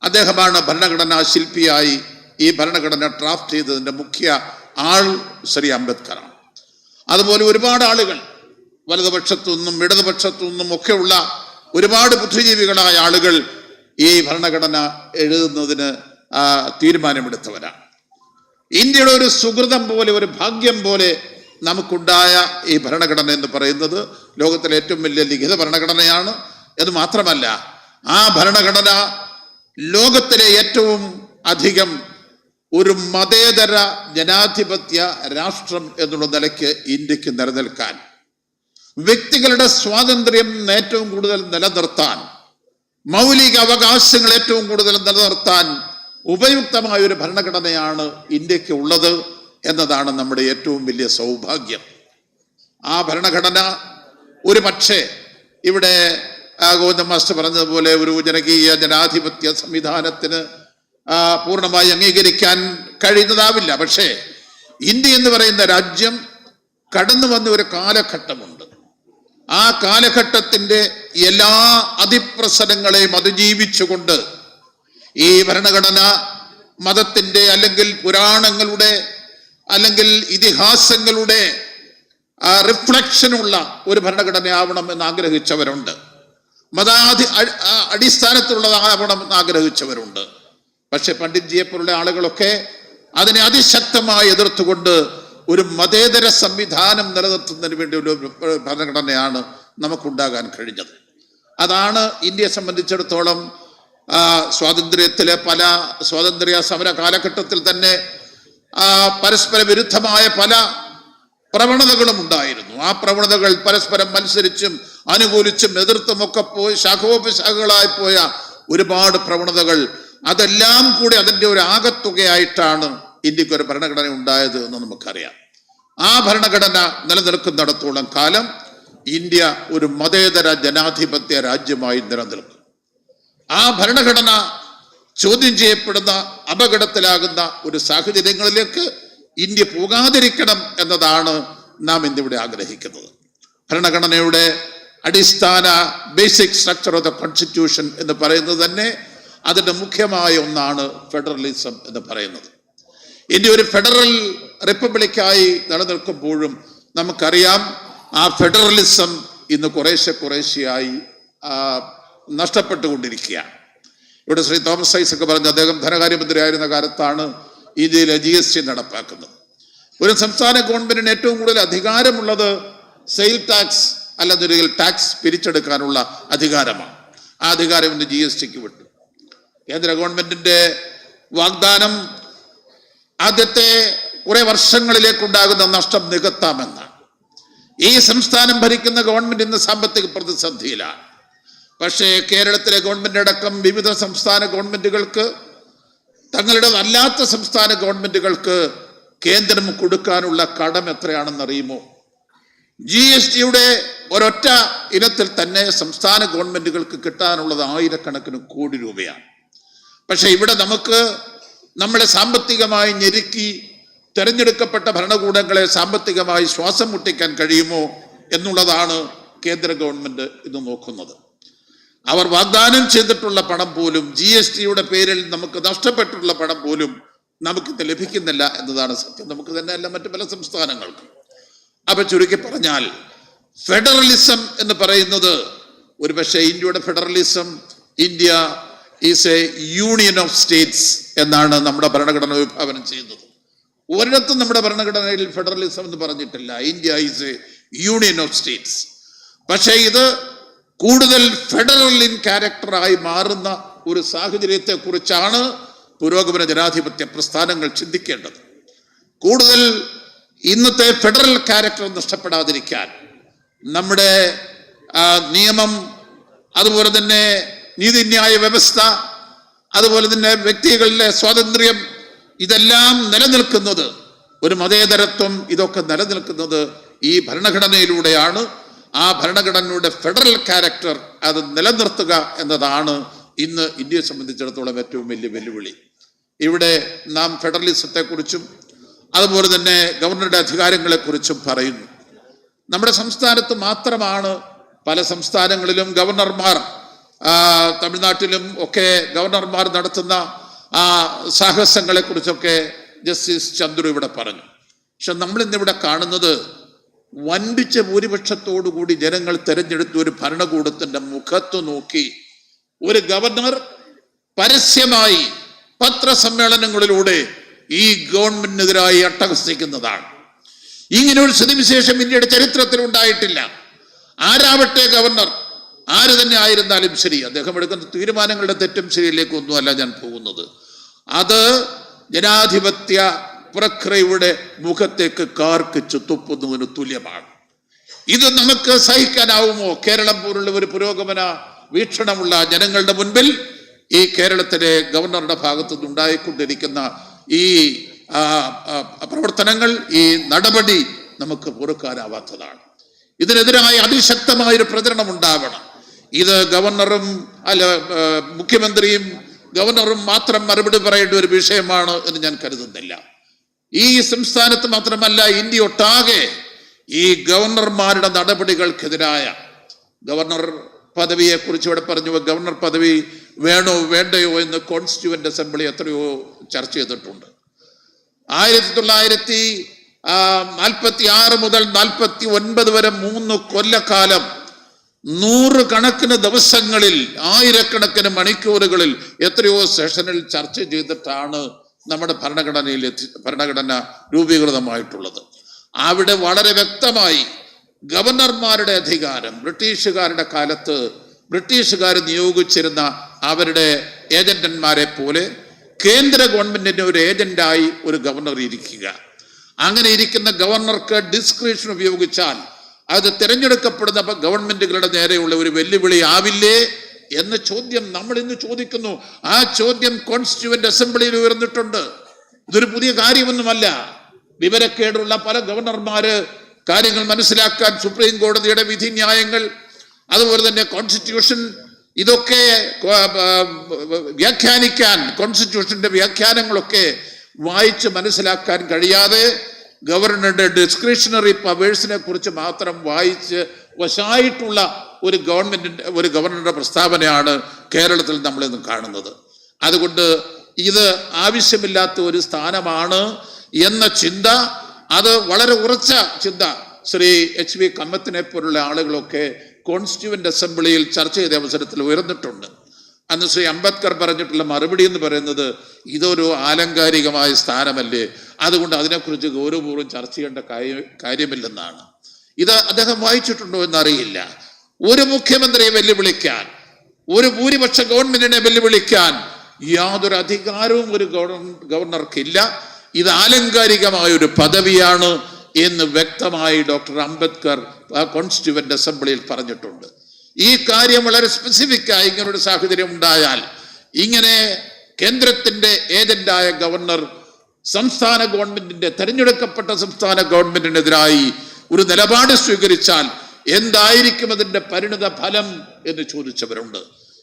അദ്ദേഹമാണ് ഭരണഘടനാ ശില്പിയായി ഈ ഭരണഘടന ഡ്രാഫ്റ്റ് ചെയ്തതിൻ്റെ മുഖ്യ ആൾ ശ്രീ അംബേദ്കറാണ്. അതുപോലെ ഒരുപാട് ആളുകൾ വലതുപക്ഷത്തു നിന്നും ഇടതുപക്ഷത്തു നിന്നും ഒക്കെയുള്ള ഒരുപാട് ബുദ്ധിജീവികളായ ആളുകൾ ഈ ഭരണഘടന എഴുതുന്നതിന് തീരുമാനമെടുത്തവരാണ്. ഇന്ത്യയുടെ ഒരു സുഹൃതം പോലെ, ഒരു ഭാഗ്യം പോലെ നമുക്കുണ്ടായ ഈ ഭരണഘടന എന്ന് പറയുന്നത് ലോകത്തിലെ ഏറ്റവും വലിയ ലിഖിത ഭരണഘടനയാണ്. എന്ന് മാത്രമല്ല, ആ ഭരണഘടന ലോകത്തിലെ ഏറ്റവും അധികം ഒരു മതേതര ജനാധിപത്യ രാഷ്ട്രം എന്നുള്ള നിലയ്ക്ക് ഇന്ത്യക്ക് നിലനിൽക്കാൻ, വ്യക്തികളുടെ സ്വാതന്ത്ര്യം ഏറ്റവും കൂടുതൽ നിലനിർത്താൻ, മൗലിക അവകാശങ്ങൾ ഏറ്റവും കൂടുതൽ നിലനിർത്താൻ ഉപയുക്തമായ ഒരു ഭരണഘടനയാണ് ഇന്ത്യക്ക് ഉള്ളത് എന്നതാണ് നമ്മുടെ ഏറ്റവും വലിയ സൗഭാഗ്യം. ആ ഭരണഘടന ഒരു പക്ഷേ ഇവിടെ ഗോവിന്ദ മാസ്റ്റർ പറഞ്ഞതുപോലെ ഒരു ജനകീയ ജനാധിപത്യ സംവിധാനത്തിന് പൂർണ്ണമായി അംഗീകരിക്കാൻ കഴിയുന്നതാവില്ല. പക്ഷേ ഇന്ത്യ എന്ന് പറയുന്ന രാജ്യം കടന്നു വന്ന ഒരു കാലഘട്ടമുണ്ട്. ആ കാലഘട്ടത്തിൻ്റെ എല്ലാ അതിപ്രസരങ്ങളെയും അതിജീവിച്ചുകൊണ്ട് ഈ ഭരണഘടന മതത്തിൻ്റെ അല്ലെങ്കിൽ പുരാണങ്ങളുടെ അല്ലെങ്കിൽ ഇതിഹാസങ്ങളുടെ റിഫ്ലക്ഷനുള്ള ഒരു ഭരണഘടനയാവണം എന്ന് ആഗ്രഹിച്ചവരുണ്ട്. അടിസ്ഥാനത്തിലുള്ളതാവണം എന്ന് ആഗ്രഹിച്ചവരുണ്ട്. പക്ഷെ പണ്ഡിറ്റ്ജിയെ പോലുള്ള ആളുകളൊക്കെ അതിനെ അതിശക്തമായി എതിർത്തുകൊണ്ട് ഒരു മതേതര സംവിധാനം നിലനിർത്തുന്നതിന് വേണ്ടി ഒരു ഭരണഘടനയാണ് നമുക്കുണ്ടാകാൻ കഴിഞ്ഞത്. അതാണ് ഇന്ത്യയെ സംബന്ധിച്ചിടത്തോളം സ്വാതന്ത്ര്യത്തിലെ പല സ്വാതന്ത്ര്യ സമര കാലഘട്ടത്തിൽ തന്നെ പരസ്പര വിരുദ്ധമായ പല പ്രവണതകളും ഉണ്ടായിരുന്നു. ആ പ്രവണതകൾ പരസ്പരം മത്സരിച്ചും അനുകൂലിച്ചും എതിർത്തുമൊക്കെ പോയി ശാഖോപശാഖകളായി പോയ ഒരുപാട് പ്രവണതകൾ, അതെല്ലാം കൂടി അതിൻ്റെ ഒരു ആകത്തുകയായിട്ടാണ് ഇന്ത്യക്ക് ഒരു ഭരണഘടന ഉണ്ടായത് എന്ന് നമുക്കറിയാം. ആ ഭരണഘടന നിലനിൽക്കുന്നിടത്തോളം കാലം ഇന്ത്യ ഒരു മതേതര ജനാധിപത്യ രാജ്യമായി നിലനിൽക്കും. ആ ഭരണഘടന ചോദ്യം ചെയ്യപ്പെടുന്ന, അപകടത്തിലാകുന്ന ഒരു സാഹചര്യങ്ങളിലേക്ക് ഇന്ത്യ പോകാതിരിക്കണം എന്നതാണ് നാം ഇന്നിവിടെ ആഗ്രഹിക്കുന്നത്. ഭരണഘടനയുടെ അടിസ്ഥാന basic structure of the constitution എന്ന് പറയുന്നത് തന്നെ അതിൻ്റെ മുഖ്യമായ ഒന്നാണ് ഫെഡറലിസം എന്ന് പറയുന്നത്. ഇന്ത്യ ഒരു ഫെഡറൽ റിപ്പബ്ലിക്കായി നിലനിൽക്കുമ്പോഴും നമുക്കറിയാം ആ ഫെഡറലിസം ഇന്ന് കുറേശ്ശെയായി നഷ്ടപ്പെട്ടുകൊണ്ടിരിക്കുകയാണ്. ഇവിടെ ശ്രീ തോമസ് ഐസക് പറഞ്ഞു, അദ്ദേഹം ധനകാര്യമന്ത്രിയായിരുന്ന കാലത്താണ് ഇന്ത്യയിലെ GST നടപ്പാക്കുന്നത്. ഒരു സംസ്ഥാന ഗവൺമെന്റിന് ഏറ്റവും കൂടുതൽ അധികാരമുള്ളത് സെയിൽ ടാക്സ് അല്ലെന്നൊരിക്കൽ ടാക്സ് പിരിച്ചെടുക്കാനുള്ള അധികാരമാണ്. ആ അധികാരം ഇന്ന് GSTക്ക് വിട്ടു. കേന്ദ്ര ഗവൺമെന്റിന്റെ വാഗ്ദാനം ആദ്യത്തെ കുറെ വർഷങ്ങളിലേക്കുണ്ടാകുന്ന നഷ്ടം നികത്താമെന്നാണ്. ഈ സംസ്ഥാനം ഭരിക്കുന്ന ഗവൺമെന്റ് ഇന്ന് സാമ്പത്തിക പ്രതിസന്ധിയിലാണ്. പക്ഷേ കേരളത്തിലെ ഗവൺമെന്റ് അടക്കം വിവിധ സംസ്ഥാന ഗവൺമെന്റുകൾക്ക്, തങ്ങളുടേതല്ലാത്ത സംസ്ഥാന ഗവൺമെന്റുകൾക്ക് കേന്ദ്രം കൊടുക്കാനുള്ള കടം എത്രയാണെന്നറിയുമോ? GSTയുടെ ഒരൊറ്റ ഇനത്തിൽ തന്നെ സംസ്ഥാന ഗവൺമെന്റുകൾക്ക് കിട്ടാനുള്ളത് ആയിരക്കണക്കിന് കോടി രൂപയാണ്. പക്ഷെ ഇവിടെ നമുക്ക് നമ്മളെ സാമ്പത്തികമായി ഞെരുക്കി തെരഞ്ഞെടുക്കപ്പെട്ട ഭരണകൂടങ്ങളെ സാമ്പത്തികമായി ശ്വാസം മുട്ടിക്കാൻ കഴിയുമോ എന്നുള്ളതാണ് കേന്ദ്ര ഗവൺമെന്റ് ഇന്ന് നോക്കുന്നത്. അവർ വാഗ്ദാനം ചെയ്തിട്ടുള്ള പണം പോലും, GSTയുടെ പേരിൽ നമുക്ക് നഷ്ടപ്പെട്ടിട്ടുള്ള പണം പോലും നമുക്കിന്ന് ലഭിക്കുന്നില്ല എന്നതാണ് സത്യം. നമുക്ക് തന്നെയല്ല, മറ്റു പല സംസ്ഥാനങ്ങൾക്കും. അപ്പൊ ചുരുക്കി പറഞ്ഞാൽ ഫെഡറലിസം എന്ന് പറയുന്നത് ഒരു പക്ഷേ ഇന്ത്യയുടെ federalism, India is a union of States എന്നാണ് നമ്മുടെ ഭരണഘടന വിഭാവനം ചെയ്യുന്നത്. ഒരിടത്തും നമ്മുടെ ഭരണഘടനയിൽ ഫെഡറലിസം എന്ന് പറഞ്ഞിട്ടില്ല. India is a union of States. പക്ഷേ ഇത് കൂടുതൽ ഫെഡറൽ ഇൻ ക്യാരക്ടറായി മാറുന്ന ഒരു സാഹചര്യത്തെക്കുറിച്ചാണ് പുരോഗമന ജനാധിപത്യ പ്രസ്ഥാനങ്ങൾ ചിന്തിക്കേണ്ടത്. കൂടുതൽ ഇന്നത്തെ ഫെഡറൽ ക്യാരക്ടർ നഷ്ടപ്പെടാതിരിക്കാൻ നമ്മുടെ നിയമം, അതുപോലെ തന്നെ നീതിന്യായ വ്യവസ്ഥ, അതുപോലെ തന്നെ വ്യക്തികളുടെ സ്വാതന്ത്ര്യം, ഇതെല്ലാം നിലനിൽക്കുന്നത്, ഒരു മതേതരത്വം, ഇതൊക്കെ നിലനിൽക്കുന്നത് ഈ ഭരണഘടനയിലൂടെയാണ്. ആ ഭരണഘടനയുടെ ഫെഡറൽ ക്യാരക്ടർ അത് നിലനിർത്തുക എന്നതാണ് ഇന്ന് ഇന്ത്യയെ സംബന്ധിച്ചിടത്തോളം ഏറ്റവും വലിയ വെല്ലുവിളി. ഇവിടെ നാം ഫെഡറലിസത്തെക്കുറിച്ചും അതുപോലെ തന്നെ ഗവർണറുടെ അധികാരങ്ങളെക്കുറിച്ചും പറയുന്നു. നമ്മുടെ സംസ്ഥാനത്ത് മാത്രമാണ്, പല സംസ്ഥാനങ്ങളിലും ഗവർണർമാർ, തമിഴ്നാട്ടിലും ഒക്കെ ഗവർണർമാർ നടത്തുന്ന സാഹസങ്ങളെ കുറിച്ചൊക്കെ ജസ്റ്റിസ് ചന്ദ്രു ഇവിടെ പറഞ്ഞു. പക്ഷെ നമ്മൾ ഇന്നിവിടെ കാണുന്നത് വൻപിച്ച ഭൂരിപക്ഷത്തോടുകൂടി ജനങ്ങൾ തെരഞ്ഞെടുത്ത ഒരു ഭരണകൂടത്തിന്റെ മുഖത്ത് നോക്കി ഒരു ഗവർണർ പരസ്യമായി പത്രസമ്മേളനങ്ങളിലൂടെ ഈ ഗവൺമെന്റിനെതിരായി അട്ടഹസിക്കുന്നതാണ്. ഇങ്ങനെ ഒരു സ്ഥിതിവിശേഷം ഇന്ത്യയുടെ ചരിത്രത്തിൽ ഉണ്ടായിട്ടില്ല. ആരാവട്ടെ ഗവർണർ, ആര് തന്നെ ആയിരുന്നാലും ശരി, അദ്ദേഹം എടുക്കുന്ന തീരുമാനങ്ങളുടെ തെറ്റും ശരിയിലേക്കും ഒന്നുമല്ല ഞാൻ പോകുന്നത്. അത് ജനാധിപത്യ പ്രക്രിയയുടെ മുഖത്തേക്ക് കാർക്കിച്ച് തുപ്പുന്നതിന് തുല്യമാണ്. ഇത് നമുക്ക് സഹിക്കാനാവുമോ? കേരളം പോലുള്ള ഒരു പുരോഗമന വീക്ഷണമുള്ള ജനങ്ങളുടെ മുൻപിൽ ഈ കേരളത്തിലെ ഗവർണറുടെ ഭാഗത്തു നിന്നുണ്ടായിക്കൊണ്ടിരിക്കുന്ന ഈ പ്രവർത്തനങ്ങൾ, ഈ നടപടി നമുക്ക് പൊറുക്കാനാവാത്തതാണ്. ഇതിനെതിരായ അതിശക്തമായൊരു പ്രചരണം ഉണ്ടാവണം. ഇത് ഗവർണറും മുഖ്യമന്ത്രിയും ഗവർണറും മാത്രം മറുപടി പറയേണ്ട ഒരു വിഷയമാണ് എന്ന് ഞാൻ കരുതുന്നില്ല. ഈ സംസ്ഥാനത്ത് മാത്രമല്ല, ഇന്ത്യ ഒട്ടാകെ ഈ ഗവർണർമാരുടെ നടപടികൾക്കെതിരായ, ഗവർണർ പദവിയെ കുറിച്ച് ഇവിടെ പറഞ്ഞു, ഗവർണർ പദവി വേണോ വേണ്ടയോ എന്ന് കോൺസ്റ്റിറ്റ്യൂവന്റ് അസംബ്ലി എത്രയോ ചർച്ച ചെയ്തിട്ടുണ്ട്. 1946 മുതൽ 49 വരെ 3 കൊല്ലക്കാലം 100 കണക്കിന് ദിവസങ്ങളിൽ, 1000കണക്കിന് മണിക്കൂറുകളിൽ എത്രയോ സെഷനിൽ ചർച്ച ചെയ്തിട്ടാണ് നമ്മുടെ ഭരണഘടന രൂപീകൃതമായിട്ടുള്ളത്. അവിടെ വളരെ വ്യക്തമായി ഗവർണർമാരുടെ അധികാരം, ബ്രിട്ടീഷുകാരുടെ കാലത്ത് ബ്രിട്ടീഷുകാർ നിയോഗിച്ചിരുന്ന അവരുടെ ഏജന്റന്മാരെ പോലെ കേന്ദ്ര ഗവൺമെന്റിന്റെ ഒരു ഏജന്റായി ഒരു ഗവർണർ ഇരിക്കുക. അങ്ങനെ ഇരിക്കുന്ന ഗവർണർക്ക് ഡിസ്ക്രിപ്ഷൻ ഉപയോഗിച്ചാൽ അത് തിരഞ്ഞെടുക്കപ്പെടുന്ന ഗവൺമെന്റുകളുടെ നേരെയുള്ള ഒരു വെല്ലുവിളി ആവില്ലേ എന്ന ചോദ്യം നമ്മൾ ഇന്ന് ചോദിക്കുന്നു. ആ ചോദ്യം കോൺസ്റ്റിറ്റ്യൂവന്റ് അസംബ്ലിയിൽ ഉയർന്നിട്ടുണ്ട്. ഇതൊരു പുതിയ കാര്യമൊന്നുമല്ല. വിവരക്കേടുള്ള പല ഗവർണർമാര് കാര്യങ്ങൾ മനസ്സിലാക്കാൻ സുപ്രീം കോടതിയുടെ വിധി ന്യായങ്ങൾ, അതുപോലെ തന്നെ കോൺസ്റ്റിറ്റ്യൂഷൻ, ഇതൊക്കെ വ്യാഖ്യാനിക്കാൻ, കോൺസ്റ്റിറ്റ്യൂഷന്റെ വ്യാഖ്യാനങ്ങളൊക്കെ വായിച്ച് മനസ്സിലാക്കാൻ കഴിയാതെ ഗവർണറുടെ ഡിസ്ക്രിഷണറി പവേഴ്സിനെ കുറിച്ച് മാത്രം വായിച്ച് വശായിട്ടുള്ള ഒരു ഗവർണറുടെ പ്രസ്താവനയാണ് കേരളത്തിൽ നമ്മളിന്ന് കാണുന്നത്. അതുകൊണ്ട് ഇത് ആവശ്യമില്ലാത്ത ഒരു സ്ഥാനമാണ് എന്ന ചിന്ത, അത് വളരെ ഉറച്ച ചിന്ത ശ്രീ HV കമ്മത്തിനെ പോലുള്ള ആളുകളൊക്കെ കോൺസ്റ്റിറ്റ്യൂവന്റ് അസംബ്ലിയിൽ ചർച്ച ചെയ്ത അവസരത്തിൽ ഉയർന്നിട്ടുണ്ട്. അന്ന് ശ്രീ അംബേദ്കർ പറഞ്ഞിട്ടുള്ള മറുപടി എന്ന് പറയുന്നത്, ഇതൊരു ആലങ്കാരികമായ സ്ഥാനമല്ലേ, അതുകൊണ്ട് അതിനെക്കുറിച്ച് ഗൗരവപൂർവ്വം ചർച്ച ചെയ്യേണ്ട കാര്യമില്ലെന്നാണ്. ഇത് അദ്ദേഹം വായിച്ചിട്ടുണ്ടോ എന്നറിയില്ല. ഒരു മുഖ്യമന്ത്രിയെ വെല്ലുവിളിക്കാൻ, ഒരു ഭൂരിപക്ഷ ഗവൺമെന്റിനെ വെല്ലുവിളിക്കാൻ യാതൊരു അധികാരവും ഒരു ഗവർണർക്കില്ല. ഇത് ആലങ്കാരികമായ ഒരു പദവിയാണ് എന്ന് വ്യക്തമായി ഡോക്ടർ അംബേദ്കർ കോൺസ്റ്റിറ്റ്യൂവന്റ് അസംബ്ലിയിൽ പറഞ്ഞിട്ടുണ്ട്. ഈ കാര്യം വളരെ സ്പെസിഫിക്കായി ഇങ്ങനൊരു സാഹചര്യം ഉണ്ടായാൽ, ഇങ്ങനെ കേന്ദ്രത്തിന്റെ ഏജന്റായ ഗവർണർ സംസ്ഥാന ഗവൺമെന്റിന്റെ, തെരഞ്ഞെടുക്കപ്പെട്ട സംസ്ഥാന ഗവൺമെന്റിനെതിരായി ഒരു നിലപാട് സ്വീകരിച്ചാൽ എന്തായിരിക്കും അതിന്റെ പരിണിത ഫലം എന്ന് ചോദിച്ചവരുണ്ട്.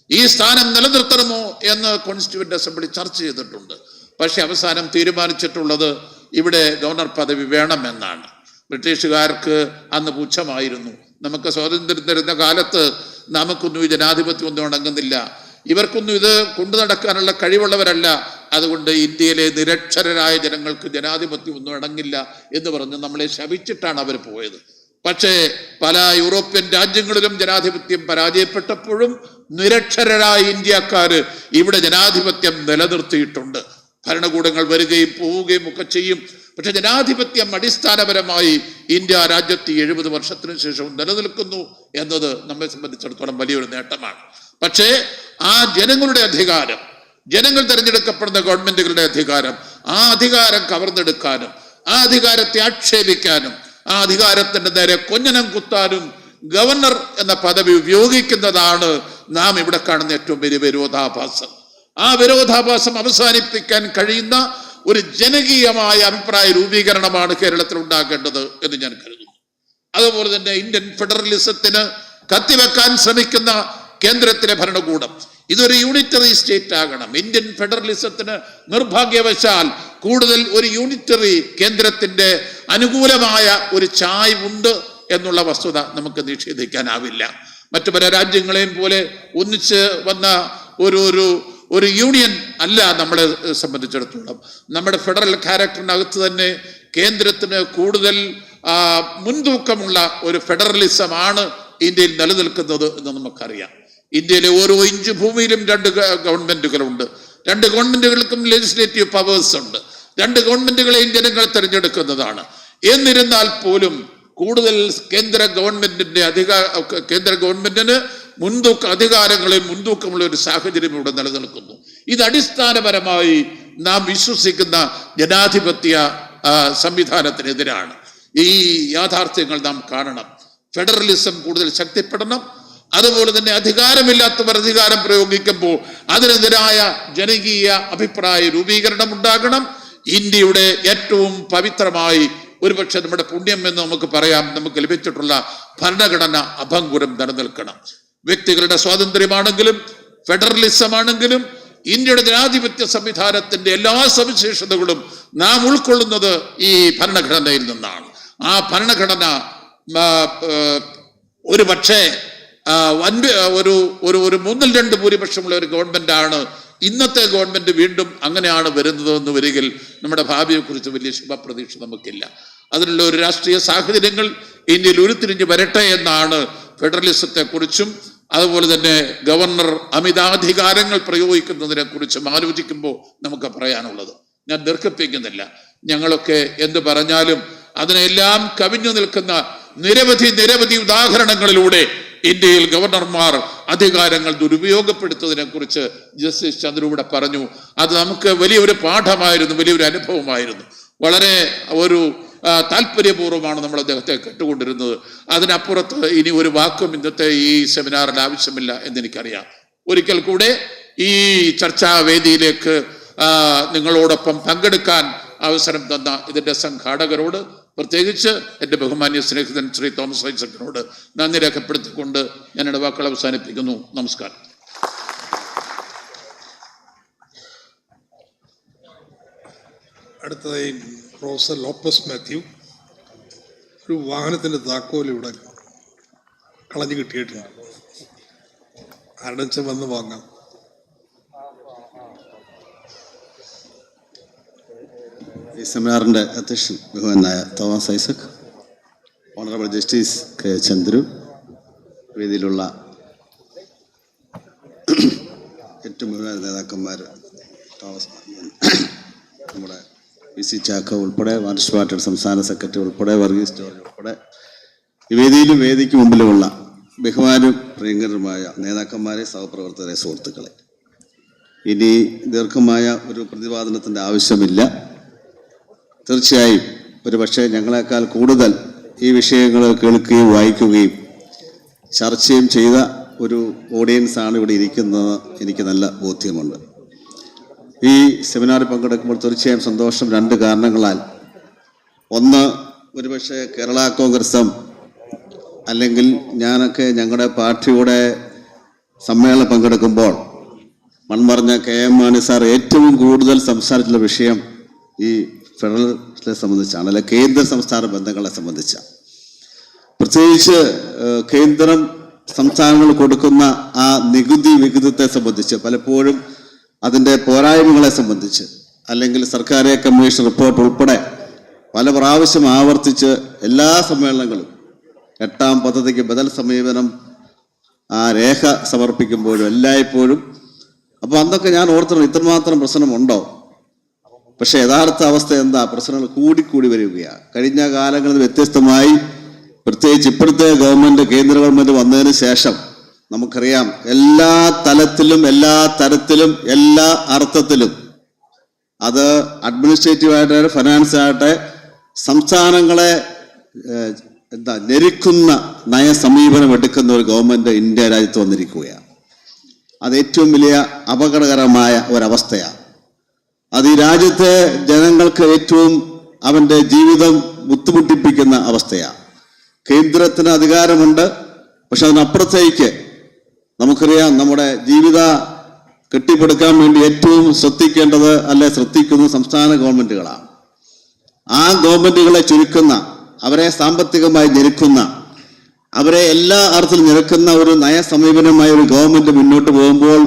ഈ സ്ഥാനം നിലനിർത്തണമോ എന്ന് കോൺസ്റ്റിറ്റ്യൂവന്റ് അസംബ്ലി ചർച്ച ചെയ്തിട്ടുണ്ട്. പക്ഷെ അവസാനം തീരുമാനിച്ചിട്ടുള്ളത് ഇവിടെ ഗവർണർ പദവി വേണമെന്നാണ്. ബ്രിട്ടീഷുകാർക്ക് അന്ന് പുച്ഛമായിരുന്നു. നമുക്ക് സ്വാതന്ത്ര്യം തരുന്ന കാലത്ത് നമുക്കൊന്നും ഈ ജനാധിപത്യം ഒന്നും അടങ്ങുന്നില്ല, ഇവർക്കൊന്നും ഇത് കൊണ്ടു നടക്കാനുള്ള കഴിവുള്ളവരല്ല, അതുകൊണ്ട് ഇന്ത്യയിലെ നിരക്ഷരരായ ജനങ്ങൾക്ക് ജനാധിപത്യം ഒന്നും അടങ്ങില്ല എന്ന് പറഞ്ഞ് നമ്മളെ ശപിച്ചിട്ടാണ് അവർ പോയത്. പക്ഷേ പല യൂറോപ്യൻ രാജ്യങ്ങളിലും ജനാധിപത്യം പരാജയപ്പെട്ടപ്പോഴും നിരക്ഷരരായ ഇന്ത്യക്കാര് ഇവിടെ ജനാധിപത്യം നിലനിർത്തിയിട്ടുണ്ട്. ഭരണകൂടങ്ങൾ വരികയും പോവുകയും ഒക്കെ ചെയ്യും. പക്ഷെ ജനാധിപത്യം അടിസ്ഥാനപരമായി ഇന്ത്യ രാജ്യത്ത് 70 വർഷത്തിനു ശേഷം നിലനിൽക്കുന്നു എന്നത് നമ്മെ സംബന്ധിച്ചിടത്തോളം വലിയൊരു നേട്ടമാണ്. പക്ഷേ ആ ജനങ്ങളുടെ അധികാരം, ജനങ്ങൾ തിരഞ്ഞെടുക്കപ്പെടുന്ന ഗവൺമെന്റുകളുടെ അധികാരം, ആ അധികാരം കവർന്നെടുക്കാനും ആ അധികാരത്തെ ആക്ഷേപിക്കാനും ആ അധികാരത്തിന്റെ നേരെ കൊഞ്ഞനം കുത്താനും ഗവർണർ എന്ന പദവി ഉപയോഗിക്കുന്നതാണ് നാം ഇവിടെ കാണുന്ന ഏറ്റവും വലിയ വിരോധാഭാസം. ആ വിരോധാഭാസം അവസാനിപ്പിക്കാൻ കഴിയുന്ന ഒരു ജനകീയമായ അഭിപ്രായ രൂപീകരണമാണ് കേരളത്തിൽ ഉണ്ടാകേണ്ടത് എന്ന് ഞാൻ കരുതുന്നു. അതുപോലെ തന്നെ ഇന്ത്യൻ ഫെഡറലിസത്തിന് കത്തിവെക്കാൻ ശ്രമിക്കുന്ന കേന്ദ്രത്തിലെ ഭരണകൂടം ഇതൊരു യൂണിറ്ററി സ്റ്റേറ്റ് ആകണം. ഇന്ത്യൻ ഫെഡറലിസത്തിന് നിർഭാഗ്യവശാൽ കൂടുതൽ ഒരു യൂണിറ്ററി കേന്ദ്രത്തിന്റെ അനുകൂലമായ ഒരു ചായ്വുണ്ട് എന്നുള്ള വസ്തുത നമുക്ക് നിഷേധിക്കാനാവില്ല. മറ്റു പല രാജ്യങ്ങളെയും പോലെ ഒന്നിച്ച് വന്ന ഒരു യൂണിയൻ അല്ല നമ്മളെ സംബന്ധിച്ചിടത്തോളം. നമ്മുടെ ഫെഡറൽ ക്യാരക്ടറിനകത്ത് തന്നെ കേന്ദ്രത്തിന് കൂടുതൽ മുൻതൂക്കമുള്ള ഒരു ഫെഡറലിസമാണ് ഇന്ത്യയിൽ നിലനിൽക്കുന്നത് എന്ന് നമുക്കറിയാം. ഇന്ത്യയിലെ ഓരോ ഇഞ്ച് ഭൂമിയിലും 2 ഗവൺമെന്റുകളുണ്ട്. 2 ഗവൺമെന്റുകൾക്കും ലെജിസ്ലേറ്റീവ് പവേഴ്സ് ഉണ്ട്. 2 ഗവൺമെന്റുകളെയും ജനങ്ങൾ തിരഞ്ഞെടുക്കുന്നതാണ്. എന്നിരുന്നാൽ പോലും കൂടുതൽ കേന്ദ്ര ഗവൺമെന്റിന് അധികാരങ്ങളെ മുൻതൂക്കമുള്ള ഒരു സാഹചര്യം ഇവിടെ നിലനിൽക്കുന്നു. ഇത് അടിസ്ഥാനപരമായി നാം വിശ്വസിക്കുന്ന ജനാധിപത്യ സംവിധാനത്തിനെതിരാണ്. ഈ യാഥാർത്ഥ്യങ്ങൾ നാം കാണണം. ഫെഡറലിസം കൂടുതൽ ശക്തിപ്പെടണം. അതുപോലെ തന്നെ അധികാരമില്ലാത്തവർ അധികാരം പ്രയോഗിക്കുമ്പോൾ അതിനെതിരായ ജനകീയ അഭിപ്രായ രൂപീകരണം ഉണ്ടാകണം. ഇന്ത്യയുടെ ഏറ്റവും പവിത്രമായി ഒരുപക്ഷെ നമ്മുടെ പുണ്യം എന്ന് നമുക്ക് പറയാം, നമുക്ക് ലഭിച്ചിട്ടുള്ള ഭരണഘടന അഭംഗുരം നിലനിൽക്കണം. വ്യക്തികളുടെ സ്വാതന്ത്ര്യമാണെങ്കിലും ഫെഡറലിസം ആണെങ്കിലും ഇന്ത്യയുടെ ജനാധിപത്യ സംവിധാനത്തിന്റെ എല്ലാ സവിശേഷതകളും നാം ഉൾക്കൊള്ളുന്നത് ഈ ഭരണഘടനയിൽ നിന്നാണ്. ആ ഭരണഘടന ഒരു പക്ഷേ ഒരു 3/2 ഭൂരിപക്ഷമുള്ള ഒരു ഗവൺമെന്റാണ് ഇന്നത്തെ ഗവൺമെന്റ് വീണ്ടും അങ്ങനെയാണ് വരുന്നത് എന്ന് വരികിൽ നമ്മുടെ ഭാവിയെക്കുറിച്ച് വലിയ ശുഭപ്രതീക്ഷ നമുക്കില്ല. അതിനുള്ള ഒരു രാഷ്ട്രീയ സാഹചര്യങ്ങൾ ഇന്ത്യയിൽ ഉരുത്തിരിഞ്ഞ് വരട്ടെ എന്നാണ് ഫെഡറലിസത്തെ കുറിച്ചും അതുപോലെ തന്നെ ഗവർണർ അമിതാധികാരങ്ങൾ പ്രയോഗിക്കുന്നതിനെ കുറിച്ചും ആലോചിക്കുമ്പോൾ നമുക്ക് പറയാനുള്ളത്. ഞാൻ ദീർഘിപ്പിക്കുന്നില്ല. ഞങ്ങളൊക്കെ എന്ത് പറഞ്ഞാലും അതിനെല്ലാം കവിഞ്ഞു നിൽക്കുന്ന നിരവധി ഉദാഹരണങ്ങളിലൂടെ ഇന്ത്യയിൽ ഗവർണർമാർ അധികാരങ്ങൾ ദുരുപയോഗപ്പെടുത്തുന്നതിനെ കുറിച്ച് ജസ്റ്റിസ് ചന്ദ്രൂടെ പറഞ്ഞു. അത് നമുക്ക് വലിയൊരു പാഠമായിരുന്നു, വലിയൊരു അനുഭവമായിരുന്നു. വളരെ ഒരു താല്പര്യപൂർവ്വമാണ് നമ്മൾ അദ്ദേഹത്തെ കേട്ടുകൊണ്ടിരുന്നത്. അതിനപ്പുറത്ത് ഇനി ഒരു വാക്കും ഇന്നത്തെ ഈ സെമിനാറിൽ ആവശ്യമില്ല എന്നെനിക്കറിയാം. ഒരിക്കൽ കൂടെ ഈ ചർച്ചാവേദിയിലേക്ക് നിങ്ങളോടൊപ്പം പങ്കെടുക്കാൻ അവസരം തന്ന ഇതിന്റെ സംഘാടകരോട്, പ്രത്യേകിച്ച് എൻ്റെ ബഹുമാന്യ സ്നേഹിതൻ ശ്രീ തോമസ് ഐസക്കിനോട് നന്ദി രേഖപ്പെടുത്തിക്കൊണ്ട് ഞാൻ എൻ്റെ വാക്കുകൾ അവസാനിപ്പിക്കുന്നു. നമസ്കാരം. അടുത്തതായി പ്രൊഫസർ ലോപ്പസ് മാത്യു. ഒരു വാഹനത്തിൻ്റെ താക്കോൽ ഇവിടെ കളഞ്ഞു കിട്ടിയിട്ടുണ്ട്. ആരുടെ വെച്ചാൽ വന്ന് വാങ്ങാം. ഈ സെമിനാറിൻ്റെ അധ്യക്ഷൻ ബഹുമാനായ Thomas Isaac, honourable justice K Chandru, വേദിയിലുള്ള ഏറ്റവും ബഹുമാന നേതാക്കന്മാർ തോമസ്, നമ്മുടെ PC ചാക്ക ഉൾപ്പെടെ മാർക്സിസ്റ്റ് പാർട്ടിയുടെ സംസ്ഥാന സെക്രട്ടറി ഉൾപ്പെടെ വർഗീസ് ജോർജ് ഉൾപ്പെടെ ഈ വേദിയിലും വേദിക്ക് മുമ്പിലുമുള്ള ബഹുമാനും പ്രിയങ്കരമായ നേതാക്കന്മാരെ, സഹപ്രവർത്തകരെ, സുഹൃത്തുക്കളെ, ഇനി ദീർഘമായ ഒരു പ്രതിപാദനത്തിൻ്റെ ആവശ്യമില്ല. തീർച്ചയായും ഒരു പക്ഷേ ഞങ്ങളെക്കാൾ കൂടുതൽ ഈ വിഷയങ്ങൾ കേൾക്കുകയും വായിക്കുകയും ചർച്ചയും ചെയ്ത ഒരു ഓഡിയൻസാണ് ഇവിടെ ഇരിക്കുന്നത്. എനിക്ക് നല്ല ബോധ്യമുണ്ട്. ഈ സെമിനാറിൽ പങ്കെടുക്കുമ്പോൾ തീർച്ചയായും സന്തോഷം. 2 കാരണങ്ങളാൽ. ഒന്ന്, ഒരുപക്ഷെ കേരള കോൺഗ്രസും അല്ലെങ്കിൽ ഞാനൊക്കെ ഞങ്ങളുടെ പാർട്ടിയുടെ സമ്മേളനം പങ്കെടുക്കുമ്പോൾ മൺമറഞ്ഞ KM മാണി സാർ ഏറ്റവും കൂടുതൽ സംസാരിച്ചുള്ള വിഷയം ഈ ഫെഡറലിനെ സംബന്ധിച്ചാണ്, അല്ലെ കേന്ദ്ര സംസ്ഥാന ബന്ധങ്ങളെ സംബന്ധിച്ചാണ്. പ്രത്യേകിച്ച് കേന്ദ്രം സംസ്ഥാനങ്ങൾ കൊടുക്കുന്ന ആ വിഹിതത്തെ സംബന്ധിച്ച് പലപ്പോഴും അതിൻ്റെ പോരായ്മകളെ സംബന്ധിച്ച്, അല്ലെങ്കിൽ സർക്കാർ കമ്മീഷൻ റിപ്പോർട്ട് ഉൾപ്പെടെ പല പ്രാവശ്യം ആവർത്തിച്ച് എല്ലാ സമ്മേളനങ്ങളും 8ാം പദ്ധതിക്ക് ബദൽ സമീപനം ആ രേഖ സമർപ്പിക്കുമ്പോഴും എല്ലായ്പ്പോഴും. അപ്പോൾ അന്നൊക്കെ ഞാൻ ഓർത്തിട്ടുണ്ട്, ഇത്രമാത്രം പ്രശ്നമുണ്ടോ? പക്ഷേ യഥാർത്ഥ അവസ്ഥ എന്താ? പ്രശ്നങ്ങൾ കൂടിക്കൂടി വരികയാണ്. കഴിഞ്ഞ കാലങ്ങളിൽ വ്യത്യസ്തമായി, പ്രത്യേകിച്ച് ഇപ്പോഴത്തെ ഗവൺമെൻറ്, കേന്ദ്ര ഗവൺമെൻറ് വന്നതിന് ശേഷം നമുക്കറിയാം എല്ലാ തലത്തിലും, എല്ലാ തരത്തിലും, എല്ലാ അർത്ഥത്തിലും, അത് അഡ്മിനിസ്ട്രേറ്റീവ് ആയിട്ട് ഫിനാൻസ് ആകട്ടെ, സംസ്ഥാനങ്ങളെ ഞെരുക്കുന്ന നയസമീപനം എടുക്കുന്ന ഒരു ഗവൺമെൻറ് ഇന്ത്യ രാജ്യത്ത് വന്നിരിക്കുകയാണ്. അത് ഏറ്റവും വലിയ അപകടകരമായ ഒരവസ്ഥയാണ്. അത് ഈ രാജ്യത്തെ ജനങ്ങൾക്ക് ഏറ്റവും അവൻ്റെ ജീവിതം ബുദ്ധിമുട്ടിപ്പിക്കുന്ന അവസ്ഥയാണ്. കേന്ദ്രത്തിന് അധികാരമുണ്ട്, പക്ഷെ അതിനപ്പുറത്തേക്ക് നമുക്കറിയാം നമ്മുടെ ജീവിത കെട്ടിപ്പടുക്കാൻ വേണ്ടി ഏറ്റവും ശ്രദ്ധിക്കേണ്ടത് ശ്രദ്ധിക്കുന്ന സംസ്ഥാന ഗവൺമെൻറ്റുകളാണ്. ആ ഗവൺമെൻറ്റുകളെ ചുരുക്കുന്ന, അവരെ സാമ്പത്തികമായി ഞെരുക്കുന്ന, അവരെ എല്ലാ അർത്ഥത്തിലും ഞെരുക്കുന്ന ഒരു നയസമീപനമായ ഒരു ഗവൺമെൻറ് മുന്നോട്ട് പോകുമ്പോൾ,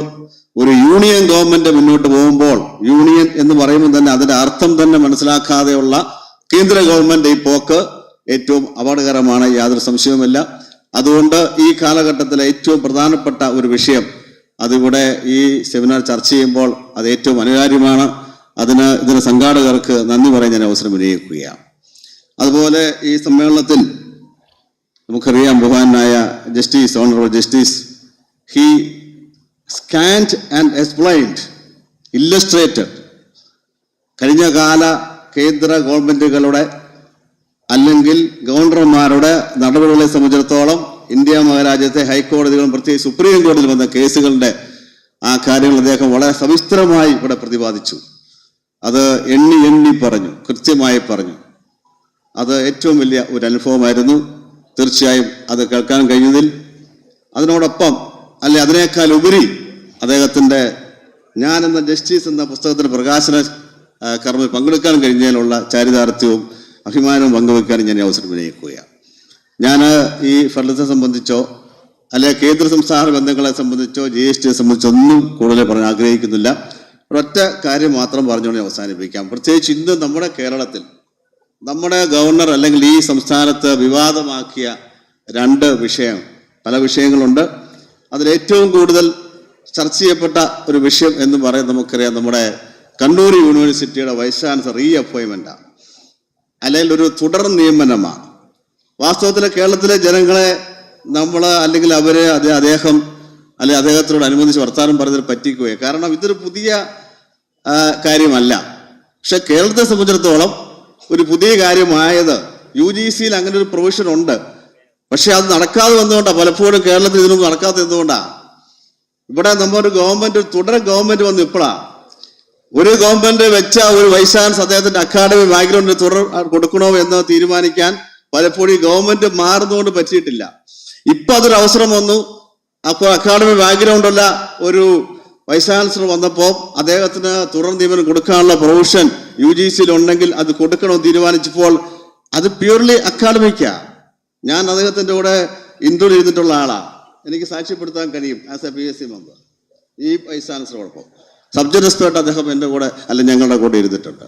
ഒരു യൂണിയൻ ഗവൺമെൻറ് മുന്നോട്ട് പോകുമ്പോൾ, യൂണിയൻ എന്ന് പറയുമ്പോൾ തന്നെ അതിൻ്റെ അർത്ഥം തന്നെ മനസ്സിലാക്കാതെയുള്ള കേന്ദ്ര ഗവൺമെൻറ് ഈ പോക്ക് ഏറ്റവും അപകടകരമാണ്, യാതൊരു സംശയവുമില്ല. അതുകൊണ്ട് ഈ കാലഘട്ടത്തിലെ ഏറ്റവും പ്രധാനപ്പെട്ട ഒരു വിഷയം അതിവിടെ ഈ സെമിനാർ ചർച്ച ചെയ്യുമ്പോൾ അത് ഏറ്റവും അനിവാര്യമാണ്. ഇതിന് സംഘാടകർക്ക് നന്ദി പറയാൻ ഞാൻ അവസരം വിനിയോഗിക്കുകയാണ്. അതുപോലെ ഈ സമ്മേളനത്തിൽ നമുക്കറിയാം ബഹുമാനായ justice, honourable justice, he scanned and explained, Illustrated കഴിഞ്ഞ കാല കേന്ദ്ര ഗവൺമെൻറ്റുകളുടെ അല്ലെങ്കിൽ ഗവർണർമാരുടെ നടപടികളെ സംബന്ധിച്ചിടത്തോളം ഇന്ത്യ മഹാരാജ്യത്തെ ഹൈക്കോടതികളും പ്രത്യേകിച്ച് സുപ്രീം കോടതിയിൽ വന്ന കേസുകളുടെ ആ കാര്യങ്ങൾ അദ്ദേഹം വളരെ സവിസ്തരമായി ഇവിടെ പ്രതിപാദിച്ചു. അത് എണ്ണി പറഞ്ഞു, കൃത്യമായി പറഞ്ഞു. അത് ഏറ്റവും വലിയ ഒരു അനുഭവമായിരുന്നു. തീർച്ചയായും അത് കേൾക്കാൻ കഴിഞ്ഞതിൽ, അതിനോടൊപ്പം അതിനേക്കാൾ ഉപരി അദ്ദേഹത്തിൻ്റെ ഞാൻ എന്ന ജസ്റ്റിസ് എന്ന പുസ്തകത്തിൻ്റെ പ്രകാശന കർമ്മത്തിൽ പങ്കെടുക്കാൻ കഴിഞ്ഞതിലുള്ള ചാരിതാർത്ഥ്യവും അഭിമാനവും പങ്കുവെക്കാനും ഞാൻ അവസരം വിനിയോഗിക്കുകയാണ്. ഞാൻ ഈ ഫലത്തെ സംബന്ധിച്ചോ കേന്ദ്ര സംസ്ഥാന ബന്ധങ്ങളെ സംബന്ധിച്ചോ GSTയെ സംബന്ധിച്ചോ ഒന്നും കൂടുതൽ പറയാൻ ആഗ്രഹിക്കുന്നില്ല. ഒരൊറ്റ കാര്യം മാത്രം പറഞ്ഞുകൊണ്ട് അവസാനിപ്പിക്കാം. പ്രത്യേകിച്ച് ഇന്ന് നമ്മുടെ കേരളത്തിൽ നമ്മുടെ ഗവർണർ അല്ലെങ്കിൽ ഈ സംസ്ഥാനത്ത് വിവാദമാക്കിയ പല വിഷയങ്ങളുണ്ട്. അതിലേറ്റവും കൂടുതൽ ചർച്ച ചെയ്യപ്പെട്ട ഒരു വിഷയം എന്ന് പറയുന്നത് നമുക്കറിയാം, നമ്മുടെ കണ്ണൂർ യൂണിവേഴ്സിറ്റിയുടെ വൈസ് ചാൻസലർ റീഅപ്പോയിൻമെൻറ്റാണ്, അല്ലെങ്കിൽ ഒരു തുടർ നിയമനമാണ്. വാസ്തവത്തിൽ കേരളത്തിലെ ജനങ്ങളെ നമ്മൾ അദ്ദേഹം അദ്ദേഹത്തിനോട് അനുബന്ധിച്ച് വർത്താനം പറഞ്ഞതിൽ പറ്റിക്കുകയാണ്. കാരണം ഇതൊരു പുതിയ കാര്യമല്ല. പക്ഷെ കേരളത്തെ സംബന്ധിച്ചിടത്തോളം ഒരു പുതിയ കാര്യമായത് UGCയിൽ അങ്ങനെ ഒരു പ്രൊവിഷൻ ഉണ്ട്. പക്ഷെ അത് നടക്കാതെ വന്നുകൊണ്ടാണ്, പലപ്പോഴും കേരളത്തിൽ ഇതിനൊന്നും നടക്കാതെ എന്തുകൊണ്ടാണ്? ഇവിടെ നമ്മൊരു ഗവൺമെന്റ്, തുടർ ഗവൺമെന്റ് വന്നു ഇപ്പോഴാണ്. ഒരു ഗവൺമെന്റ് വെച്ച ഒരു വൈസ് ചാൻസലർ അദ്ദേഹത്തിന്റെ അക്കാഡമി ബാക്ക്ഗ്രൗണ്ടിൽ തുടർ കൊടുക്കണോ എന്ന് തീരുമാനിക്കാൻ പലപ്പോഴും ഈ ഗവൺമെന്റ് മാറുന്നതുകൊണ്ട് പറ്റിയിട്ടില്ല. ഇപ്പൊ അതൊരു അവസരം വന്നു. അപ്പോൾ അക്കാഡമി ബാക്ക്ഗ്രൗണ്ടുള്ള ഒരു വൈസ് ചാൻസലർ വന്നപ്പോൾ അദ്ദേഹത്തിന് തുടർ നിയമനം കൊടുക്കാനുള്ള പ്രൊവിഷൻ UGCയിൽ ഉണ്ടെങ്കിൽ അത് കൊടുക്കണമെന്ന് തീരുമാനിച്ചപ്പോൾ അത് പ്യൂർലി അക്കാഡമിക്കാണ്. ഞാൻ അദ്ദേഹത്തിൻ്റെ കൂടെ ഇന്റർവ്യൂ ചെയ്തിട്ടുള്ള ആളാണ്. എനിക്ക് സാക്ഷ്യപ്പെടുത്താൻ കഴിയും ആസ് എ PSC മെമ്പർ. ഈ വൈസ് ചാൻസലറോടൊപ്പം സബ്ജക്ട് എക്സ്പേർട്ട് അദ്ദേഹം എൻ്റെ കൂടെ ഞങ്ങളുടെ കൂടെ ഇരുന്നിട്ടുണ്ട്.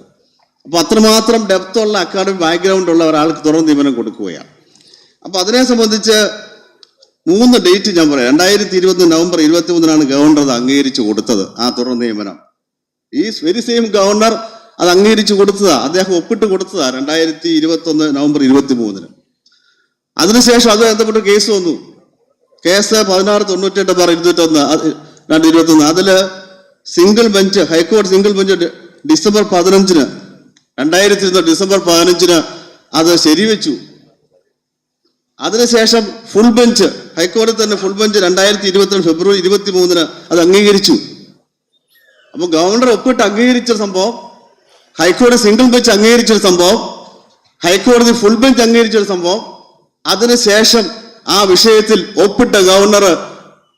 അപ്പോൾ അത്രമാത്രം ഡെപ്തുള്ള അക്കാഡമിക് ബാക്ക്ഗ്രൗണ്ട് ഉള്ള ഒരാൾക്ക് തുടർ നിയമനം കൊടുക്കുകയാണ്. അപ്പോൾ അതിനെ സംബന്ധിച്ച് 3 ഡേറ്റ് ഞാൻ പറയാം. 2020 നവംബർ 23 ഗവർണർ അത് അംഗീകരിച്ചു കൊടുത്തത്. ആ തുടർ നിയമനം ഈ വെരി സെയിം ഗവർണർ അത് അംഗീകരിച്ചു കൊടുത്തതാണ്, അദ്ദേഹം ഒപ്പിട്ട് കൊടുത്തതാണ് 2021 നവംബർ 23. അതിനുശേഷം അത് ബന്ധപ്പെട്ട് കേസ് വന്നു. കേസ് 1698/221 അതിൽ സിംഗിൾ ബെഞ്ച്, ഹൈക്കോടതി സിംഗിൾ ബെഞ്ച് ഡിസംബർ 15 2020 ഡിസംബർ 15 അത് ശരിവെച്ചു. അതിനുശേഷം ഫുൾ ബെഞ്ച്, ഹൈക്കോടതി തന്നെ ഫുൾ ബെഞ്ച് 2022 ഫെബ്രുവരി 23 അത് അംഗീകരിച്ചു. അപ്പൊ ഗവർണർ ഒപ്പിട്ട് അംഗീകരിച്ച സംഭവം, ഹൈക്കോടതി സിംഗിൾ ബെഞ്ച് അംഗീകരിച്ചൊരു സംഭവം, ഹൈക്കോടതി ഫുൾ ബെഞ്ച് അംഗീകരിച്ചൊരു സംഭവം. അതിനുശേഷം ആ വിഷയത്തിൽ ഒപ്പിട്ട ഗവർണർ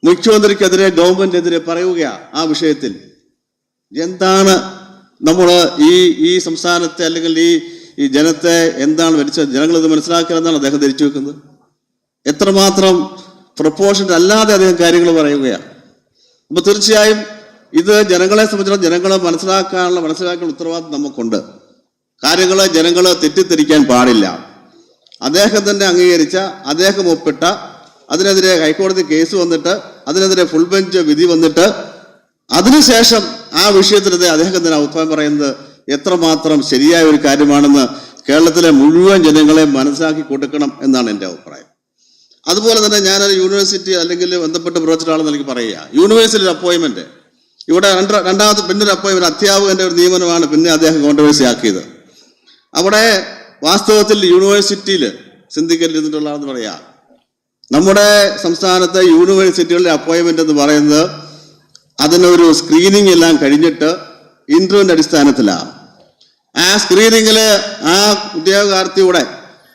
മുഖ്യമന്ത്രിക്കെതിരെ, ഗവൺമെന്റിനെതിരെ പറയുകയാണ്. ആ വിഷയത്തിൽ എന്താണ് നമ്മൾ ഈ സംസ്ഥാനത്തെ അല്ലെങ്കിൽ ഈ ജനത്തെ എന്താണ് ഭരിച്ചത്, ജനങ്ങളിത് മനസ്സിലാക്കിയെന്നാണ് അദ്ദേഹം ധരിച്ചു വെക്കുന്നത്. എത്രമാത്രം പ്രൊപ്പോർഷനറ്റ് അല്ലാതെ അദ്ദേഹം കാര്യങ്ങൾ പറയുകയാണ്. അപ്പൊ തീർച്ചയായും ഇത് ജനങ്ങളെ സംബന്ധിച്ചിടത്തോളം ജനങ്ങളെ മനസ്സിലാക്കാനുള്ള ഉത്തരവാദിത്വം നമുക്കുണ്ട്. കാര്യങ്ങളെ ജനങ്ങൾ തെറ്റിദ്ധരിക്കാൻ പാടില്ല. അദ്ദേഹം തന്നെ അംഗീകരിച്ച, അദ്ദേഹം ഒപ്പിട്ട, അതിനെതിരെ ഹൈക്കോടതി കേസ് വന്നിട്ട്, അതിനെതിരെ ഫുൾ ബെഞ്ച് വിധി വന്നിട്ട്, അതിനുശേഷം ആ വിഷയത്തിനെതിരെ അദ്ദേഹം തന്നെ അഭിപ്രായം പറയുന്നത് എത്രമാത്രം ശരിയായ ഒരു കാര്യമാണെന്ന് കേരളത്തിലെ മുഴുവൻ ജനങ്ങളെ മനസ്സിലാക്കി കൊടുക്കണം എന്നാണ് എൻ്റെ അഭിപ്രായം. അതുപോലെ തന്നെ ഞാനൊരു യൂണിവേഴ്സിറ്റി അല്ലെങ്കിൽ ബന്ധപ്പെട്ട് പ്രവർത്തിച്ച ആളെന്ന് എനിക്ക് പറയുക, യൂണിവേഴ്സിറ്റി അപ്പോയിൻമെന്റ് ഇവിടെ രണ്ടാമത്തെ പിന്നൊരു അപ്പോയിൻമെന്റ് അധ്യാപകന്റെ ഒരു നിയമനമാണ് പിന്നെ അദ്ദേഹം കോൺട്രവേഴ്സി ആക്കിയത്. അവിടെ വാസ്തവത്തിൽ യൂണിവേഴ്സിറ്റിയിൽ സിൻഡിക്കേറ്റിൽ ഇരുന്നിട്ടുള്ള ആളെന്ന് പറയാ, നമ്മുടെ സംസ്ഥാനത്തെ യൂണിവേഴ്സിറ്റികളുടെ അപ്പോയിൻമെന്റ് എന്ന് പറയുന്നത് അതിനൊരു സ്ക്രീനിങ് എല്ലാം കഴിഞ്ഞിട്ട് ഇന്റർവ്യൂവിന്റെ അടിസ്ഥാനത്തിലാണ്. ആ സ്ക്രീനിങ്ങില് ആ ഉദ്യോഗാർത്ഥിയുടെ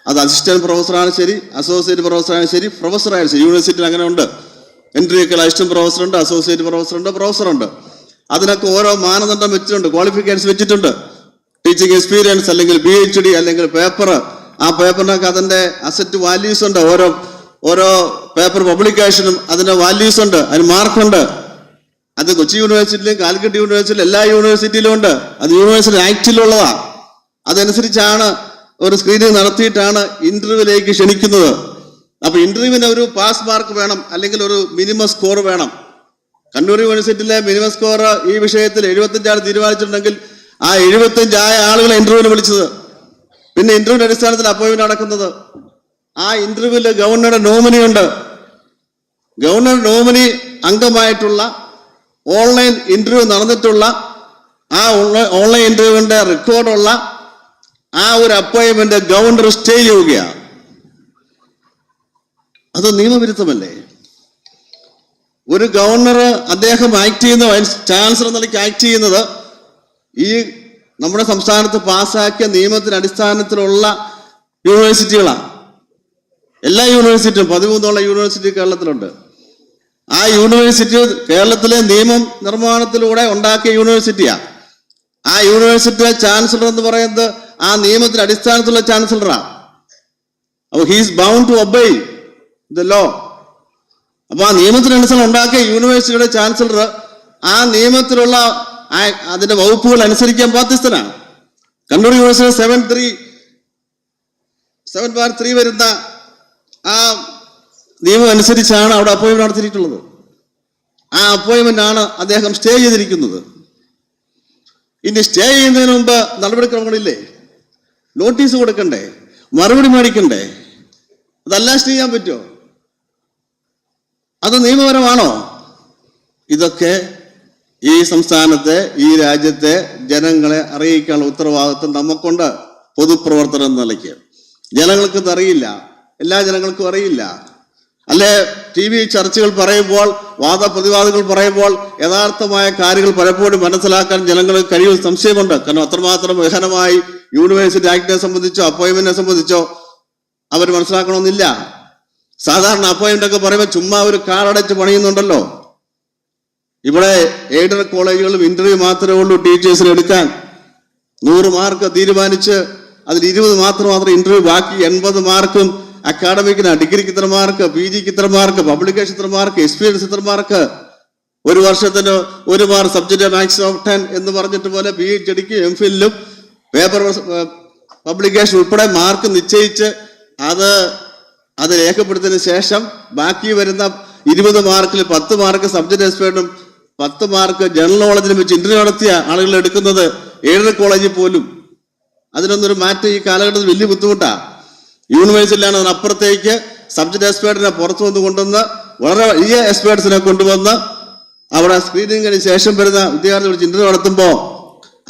അത് അസിസ്റ്റന്റ് പ്രൊഫസറാണ് ശരി, അസോസിയേറ്റ് പ്രൊഫസറാണ് ശരി, പ്രൊഫസറായാലും ശരി, യൂണിവേഴ്സിറ്റിയിൽ അങ്ങനെ ഉണ്ട്. എൻട്രിയൊക്കെ അസിസ്റ്റന്റ് പ്രൊഫസറുണ്ട്, അസോസിയേറ്റ് പ്രൊഫസറുണ്ട്, പ്രൊഫസറുണ്ട്. അതിനൊക്കെ ഓരോ മാനദണ്ഡം വെച്ചിട്ടുണ്ട്, ക്വാളിഫിക്കേഷൻസ് വെച്ചിട്ടുണ്ട്. ടീച്ചിങ് എക്സ്പീരിയൻസ് അല്ലെങ്കിൽ PhD അല്ലെങ്കിൽ പേപ്പർ, ആ പേപ്പറിനൊക്കെ അതിന്റെ അസറ്റ് വാല്യൂസ് ഉണ്ട്. ഓരോ പേപ്പർ പബ്ലിക്കേഷനും അതിന്റെ വാല്യൂസ് ഉണ്ട്, അതിന് മാർക്കുണ്ട്. അത് കൊച്ചി യൂണിവേഴ്സിറ്റിയിലും കാലിക്കറ്റ് യൂണിവേഴ്സിറ്റിയിലും എല്ലാ യൂണിവേഴ്സിറ്റിയിലും ഉണ്ട്. അത് യൂണിവേഴ്സിറ്റി ആക്ടിലുള്ളതാ. അതനുസരിച്ചാണ് ഒരു സ്ക്രീനിങ് നടത്തിയിട്ടാണ് ഇന്റർവ്യൂവിലേക്ക് ക്ഷണിക്കുന്നത്. അപ്പൊ ഇന്റർവ്യൂവിന് ഒരു പാസ് മാർക്ക് വേണം, അല്ലെങ്കിൽ ഒരു മിനിമം സ്കോർ വേണം. കണ്ണൂർ യൂണിവേഴ്സിറ്റിയിലെ മിനിമം സ്കോർ ഈ വിഷയത്തിൽ 75 തീരുമാനിച്ചിട്ടുണ്ടെങ്കിൽ ആ 75 ആളുകളെ ഇന്റർവ്യൂവിന് വിളിച്ചത്. പിന്നെ ഇന്റർവ്യൂവിന്റെ അടിസ്ഥാനത്തിൽ അപ്പോയിന്റ്മെന്റ് നടക്കുന്നത്. ആ ഇന്റർവ്യൂവിൽ ഗവർണറുടെ നോമിനി ഉണ്ട്. ഗവർണർ നോമിനി അംഗമായിട്ടുള്ള ഓൺലൈൻ ഇന്റർവ്യൂ നടന്നിട്ടുള്ള ആ ഓൺലൈൻ ഇന്റർവ്യൂവിന്റെ റെക്കോർഡുള്ള ആ ഒരു അപ്പോയിന്റ്മെന്റ് ഗവർണർ സ്റ്റേ ചെയ്യുകയാണ്. അത് നിയമവിരുദ്ധമല്ലേ? ഒരു ഗവർണർ അദ്ദേഹം ആക്ട് ചെയ്യുന്ന ചാൻസലർ നിലയ്ക്ക് ആക്ട് ചെയ്യുന്നത് ഈ നമ്മുടെ സംസ്ഥാനത്ത് പാസ്സാക്കിയ നിയമത്തിന് അടിസ്ഥാനത്തിലുള്ള യൂണിവേഴ്സിറ്റികളാണ്. എല്ലാ യൂണിവേഴ്സിറ്റിയും 13 യൂണിവേഴ്സിറ്റി കേരളത്തിലുണ്ട്. ആ യൂണിവേഴ്സിറ്റി കേരളത്തിലെ നിയമം നിർമ്മാണത്തിലൂടെ ഉണ്ടാക്കിയ യൂണിവേഴ്സിറ്റിയാണ്. ആ യൂണിവേഴ്സിറ്റിയിലെ ചാൻസലർ എന്ന് പറയുന്നത് ആ നിയമത്തിന്റെ അടിസ്ഥാനത്തിലുള്ള ചാൻസലറാണ്. അപ്പോൾ he's bound to obey the law. അപ്പൊ ആ നിയമത്തിനനുസരിച്ച് ഉണ്ടാക്കിയ യൂണിവേഴ്സിറ്റിയുടെ ചാൻസലർ ആ നിയമത്തിലുള്ള അതിന്റെ വകുപ്പുകൾ അനുസരിക്കാൻ ബാധ്യസ്ഥനാണ്. കണ്ണൂർ യൂണിവേഴ്സിറ്റി 7/3 വരുന്ന ആ നിയമം അനുസരിച്ചാണ് അവിടെ അപ്പോയിന്റ്മെന്റ് നടത്തിയിട്ടുള്ളത്. ആ അപ്പോയിന്റ്മെന്റ് ആണ് അദ്ദേഹം സ്റ്റേ ചെയ്തിരിക്കുന്നത്. ഇനി സ്റ്റേ ചെയ്യുന്നതിന് മുമ്പ് നടപടിക്രമങ്ങളില്ലേ? നോട്ടീസ് കൊടുക്കണ്ടേ? മറുപടി മേടിക്കണ്ടേ? അതല്ല സ്റ്റേ ചെയ്യാൻ പറ്റുമോ? അത് നിയമപരമാണോ? ഇതൊക്കെ ഈ സംസ്ഥാനത്തെ ഈ രാജ്യത്തെ ജനങ്ങളെ അറിയിക്കാനുള്ള ഉത്തരവാദിത്വം നമുക്കുണ്ട്. പൊതുപ്രവർത്തനം എന്ന നിലയ്ക്ക് ജനങ്ങൾക്കിത് അറിയില്ല, എല്ലാ ജനങ്ങൾക്കും അറിയില്ല. അല്ലെ TV ചർച്ചകൾ പറയുമ്പോൾ, വാദപ്രതിവാദങ്ങൾ പറയുമ്പോൾ യഥാർത്ഥമായ കാര്യങ്ങൾ പലപ്പോഴും മനസ്സിലാക്കാൻ ജനങ്ങൾക്ക് കഴിയുന്ന സംശയമുണ്ട്. കാരണം അത്രമാത്രം ഗഹനമായി യൂണിവേഴ്സിറ്റി ആക്ടിനെ സംബന്ധിച്ചോ അപ്പോയിന്റ്മെന്റിനെ സംബന്ധിച്ചോ അവർ മനസ്സിലാക്കണമെന്നില്ല. സാധാരണ അപ്പോയിന്റ്മെന്റ് ഒക്കെ പറയുമ്പോൾ ചുമ്മാ ഒരു കാർഡടച്ച് പണിയുന്നുണ്ടല്ലോ. ഇവിടെ എയ്ഡഡ് കോളേജുകളും ഇന്റർവ്യൂ മാത്രമേ ഉള്ളൂ ടീച്ചേഴ്സിന് എടുക്കാൻ. 100 മാർക്ക് തീരുമാനിച്ച് അതിൽ 20 മാത്രം ഇന്റർവ്യൂ, ബാക്കി 80 മാർക്കും അക്കാഡമിക്കിന്, ഡിഗ്രിക്ക് ഇത്ര മാർക്ക്, PGക്ക് ഇത്ര മാർക്ക്, പബ്ലിക്കേഷൻ ഇത്ര മാർക്ക്, എക്സ്പീരിയൻസ് ഇത്ര മാർക്ക്, ഒരു വർഷത്തിന് 1 മാർക്ക്, സബ്ജക്റ്റ് മാക്സിമം 10 എന്ന് പറഞ്ഞിട്ട് പോലെ PhDക്ക് MPhilലും പേപ്പർ പബ്ലിക്കേഷൻ ഉൾപ്പെടെ മാർക്ക് നിശ്ചയിച്ച് അത് രേഖപ്പെടുത്തിയതിനു ശേഷം ബാക്കി വരുന്ന 20 മാർക്കിൽ 10 മാർക്ക് സബ്ജക്ട് എക്സ്പേർട്ടും 10 മാർക്ക് ജനറൽ നോളജിനും വെച്ച് ഇന്റർവ്യൂ നടത്തിയ ആളുകൾ എടുക്കുന്നത് എയ്ഡഡ് കോളേജിൽ പോലും. അതിനൊന്നൊരു മാറ്റം ഈ കാലഘട്ടത്തിൽ വലിയ ബുദ്ധിമുട്ടാണ്. യൂണിവേഴ്സിറ്റിയിലാണ് അതിനപ്പുറത്തേക്ക് സബ്ജക്ട് എക്സ്പേർട്ടിനെ പുറത്തു വന്ന് കൊണ്ടുവന്ന് വളരെ വലിയ എക്സ്പേർട്സിനെ കൊണ്ടുവന്ന് അവിടെ സ്ക്രീനിങ്ങിന് ശേഷം വരുന്ന വിദ്യാർത്ഥികൾ ഇന്റർവ്യൂ നടത്തുമ്പോൾ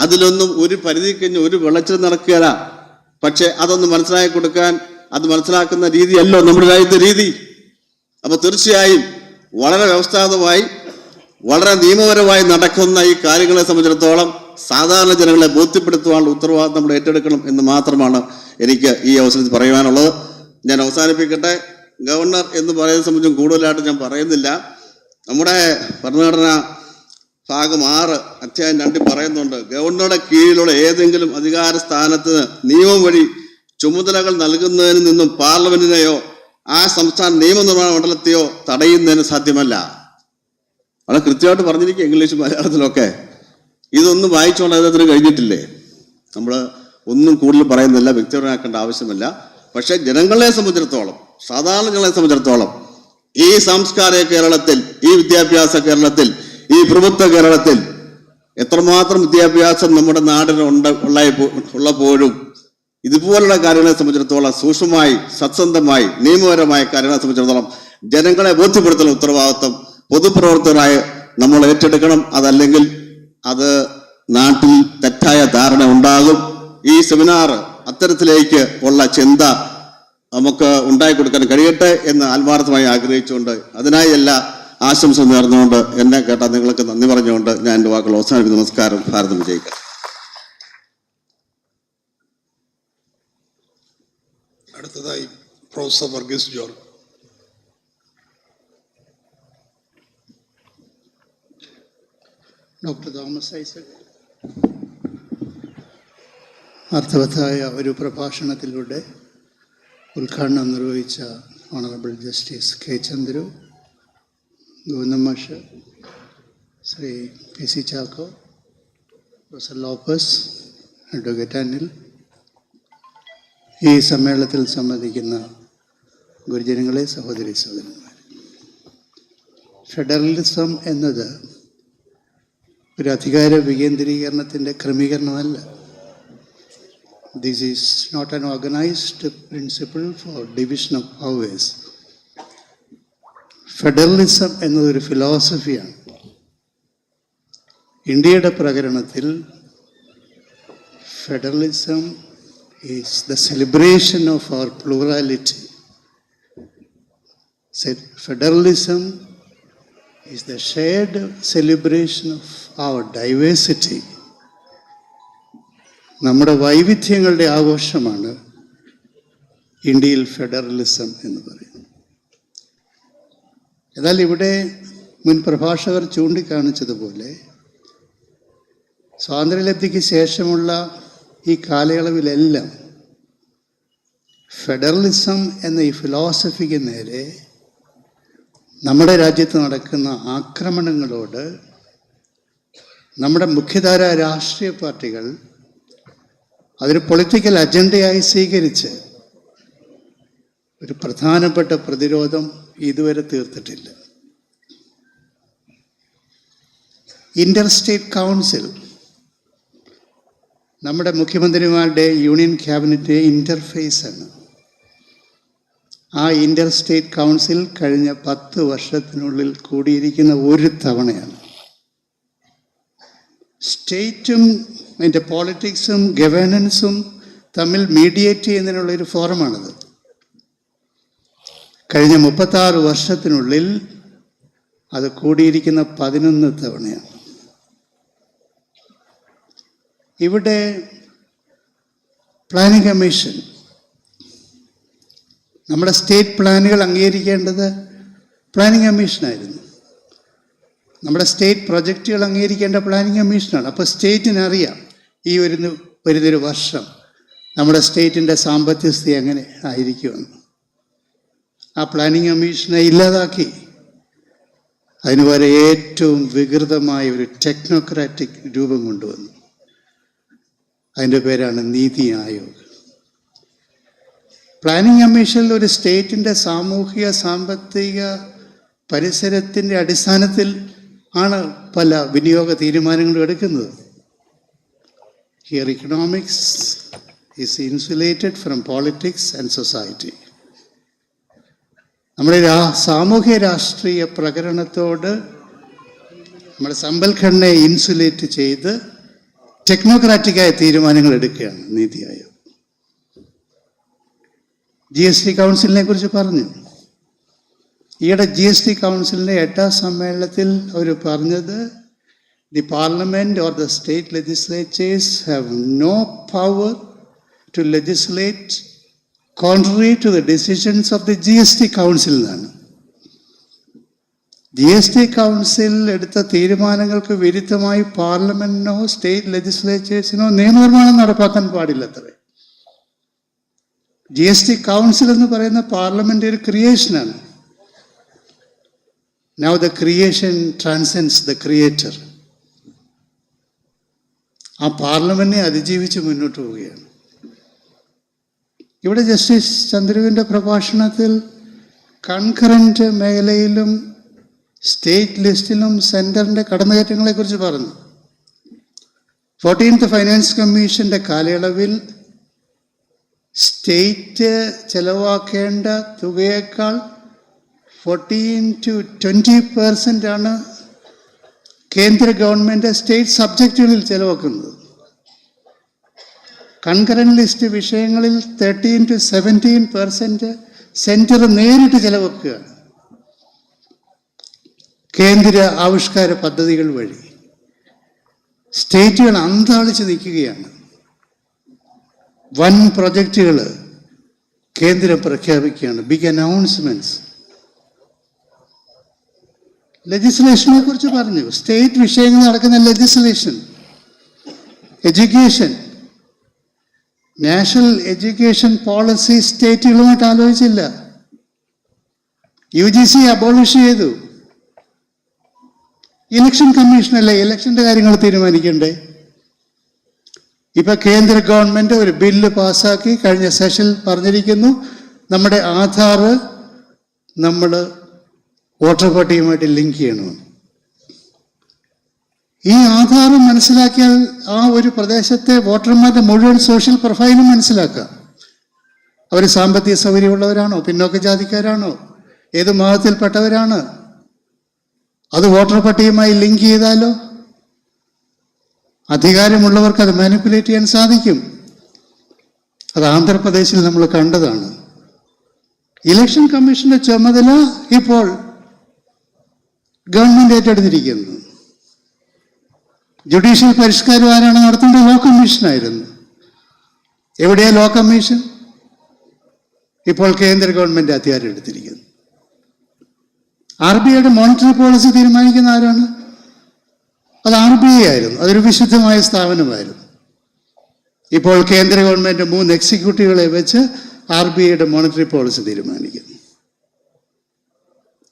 അതിലൊന്നും ഒരു പരിധി കഴിഞ്ഞ് ഒരു വിളച്ചിൽ നടക്കുകയില്ല. പക്ഷെ അതൊന്ന് മനസ്സിലാക്കി കൊടുക്കാൻ, അത് മനസ്സിലാക്കുന്ന രീതിയല്ലോ നമ്മുടെ രാജ്യത്തെ രീതി. അപ്പൊ തീർച്ചയായും വളരെ വ്യവസ്ഥാപിതമായി വളരെ നിയമപരമായി നടക്കുന്ന ഈ കാര്യങ്ങളെ സംബന്ധിച്ചിടത്തോളം സാധാരണ ജനങ്ങളെ ബോധ്യപ്പെടുത്തുവാനുള്ള ഉത്തരവാദിത്വം നമ്മൾ ഏറ്റെടുക്കണം എന്ന് മാത്രമാണ് എനിക്ക് ഈ അവസരത്തിൽ പറയുവാനുള്ളത്. ഞാൻ അവസാനിപ്പിക്കട്ടെ. ഗവർണർ എന്ന് പറയുന്ന സംബന്ധിച്ചും കൂടുതലായിട്ട് ഞാൻ പറയുന്നില്ല. നമ്മുടെ ഭരണഘടന ഭാഗം 6 അധ്യായം 2 പറയുന്നുണ്ട്, ഗവർണറുടെ കീഴിലുള്ള ഏതെങ്കിലും അധികാര സ്ഥാനത്തിന് നിയമം വഴി ചുമതലകൾ നൽകുന്നതിന് നിന്നും പാർലമെന്റിനെയോ ആ സംസ്ഥാന നിയമനിർമ്മാണ മണ്ഡലത്തെയോ തടയുന്നതിന് സാധ്യമല്ല. വളരെ കൃത്യമായിട്ട് പറഞ്ഞിരിക്കുക ഇംഗ്ലീഷ് മലയാളത്തിലൊക്കെ. ഇതൊന്നും വായിച്ചുകൊണ്ട് അദ്ദേഹത്തിന് കഴിഞ്ഞിട്ടില്ലേ? നമ്മൾ ഒന്നും കൂടുതൽ പറയുന്നില്ല, വ്യക്തിപരമാക്കേണ്ട ആവശ്യമില്ല. പക്ഷെ ജനങ്ങളെ സംബന്ധിച്ചിടത്തോളം, സാധാരണ ജനങ്ങളെ സംബന്ധിച്ചിടത്തോളം ഈ സാംസ്കാരിക കേരളത്തിൽ, ഈ വിദ്യാഭ്യാസ കേരളത്തിൽ, ഈ പ്രഭുത്വ കേരളത്തിൽ എത്രമാത്രം വിദ്യാഭ്യാസം നമ്മുടെ നാടിന് ഉള്ളപ്പോഴും ഇതുപോലുള്ള കാര്യങ്ങളെ സംബന്ധിച്ചിടത്തോളം സൂക്ഷ്മമായി സത്സന്ധമായി നിയമപരമായ കാര്യങ്ങളെ സംബന്ധിച്ചിടത്തോളം ജനങ്ങളെ ബോധ്യപ്പെടുത്തുന്ന ഉത്തരവാദിത്വം പൊതുപ്രവർത്തകരായ നമ്മൾ ഏറ്റെടുക്കണം. അതല്ലെങ്കിൽ അത് നാട്ടിൽ തെറ്റായ ധാരണ ഉണ്ടാകും. ഈ സെമിനാർ അത്തരത്തിലേക്ക് ഉള്ള ചിന്ത നമുക്ക് ഉണ്ടായിക്കൊടുക്കാൻ കഴിയട്ടെ എന്ന് ആത്മാർത്ഥമായി ആഗ്രഹിച്ചുകൊണ്ട് അതിനായി എല്ലാ ആശംസ നേർന്നുകൊണ്ട് എന്നെ കേട്ട നിങ്ങൾക്ക് നന്ദി പറഞ്ഞുകൊണ്ട് ഞാൻ എൻ്റെ വാക്കുകൾ അവസാനിപ്പിക്കുന്നു. നമസ്കാരം. ഭാരതം വിജയിക്കട്ടെ. അടുത്തതായി പ്രൊഫസർ വർഗീസ് ജോർജ്. ഡോക്ടർ തോമസ് ഐസക് അർത്ഥവത്തായ ഒരു പ്രഭാഷണത്തിലൂടെ ഉദ്ഘാടനം നിർവഹിച്ച ഓണറബിൾ ജസ്റ്റിസ് കെ ചന്ദ്രു, ഗോവിന്ദമാഷ്, Shri P C Chacko, professor Lopez, advocate Anil, ഈ സമ്മേളനത്തിൽ സംബന്ധിക്കുന്ന ഗുരുജനങ്ങളെ, സഹോദരി സഹോദരന്മാർ, ഫെഡറലിസം എന്നത് ഒരു അധികാര വികേന്ദ്രീകരണത്തിൻ്റെ ക്രമീകരണമല്ല. This is not an organized principle for division of powers. Federalism എന്നതൊരു ഫിലോസഫിയാണ്. ഇന്ത്യയുടെ പ്രകരണത്തിൽ federalism is the celebration of our plurality. Federalism is the shared celebration of our diversity. നമ്മുടെ വൈവിധ്യങ്ങളുടെ ആഘോഷമാണ് ഇന്ത്യയിൽ ഫെഡറലിസം എന്ന് പറയുന്നത്. എന്നാൽ ഇവിടെ മുൻ പ്രഭാഷകർ ചൂണ്ടിക്കാണിച്ചതുപോലെ സ്വാതന്ത്ര്യലബ്ധിക്ക് ശേഷമുള്ള ഈ കാലയളവിലെല്ലാം ഫെഡറലിസം എന്ന ഈ ഫിലോസഫിക്ക് നേരെ നമ്മുടെ രാജ്യത്ത് നടക്കുന്ന ആക്രമണങ്ങളോട് നമ്മുടെ മുഖ്യധാര രാഷ്ട്രീയ പാർട്ടികൾ അതൊരു പൊളിറ്റിക്കൽ അജണ്ടയായി സ്വീകരിച്ച് ഒരു പ്രധാനപ്പെട്ട പ്രതിരോധം ഇതുവരെ തീർത്തിട്ടില്ല. ഇന്റർ സ്റ്റേറ്റ് കൗൺസിൽ നമ്മുടെ മുഖ്യമന്ത്രിമാരുടെ യൂണിയൻ ക്യാബിനറ്റ് ഇന്റർഫേസ് ആണ്. ആ ഇന്റർ സ്റ്റേറ്റ് കൗൺസിൽ കഴിഞ്ഞ 10 വർഷത്തിനുള്ളിൽ കൂടിയിരിക്കുന്ന ഒരു തവണയാണ്. സ്റ്റേറ്റും അതിൻ്റെ പോളിറ്റിക്സും ഗവേണൻസും തമ്മിൽ മീഡിയേറ്റ് ചെയ്യുന്നതിനുള്ളൊരു ഫോറമാണത്. കഴിഞ്ഞ 36 വർഷത്തിനുള്ളിൽ അത് കൂടിയിരിക്കുന്ന 11 തവണയാണ്. ഇവിടെ പ്ലാനിംഗ് കമ്മീഷൻ നമ്മുടെ സ്റ്റേറ്റ് പ്ലാനുകൾ അംഗീകരിക്കേണ്ടത് പ്ലാനിംഗ് കമ്മീഷനായിരുന്നു. നമ്മുടെ സ്റ്റേറ്റ് പ്രൊജക്റ്റുകൾ അംഗീകരിക്കേണ്ട പ്ലാനിംഗ് കമ്മീഷനാണ്. അപ്പോൾ സ്റ്റേറ്റിനറിയാം ഈ വരുന്നൊരു വർഷം നമ്മുടെ സ്റ്റേറ്റിൻ്റെ സാമ്പത്തിക സ്ഥിതി എങ്ങനെ ആയിരിക്കുമെന്ന്. ആ പ്ലാനിംഗ് കമ്മീഷനെ ഇല്ലാതാക്കി അതിന് വരെ ഏറ്റവും വികൃതമായ ഒരു ടെക്നോക്രാറ്റിക് രൂപം കൊണ്ടുവന്നു. അതിൻ്റെ പേരാണ് നീതി ആയോഗ്. പ്ലാനിംഗ് കമ്മീഷനിൽ ഒരു സ്റ്റേറ്റിൻ്റെ സാമൂഹിക സാമ്പത്തിക പരിസരത്തിൻ്റെ അടിസ്ഥാനത്തിൽ ആണ് പല വിനിയോഗ തീരുമാനങ്ങളും എടുക്കുന്നത്. Here economics is insulated from politics and society. നമ്മുടെ സാമൂഹ്യ രാഷ്ട്രീയ പ്രകരണത്തോട് നമ്മുടെ സമ്പൽഘടനയെ ഇൻസുലേറ്റ് ചെയ്ത് ടെക്നോക്രാറ്റിക്കായ തീരുമാനങ്ങൾ എടുക്കുകയാണ് നീതി ആയോഗ്. GST കൗൺസിലിനെ കുറിച്ച് പറഞ്ഞു. ഈയിടെ GST കൗൺസിലിൻ്റെ 8ാം സമ്മേളനത്തിൽ അവർ പറഞ്ഞത് the parliament or the state legislatures have no power to legislate contrary to the decisions of the GST council എന്നാണ്. GST കൗൺസിൽ എടുത്ത തീരുമാനങ്ങൾക്ക് വിരുദ്ധമായി പാർലമെന്റിനോ സ്റ്റേറ്റ് ലെജിസ്ലേച്ചേഴ്സിനോ നിയമനിർമ്മാണം നടപ്പാക്കാൻ പാടില്ലത്രേ. GST കൗൺസിൽ എന്ന് പറയുന്ന പാർലമെന്റ് ഒരു ക്രിയേഷനാണ്. Now the creation transcends the creator. ആ പാർലമെന്റിനെ അതിജീവിച്ച് മുന്നോട്ട് പോവുകയാണ്. ഇവിടെ ജസ്റ്റിസ് ചന്ദ്രുവിൻ്റെ പ്രഭാഷണത്തിൽ കൺകറന്റ് മേഖലയിലും സ്റ്റേറ്റ് ലിസ്റ്റിലും സെൻറ്ററിൻ്റെ കടന്നുകയറ്റങ്ങളെക്കുറിച്ച് പറഞ്ഞു. 14th ഫൈനാൻസ് കമ്മീഷൻ്റെ കാലയളവിൽ സ്റ്റേറ്റ് ചെലവാക്കേണ്ട തുകയേക്കാൾ 14 to 20% ആണ് കേന്ദ്ര ഗവൺമെൻറ് സ്റ്റേറ്റ് സബ്ജക്റ്റുകളിൽ ചെലവാക്കുന്നത്. കൺകറന്റ് ലിസ്റ്റ് വിഷയങ്ങളിൽ 13 to 17% സെൻറ്റർ നേരിട്ട് ചെലവാക്കുകയാണ് കേന്ദ്ര ആവിഷ്കാര പദ്ധതികൾ വഴി. സ്റ്റേറ്റുകൾ അന്താളിച്ച് നിൽക്കുകയാണ്. വൻ പ്രൊജക്റ്റുകൾ കേന്ദ്രം പ്രഖ്യാപിക്കുകയാണ്, ബിഗ് അനൗൺസ്മെൻറ്റ്സ്. ലെജിസ്ലേഷനെ കുറിച്ച് പറഞ്ഞു. സ്റ്റേറ്റ് വിഷയങ്ങൾ നടക്കുന്ന legislation, education, national education policy സ്റ്റേറ്റുകളുമായിട്ട് ആലോചിച്ചില്ല. UGC അബോളിഷ് ചെയ്തു. ഇലക്ഷൻ കമ്മീഷനല്ലേ ഇലക്ഷൻ്റെ കാര്യങ്ങൾ തീരുമാനിക്കണ്ടേ? ഇപ്പൊ കേന്ദ്ര ഗവൺമെന്റ് ഒരു ബില്ല് പാസ്സാക്കി കഴിഞ്ഞ സെഷനിൽ പറഞ്ഞിരിക്കുന്നു, നമ്മുടെ ആധാർ നമ്മൾ വോട്ടർ പട്ടികയുമായിട്ട് ലിങ്ക് ചെയ്യണമെന്ന്. ഈ ആധാർ മനസ്സിലാക്കിയാൽ ആ ഒരു പ്രദേശത്തെ വോട്ടർമാരുടെ മുഴുവൻ സോഷ്യൽ പ്രൊഫൈലും മനസ്സിലാക്കാം. അവർ സാമ്പത്തിക സൗകര്യമുള്ളവരാണോ, പിന്നോക്ക ജാതിക്കാരാണോ, ഏത് മതത്തിൽപ്പെട്ടവരാണ്, അത് വോട്ടർ പട്ടികയുമായി ലിങ്ക് ചെയ്താലോ അധികാരമുള്ളവർക്ക് അത് മാനിപ്പുലേറ്റ് ചെയ്യാൻ സാധിക്കും. അത് ആന്ധ്രാപ്രദേശിൽ നമ്മൾ കണ്ടതാണ്. ഇലക്ഷൻ കമ്മീഷന്റെ ചുമതല ഇപ്പോൾ ഗവൺമെന്റ് ഏറ്റെടുത്തിരിക്കുന്നു. ജുഡീഷ്യൽ പരിഷ്കാരം ആരാണ് നടത്തേണ്ടത്? ലോ കമ്മീഷനായിരുന്നു. എവിടെയാ ലോ കമ്മീഷൻ? ഇപ്പോൾ കേന്ദ്ര ഗവൺമെന്റ് അധികാരം എടുത്തിരിക്കുന്നു. RBIയുടെ മോണിറ്ററി പോളിസി തീരുമാനിക്കുന്ന ആരാണ്? അത് RBI ആയിരുന്നു. അതൊരു വിശുദ്ധമായ സ്ഥാപനമായിരുന്നു. ഇപ്പോൾ കേന്ദ്ര ഗവൺമെന്റ് 3 എക്സിക്യൂട്ടീവുകളെ വെച്ച് RBIയുടെ മോണിറ്ററി പോളിസി തീരുമാനിക്കുന്നു.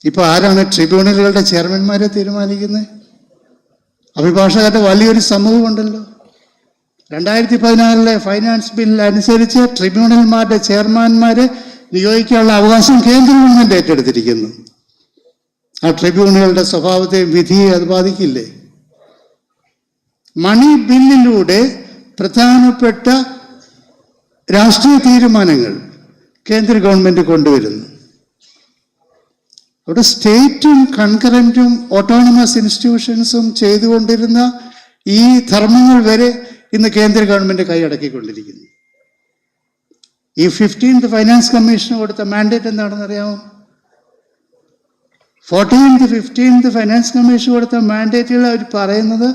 ഇപ്പോൾ ആരാണ് ട്രിബ്യൂണലുകളുടെ ചെയർമാൻമാരെ തീരുമാനിക്കുന്നത്? അഭിഭാഷകരുടെ വലിയൊരു സമൂഹമുണ്ടല്ലോ. 2016 ഫൈനാൻസ് ബിൽ അനുസരിച്ച് ട്രിബ്യൂണൽമാരുടെ ചെയർമാൻമാരെ നിയോഗിക്കാനുള്ള അവകാശം കേന്ദ്ര ഗവൺമെന്റ് ഏറ്റെടുത്തിരിക്കുന്നു. ആ ട്രിബ്യൂണലുകളുടെ സ്വഭാവത്തെയും വിധിയെ അത് ബാധിക്കില്ലേ? മണി ബില്ലിലൂടെ പ്രധാനപ്പെട്ട രാഷ്ട്രീയ തീരുമാനങ്ങൾ കേന്ദ്ര ഗവൺമെന്റ് കൊണ്ടുവരുന്നു. അവിടെ സ്റ്റേറ്റും കൺകറന്റും ഓട്ടോണമസ് ഇൻസ്റ്റിറ്റ്യൂഷൻസും ചെയ്തുകൊണ്ടിരുന്ന ഈ ധർമ്മങ്ങൾ വരെ ഇന്ന് കേന്ദ്ര ഗവൺമെന്റ് കൈയടക്കിക്കൊണ്ടിരിക്കുന്നു. ഈ 15th ഫൈനാൻസ് കമ്മീഷന് കൊടുത്ത മാൻഡേറ്റ് എന്താണെന്നറിയാമോ? 14th 15th ഫൈനാൻസ് കമ്മീഷൻ കൊടുത്ത മാൻഡേറ്റുകൾ അവർ പറയുന്നത്,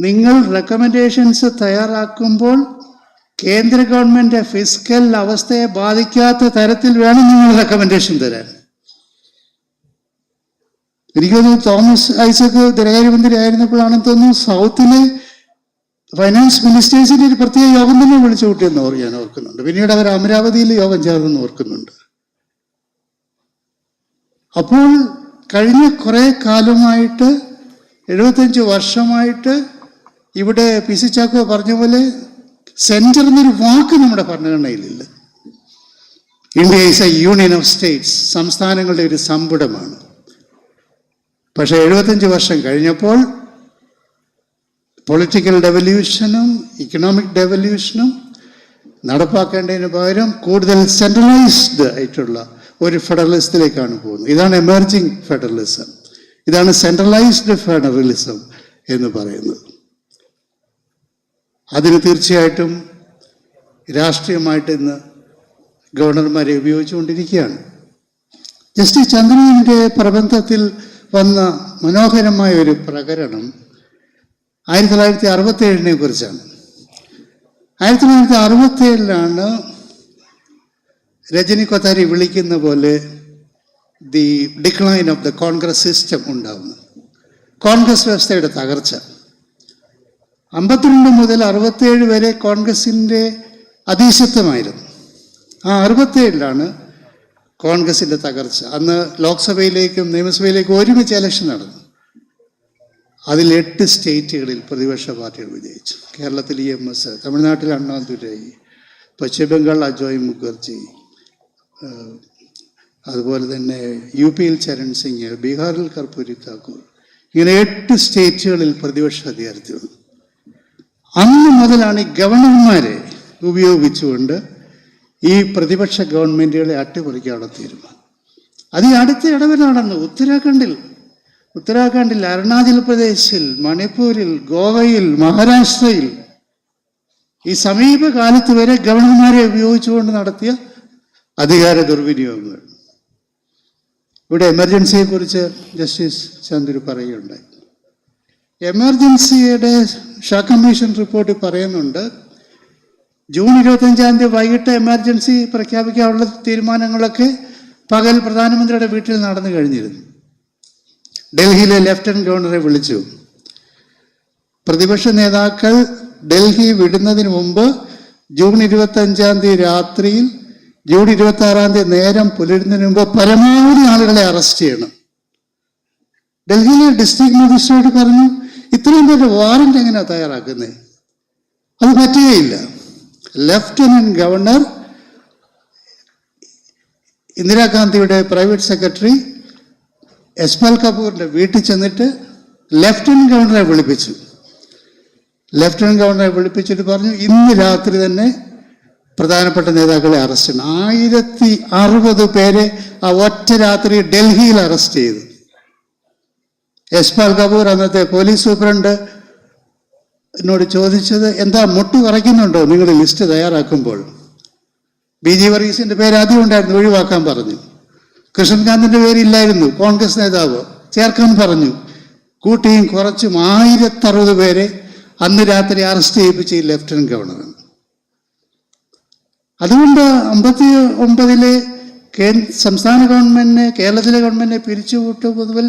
നിങ്ങൾ റെക്കമെൻഡേഷൻസ് തയ്യാറാക്കുമ്പോൾ കേന്ദ്ര ഗവൺമെന്റ് ഫിസ്ക്കൽ അവസ്ഥയെ ബാധിക്കാത്ത തരത്തിൽ വേണം നിങ്ങൾ റെക്കമെൻഡേഷൻ തരാൻ. എനിക്ക് തോന്നുന്നു തോമസ് ഐസക് ധനകാര്യമന്ത്രി ആയിരുന്നപ്പോഴാണെന്ന് തോന്നുന്നു സൗത്തിലെ ഫൈനാൻസ് മിനിസ്റ്റേഴ്സിന്റെ ഒരു പ്രത്യേക യോഗം തന്നെ വിളിച്ചു കൂട്ടിയെന്ന് ഞാൻ ഓർക്കുന്നുണ്ട്. പിന്നീട് അവർ അമരാവതിയിൽ യോഗം ചേർന്നെന്ന് ഓർക്കുന്നുണ്ട്. അപ്പോൾ കഴിഞ്ഞ കുറേ കാലമായിട്ട് 75 വർഷമായിട്ട് ഇവിടെ PC ചാക്കോ പറഞ്ഞ പോലെ സെൻറ്റർ എന്നൊരു വാക്ക് നമ്മുടെ ഭരണഘടനയിലില്ല. India is a union of states, സംസ്ഥാനങ്ങളുടെ ഒരു സമ്പുടമാണ്. പക്ഷേ 75 വർഷം കഴിഞ്ഞപ്പോൾ പൊളിറ്റിക്കൽ ഡെവല്യൂഷനും ഇക്കണോമിക് ഡെവല്യൂഷനും നടപ്പാക്കേണ്ടതിന് പകരം കൂടുതൽ സെൻട്രലൈസ്ഡ് ആയിട്ടുള്ള ഒരു ഫെഡറലിസത്തിലേക്കാണ് പോകുന്നത്. ഇതാണ് എമർജിങ് ഫെഡറലിസം, ഇതാണ് സെൻട്രലൈസ്ഡ് ഫെഡറലിസം എന്ന് പറയുന്നത്. അതിന് തീർച്ചയായിട്ടും രാഷ്ട്രീയമായിട്ട് ഇന്ന് ഗവർണർമാരെ ഉപയോഗിച്ചുകൊണ്ടിരിക്കുകയാണ്. ജസ്റ്റിസ് ചന്ദ്രന്റെ പ്രബന്ധത്തിൽ വന്ന മനോഹരമായ ഒരു പ്രകരണം 1967 കുറിച്ചാണ്. 1967 രജനി കൊത്താരി വിളിക്കുന്ന പോലെ the decline of the Congress system ഉണ്ടാവുന്നത്, കോൺഗ്രസ് വ്യവസ്ഥയുടെ തകർച്ച. 52 മുതൽ 67 വരെ കോൺഗ്രസിൻ്റെ അധീശത്വമായിരുന്നു. ആ 67 കോൺഗ്രസിൻ്റെ തകർച്ച. അന്ന് ലോക്സഭയിലേക്കും നിയമസഭയിലേക്കും ഒരുമിച്ച് ഇലക്ഷൻ നടന്നു. അതിൽ 8 സ്റ്റേറ്റുകളിൽ പ്രതിപക്ഷ പാർട്ടികൾ വിജയിച്ചു. കേരളത്തിൽ EMS, തമിഴ്നാട്ടിൽ അണ്ണാദുരൈ, പശ്ചിമ ബംഗാൾ അജോയ് മുഖർജി, അതുപോലെ തന്നെ UP ചരൺ സിംഗ്, ബീഹാറിൽ കർപ്പൂരി താക്കൂർ, ഇങ്ങനെ 8 സ്റ്റേറ്റുകളിൽ പ്രതിപക്ഷ അധികാരത്തിൽ വന്നു. അന്ന് മുതലാണ് ഈ ഗവർണർമാരെ ഉപയോഗിച്ചുകൊണ്ട് ഈ പ്രതിപക്ഷ ഗവൺമെൻറ്റുകളെ അട്ടിമറിക്കാനുള്ള തീരുമാനം. അത് ഈ അടുത്ത ഇടവിൽ നടന്നു. ഉത്തരാഖണ്ഡിൽ, അരുണാചൽ പ്രദേശിൽ, മണിപ്പൂരിൽ, ഗോവയിൽ, മഹാരാഷ്ട്രയിൽ ഈ സമീപകാലത്ത് വരെ ഗവർണർമാരെ ഉപയോഗിച്ചുകൊണ്ട് നടത്തിയ അധികാര ദുർവിനിയോഗങ്ങൾ. ഇവിടെ എമർജൻസിയെക്കുറിച്ച് ജസ്റ്റിസ് ചന്ദ്രു പറയുകയുണ്ടായി. എമർജൻസിയുടെ ഷാ കമ്മീഷൻ റിപ്പോർട്ടിൽ പറയുന്നുണ്ട്, ജൂൺ 25 വൈകിട്ട് എമർജൻസി പ്രഖ്യാപിക്കാനുള്ള തീരുമാനങ്ങളൊക്കെ പകൽ പ്രധാനമന്ത്രിയുടെ വീട്ടിൽ നടന്നു കഴിഞ്ഞിരുന്നു. ഡൽഹിയിലെ ലഫ്റ്റനന്റ് ഗവർണറെ വിളിച്ചു. പ്രതിപക്ഷ നേതാക്കൾ ഡൽഹി വിടുന്നതിന് മുമ്പ് ജൂൺ 25 രാത്രിയിൽ, ജൂൺ 26 നേരം പുലരുന്നതിന് മുമ്പ് പരമാവധി ആളുകളെ അറസ്റ്റ് ചെയ്യണം. ഡൽഹിയിലെ ഡിസ്ട്രിക്ട് മജിസ്ട്രേറ്റ് പറഞ്ഞു, ഇത്രയും പേരുടെ വാറന്റ് എങ്ങനെയാണ് തയ്യാറാക്കുന്നത്? അത് പറ്റുകയില്ല. ലഫ്റ്റനന്റ് ഗവർണർ, ഇന്ദിരാഗാന്ധിയുടെ പ്രൈവറ്റ് സെക്രട്ടറി എസ്പാൽ കപൂറിൻ്റെ വീട്ടിൽ ചെന്നിട്ട് ലഫ്റ്റനന്റ് ഗവർണറെ വിളിപ്പിച്ചു. ലഫ്റ്റനന്റ് ഗവർണറെ വിളിപ്പിച്ചിട്ട് പറഞ്ഞു, ഇന്ന് രാത്രി തന്നെ പ്രധാനപ്പെട്ട നേതാക്കളെ അറസ്റ്റ് ചെയ്യണം. 1060 പേരെ ആ ഒറ്റ രാത്രി ഡൽഹിയിൽ അറസ്റ്റ് ചെയ്തു. എസ്പാൽ കപൂർ, അന്നത്തെ പോലീസ് സൂപ്രണ്ട്, എന്നോട് ചോദിച്ചത്, എന്താ മുട്ട് കുറയ്ക്കുന്നുണ്ടോ നിങ്ങൾ ലിസ്റ്റ് തയ്യാറാക്കുമ്പോൾ? BG വർഗീസിൻ്റെ പേര് ആദ്യം ഉണ്ടായിരുന്നു, ഒഴിവാക്കാൻ പറഞ്ഞു. കൃഷ്ണൻകാന്തിൻ്റെ പേരില്ലായിരുന്നു, കോൺഗ്രസ് നേതാവ്, ചേർക്കാൻ പറഞ്ഞു. കൂട്ടിയും കുറച്ചും 1060 പേരെ അന്ന് രാത്രി അറസ്റ്റ് ചെയ്യിപ്പിച്ച ഈ ലഫ്റ്റനന്റ് ഗവർണർ. അതുകൊണ്ട് 59-ലെ സംസ്ഥാന ഗവൺമെന്റിനെ, കേരളത്തിലെ ഗവൺമെന്റിനെ പിരിച്ചുവിട്ടു മുതൽ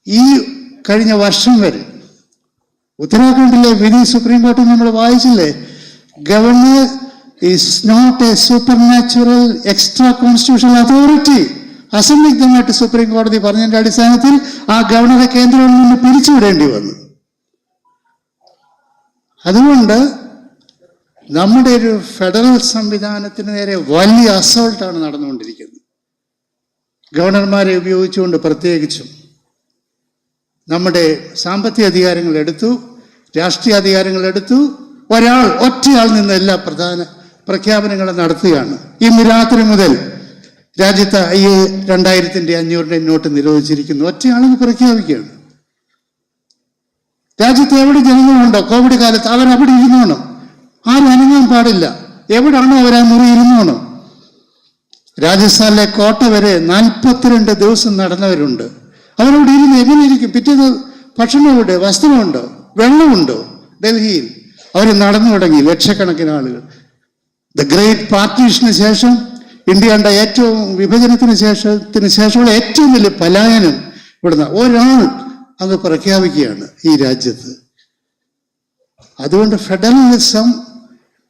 ഈ കഴിഞ്ഞ വർഷം വരെ ഉത്തരാഖണ്ഡിലെ വിധി സുപ്രീം കോടതി നമ്മൾ വായിച്ചില്ലേ? Governor is not a super natural extra constitutional authority. അസന്നിഗ്ധമായിട്ട് സുപ്രീം കോടതി പറഞ്ഞതിന്റെ അടിസ്ഥാനത്തിൽ ആ ഗവർണറെ കേന്ദ്ര ഗവൺമെന്റ് പിരിച്ചുവിടേണ്ടി വന്നു. അതുകൊണ്ട് നമ്മുടെ ഒരു ഫെഡറൽ സംവിധാനത്തിന് നേരെ വലിയ അസോൾട്ടാണ് നടന്നുകൊണ്ടിരിക്കുന്നത്. ഗവർണർമാരെ ഉപയോഗിച്ചുകൊണ്ട് പ്രത്യേകിച്ചും നമ്മുടെ സാമ്പത്തിക അധികാരങ്ങൾ എടുത്തു, രാഷ്ട്രീയ അധികാരങ്ങൾ എടുത്തു. ഒറ്റയാൾ നിന്ന് എല്ലാ പ്രധാന പ്രഖ്യാപനങ്ങളും നടത്തുകയാണ്. ഇന്ന് രാത്രി മുതൽ രാജ്യത്ത് 2500 നോട്ട് നിരോധിച്ചിരിക്കുന്നു. ഒറ്റയാളെന്ന് പ്രഖ്യാപിക്കുകയാണ്. രാജ്യത്ത് എവിടെ ജനങ്ങളുണ്ടോ കോവിഡ് കാലത്ത് അവരവിടെ ഇരുന്നോണം. ആരും അനങ്ങാൻ പാടില്ല. എവിടാണോ അവരാ മുറി ഇരുന്നോണം. രാജസ്ഥാനിലെ കോട്ട വരെ 42 ദിവസം നടന്നവരുണ്ട്. അവരവിടെ ഇരുന്ന് എങ്ങനെ ഇരിക്കും? പിറ്റേന്ന് ഭക്ഷണമുണ്ട്, വസ്ത്രമുണ്ടോ, വെള്ളമുണ്ടോ? ഡൽഹിയിൽ അവർ നടന്നു തുടങ്ങി, ലക്ഷക്കണക്കിന് ആളുകൾ. ദ ഗ്രേറ്റ് പാർട്ടീഷന് ശേഷം, ഇന്ത്യയുടെ ഏറ്റവും വിഭജനത്തിന് ശേഷമുള്ള ഏറ്റവും വലിയ പലായനം ഇവിടുന്ന് ഒരാൾ അങ്ങ് പ്രഖ്യാപിക്കുകയാണ് ഈ രാജ്യത്ത്. അതുകൊണ്ട് ഫെഡറലിസം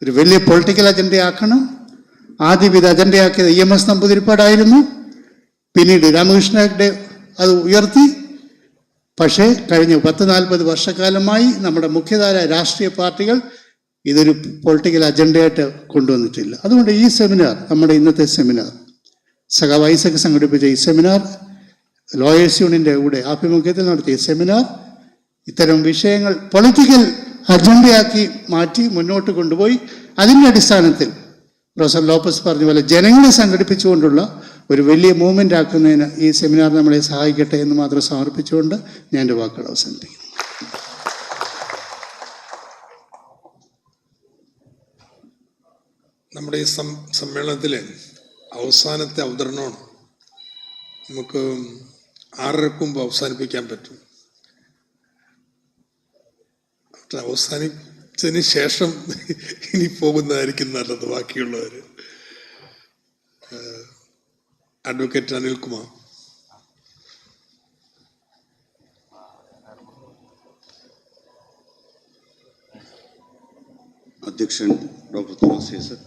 ഒരു വലിയ പൊളിറ്റിക്കൽ അജണ്ടയാക്കണം. ആദ്യം ഇത് അജണ്ടയാക്കിയത് EMS നമ്പൂതിരിപ്പാടായിരുന്നു. പിന്നീട് രാമകൃഷ്ണ ഹെഗ്ഡെ അത് ഉയർത്തി. പക്ഷേ കഴിഞ്ഞ 10-40 വർഷക്കാലമായി നമ്മുടെ മുഖ്യധാര രാഷ്ട്രീയ പാർട്ടികൾ ഇതൊരു പൊളിറ്റിക്കൽ അജണ്ടയായിട്ട് കൊണ്ടുവന്നിട്ടില്ല. അതുകൊണ്ട് ഈ സെമിനാർ, നമ്മുടെ ഇന്നത്തെ സെമിനാർ, സഖാവ് ഐസക് സംഘടിപ്പിച്ച ഈ സെമിനാർ, ലോയേഴ്സ് യൂണിയൻ്റെ കൂടെ ആഭിമുഖ്യത്തിൽ നടത്തിയ സെമിനാർ, ഇത്തരം വിഷയങ്ങൾ പൊളിറ്റിക്കൽ അജണ്ടയാക്കി മാറ്റി മുന്നോട്ട് കൊണ്ടുപോയി അതിൻ്റെ അടിസ്ഥാനത്തിൽ പ്രൊഫസർ ലോപ്പസ് പറഞ്ഞ പോലെ ജനങ്ങളെ സംഘടിപ്പിച്ചുകൊണ്ടുള്ള ഒരു വലിയ മൂവ്മെൻ്റ് ആക്കുന്നതിന് ഈ സെമിനാർ നമ്മളെ സഹായിക്കട്ടെ എന്ന് മാത്രം സമർപ്പിച്ചുകൊണ്ട് ഞാൻ എൻ്റെ വാക്കുകൾ അവസാനിപ്പിക്കുന്നു. നമ്മുടെ ഈ സമ്മേളനത്തിലെ അവസാനത്തെ അവതരണമാണ്. നമുക്ക് 6:30 മുമ്പ് അവസാനിപ്പിക്കാൻ പറ്റും. അവസാനിച്ചതിന് ശേഷം ഇനി പോകുന്നതായിരിക്കും നല്ലത്. ബാക്കിയുള്ളവർ അഡ്വക്കേറ്റ് അനിൽകുമാർ. അധ്യക്ഷൻ ഡോക്ടർ തോമസ് ഐസക്,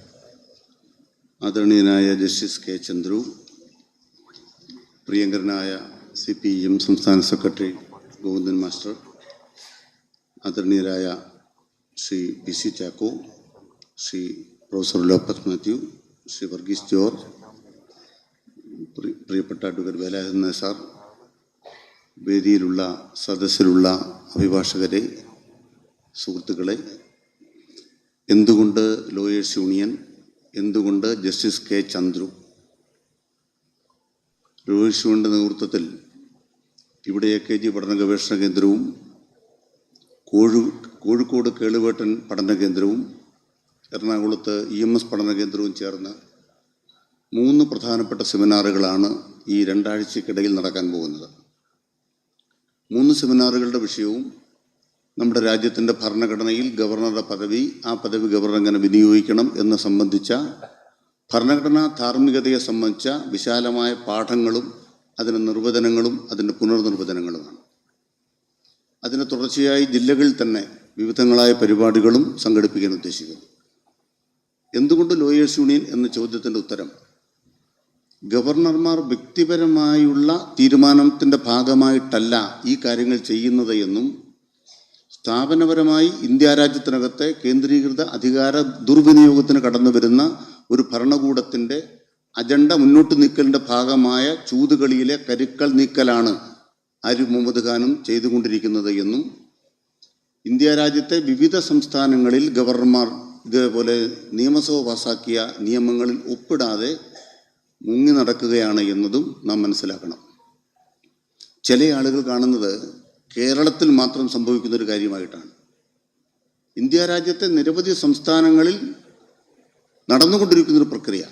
ആദരണീയനായ ജസ്റ്റിസ് കെ ചന്ദ്രു, പ്രിയങ്കരനായ CPM സംസ്ഥാന സെക്രട്ടറി ഗോവിന്ദൻ മാസ്റ്റർ, ആദരണീയരായ Shri PC Chacko, Shri professor Lopez Mathew, Shri Varghese George, പ്രിയപ്പെട്ട അഡ്വക്കേറ്റ് വേലായുധൻ സാർ, വേദിയിലുള്ള സദസ്സിലുള്ള അഭിഭാഷകരെ, സുഹൃത്തുക്കളെ, എന്തുകൊണ്ട് ലോയേഴ്സ് യൂണിയൻ, എന്തുകൊണ്ട് ജസ്റ്റിസ് കെ ചന്ദ്രു? ലോയേഴ്സ് യൂണിയൻ്റെ നേതൃത്വത്തിൽ ഇവിടെ AKG പഠന ഗവേഷണ കേന്ദ്രവും കോഴിക്കോട് കേളുവേട്ടൻ പഠന കേന്ദ്രവും എറണാകുളത്ത് EMS പഠന കേന്ദ്രവും ചേർന്ന് 3 പ്രധാനപ്പെട്ട സെമിനാറുകളാണ് ഈ 2 ആഴ്ചയ്ക്കിടയിൽ നടക്കാൻ പോകുന്നത്. 3 സെമിനാറുകളുടെ വിഷയവും നമ്മുടെ രാജ്യത്തിൻ്റെ ഭരണഘടനയിൽ ഗവർണറുടെ പദവി, ആ പദവി ഗവർണർ എങ്ങനെ വിനിയോഗിക്കണം എന്ന് സംബന്ധിച്ച ഭരണഘടനാ ധാർമ്മികതയെ സംബന്ധിച്ച വിശാലമായ പാഠങ്ങളും അതിൻ്റെ നിർവചനങ്ങളും അതിൻ്റെ പുനർനിർവചനങ്ങളുമാണ്. അതിന് തുടർച്ചയായി ജില്ലകളിൽ തന്നെ വിവിധങ്ങളായ പരിപാടികളും സംഘടിപ്പിക്കാൻ ഉദ്ദേശിക്കുന്നു. എന്തുകൊണ്ട് ലോയേഴ്സ് യൂണിയൻ എന്ന ചോദ്യത്തിൻ്റെ ഉത്തരം, ഗവർണർമാർ വ്യക്തിപരമായുള്ള തീരുമാനത്തിൻ്റെ ഭാഗമായിട്ടല്ല ഈ കാര്യങ്ങൾ ചെയ്യുന്നത് എന്നും സ്ഥാപനപരമായി ഇന്ത്യ രാജ്യത്തിനകത്തെ കേന്ദ്രീകൃത അധികാര ദുർവിനിയോഗത്തിന് കടന്നു വരുന്ന ഒരു ഭരണകൂടത്തിൻ്റെ അജണ്ട മുന്നോട്ട് നീക്കലിൻ്റെ ഭാഗമായ ചൂതുകളിയിലെ കരുക്കൾ നീക്കലാണ് ആരിഫ് മുഹമ്മദ് ഖാനും ചെയ്തുകൊണ്ടിരിക്കുന്നത് എന്നും ഇന്ത്യ രാജ്യത്തെ വിവിധ സംസ്ഥാനങ്ങളിൽ ഗവർണർമാർ ഇതേപോലെ നിയമസഭ പാസാക്കിയ നിയമങ്ങളിൽ ഒപ്പിടാതെ മുങ്ങി നടക്കുകയാണ് എന്നതും നാം മനസ്സിലാക്കണം. ചില ആളുകൾ കാണുന്നത് കേരളത്തിൽ മാത്രം സംഭവിക്കുന്ന ഒരു കാര്യമായിട്ടാണ്. ഇന്ത്യ രാജ്യത്തെ നിരവധി സംസ്ഥാനങ്ങളിൽ നടന്നുകൊണ്ടിരിക്കുന്നൊരു പ്രക്രിയ.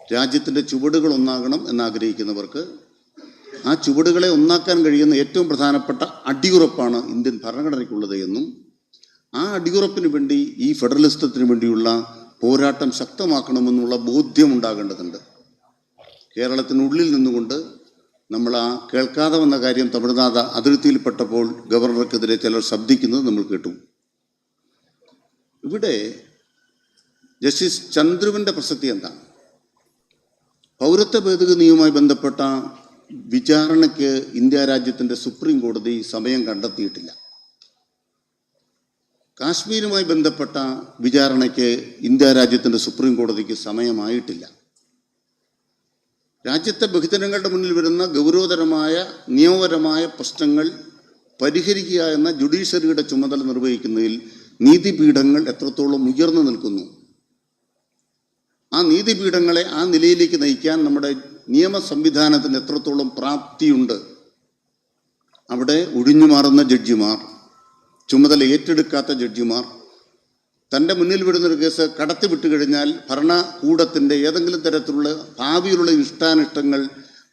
രാജ്യത്തിൻ്റെ ചുവടുകൾ ഒന്നാകണം എന്നാഗ്രഹിക്കുന്നവർക്ക് ആ ചുവടുകളെ ഒന്നാക്കാൻ കഴിയുന്ന ഏറ്റവും പ്രധാനപ്പെട്ട അടിയുറപ്പാണ് ഇന്ത്യൻ ഭരണഘടനയ്ക്കുള്ളത് എന്നും ആ അടിയുറപ്പിന് വേണ്ടി ഈ ഫെഡറലിസത്തിന് വേണ്ടിയുള്ള പോരാട്ടം ശക്തമാക്കണമെന്നുള്ള ബോധ്യമുണ്ടാകേണ്ടതുണ്ട്. കേരളത്തിനുള്ളിൽ നിന്നുകൊണ്ട് നമ്മൾ ആ കേൾക്കാതെ വന്ന കാര്യം തമിഴ്നാട് അതിർത്തിയിൽപ്പെട്ടപ്പോൾ ഗവർണർക്കെതിരെ ചിലർ ശബ്ദിക്കുന്നത് നമ്മൾ കേട്ടു. ഇവിടെ ജസ്റ്റിസ് ചന്ദ്രുവിൻ്റെ പ്രസക്തി എന്താണ്? പൗരത്വ ഭേദഗതിയുമായി ബന്ധപ്പെട്ട വിചാരണയ്ക്ക് ഇന്ത്യ രാജ്യത്തിൻ്റെ സുപ്രീം കോടതി സമയം കണ്ടെത്തിയിട്ടില്ല. കാശ്മീരുമായി ബന്ധപ്പെട്ട വിചാരണയ്ക്ക് ഇന്ത്യ രാജ്യത്തിൻ്റെ സുപ്രീം കോടതിക്ക് സമയമായിട്ടില്ല. രാജ്യത്തെ ബഹുജനങ്ങളുടെ മുന്നിൽ വരുന്ന ഗൗരവതരമായ നിയമപരമായ പ്രശ്നങ്ങൾ പരിഹരിക്കുക എന്ന ജുഡീഷ്യറിയുടെ ചുമതല നിർവഹിക്കുന്നതിൽ നീതിപീഠങ്ങൾ എത്രത്തോളം ഉയർന്നു നിൽക്കുന്നു, ആ നീതിപീഠങ്ങളെ ആ നിലയിലേക്ക് നയിക്കാൻ നമ്മുടെ നിയമ സംവിധാനത്തിന് എത്രത്തോളം പ്രാപ്തിയുണ്ട്, അവിടെ ഒഴിഞ്ഞുമാറുന്ന ജഡ്ജിമാർ, ചുമതല ഏറ്റെടുക്കാത്ത ജഡ്ജിമാർ, തൻ്റെ മുന്നിൽ വിടുന്നൊരു കേസ് കടത്തി വിട്ടുകഴിഞ്ഞാൽ ഭരണകൂടത്തിൻ്റെ ഏതെങ്കിലും തരത്തിലുള്ള ഭാവിയിലുള്ള ഇഷ്ടാനിഷ്ടങ്ങൾ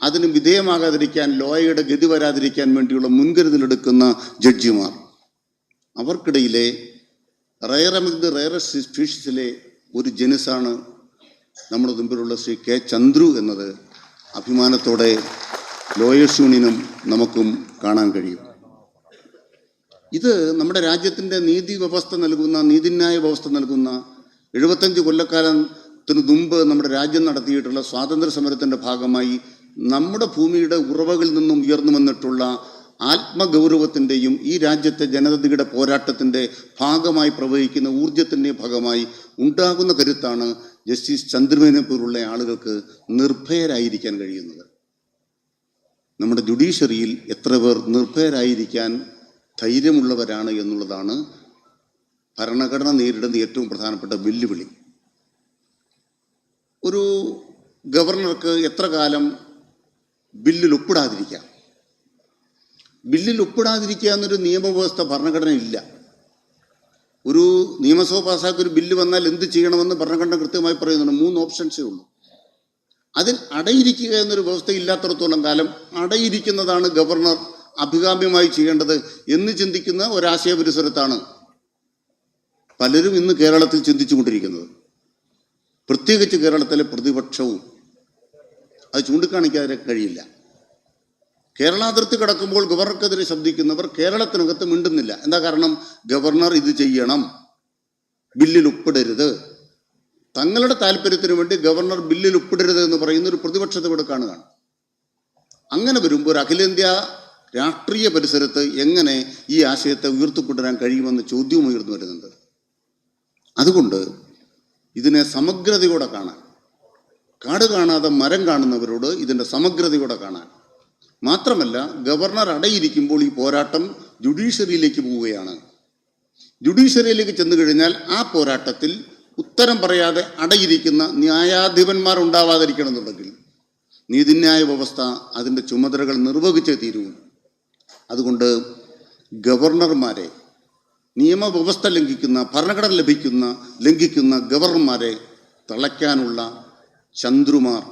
അതിന് വിധേയമാകാതിരിക്കാൻ, ലോയുടെ ഗതി വരാതിരിക്കാൻ വേണ്ടിയുള്ള മുൻകരുതലെടുക്കുന്ന ജഡ്ജിമാർ, അവർക്കിടയിലെ റയറസ്റ്റ് സ്പീഷീസിലെ ഒരു ജനുസാണ് നമ്മുടെ മുമ്പിലുള്ള ശ്രീ കെ ചന്ദ്രു എന്നത് അഭിമാനത്തോടെ ലോയേഴ്സ് യൂണിയനും നമുക്കും കാണാൻ കഴിയും. ഇത് നമ്മുടെ രാജ്യത്തിൻ്റെ നീതി വ്യവസ്ഥ നൽകുന്ന, നീതിന്യായ വ്യവസ്ഥ നൽകുന്ന 75 കൊല്ലക്കാലത്തിന് മുമ്പ് നമ്മുടെ രാജ്യം നടത്തിയിട്ടുള്ള സ്വാതന്ത്ര്യ സമരത്തിൻ്റെ ഭാഗമായി നമ്മുടെ ഭൂമിയുടെ ഉറവകളിൽ നിന്നും ഉയർന്നു വന്നിട്ടുള്ള ആത്മഗൗരവത്തിൻ്റെയും ഈ രാജ്യത്തെ ജനതയുടെ പോരാട്ടത്തിൻ്റെ ഭാഗമായി പ്രവഹിക്കുന്ന ഊർജത്തിൻ്റെയും ഭാഗമായി ഉണ്ടാകുന്ന കരുത്താണ് ജസ്റ്റിസ് ചന്ദ്രുവിനെ പോലുള്ള ആളുകൾക്ക് നിർഭയരായിരിക്കാൻ കഴിയുന്നത്. നമ്മുടെ ജുഡീഷ്യറിയിൽ എത്ര പേർ നിർഭയരായിരിക്കാൻ ധൈര്യമുള്ളവരാണ് എന്നുള്ളതാണ് ഭരണഘടന നേരിടുന്ന ഏറ്റവും പ്രധാനപ്പെട്ട വെല്ലുവിളി. ഒരു ഗവർണർക്ക് എത്ര കാലം ബില്ലിൽ ഒപ്പിടാതിരിക്കാം? ബില്ലിൽ ഒപ്പിടാതിരിക്കുക എന്നൊരു നിയമവ്യവസ്ഥ ഭരണഘടന ഇല്ല. ഒരു നിയമസഭ പാസ്സാക്കി ഒരു ബില്ല് വന്നാൽ എന്ത് ചെയ്യണമെന്ന് ഭരണഘടന കൃത്യമായി പറയുന്നുണ്ട്. 3 ഓപ്ഷൻസേ ഉള്ളൂ. അതിൽ അടയിരിക്കുക എന്നൊരു വ്യവസ്ഥ ഇല്ലാത്തിടത്തോളം കാലം അടയിരിക്കുന്നതാണ് ഗവർണർ അഭികാമ്യമായി ചെയ്യേണ്ടത് എന്ന് ചിന്തിക്കുന്ന ഒരാശയപരിസരത്താണ് പലരും ഇന്ന് കേരളത്തിൽ ചിന്തിച്ചുകൊണ്ടിരിക്കുന്നത്. പ്രത്യേകിച്ച് കേരളത്തിലെ പ്രതിപക്ഷവും അത് ചൂണ്ടിക്കാണിക്കാതെ കഴിയില്ല. കേരളാതിർത്തി കടക്കുമ്പോൾ ഗവർണർക്കെതിരെ ശബ്ദിക്കുന്നവർ കേരളത്തിനകത്ത് മിണ്ടുന്നില്ല. എന്താ കാരണം? ഗവർണർ ഇത് ചെയ്യണം, ബില്ലിൽ ഒപ്പിടരുത്. തങ്ങളുടെ താല്പര്യത്തിന് വേണ്ടി ഗവർണർ ബില്ലിൽ ഒപ്പിടരുത് എന്ന് പറയുന്ന ഒരു പ്രതിപക്ഷത്തെ ഇവിടെ കാണുകയാണ്. അങ്ങനെ വരുമ്പോൾ ഒരു അഖിലേന്ത്യാ രാഷ്ട്രീയ പരിസരത്ത് എങ്ങനെ ഈ ആശയത്തെ ഉയർത്തിക്കൊണ്ടുവരാൻ കഴിയുമെന്ന ചോദ്യവും ഉയർന്നു വരുന്നുണ്ട്. അതുകൊണ്ട് ഇതിനെ സമഗ്രതയോടെ കാണാൻ, കാട് കാണാതെ മരം കാണുന്നവരോട് ഇതിൻ്റെ സമഗ്രതയോടെ കാണാൻ, മാത്രമല്ല ഗവർണർ അടയിരിക്കുമ്പോൾ ഈ പോരാട്ടം ജുഡീഷ്യറിയിലേക്ക് പോവുകയാണ്. ജുഡീഷ്യറിയിലേക്ക് ചെന്നു കഴിഞ്ഞാൽ ആ പോരാട്ടത്തിൽ ഉത്തരം പറയാതെ അടയിരിക്കുന്ന ന്യായാധിപന്മാർ ഉണ്ടാവാതിരിക്കണമെന്നുണ്ടെങ്കിൽ നീതിന്യായ വ്യവസ്ഥ അതിൻ്റെ ചുമതലകൾ നിർവഹിച്ചേ തീരൂ. അതുകൊണ്ട് ഗവർണർമാരെ, നിയമവ്യവസ്ഥ ലംഘിക്കുന്ന, ഭരണഘടന ലംഘിക്കുന്ന ഗവർണർമാരെ തളയ്ക്കാനുള്ള ചന്ദ്രുമാർ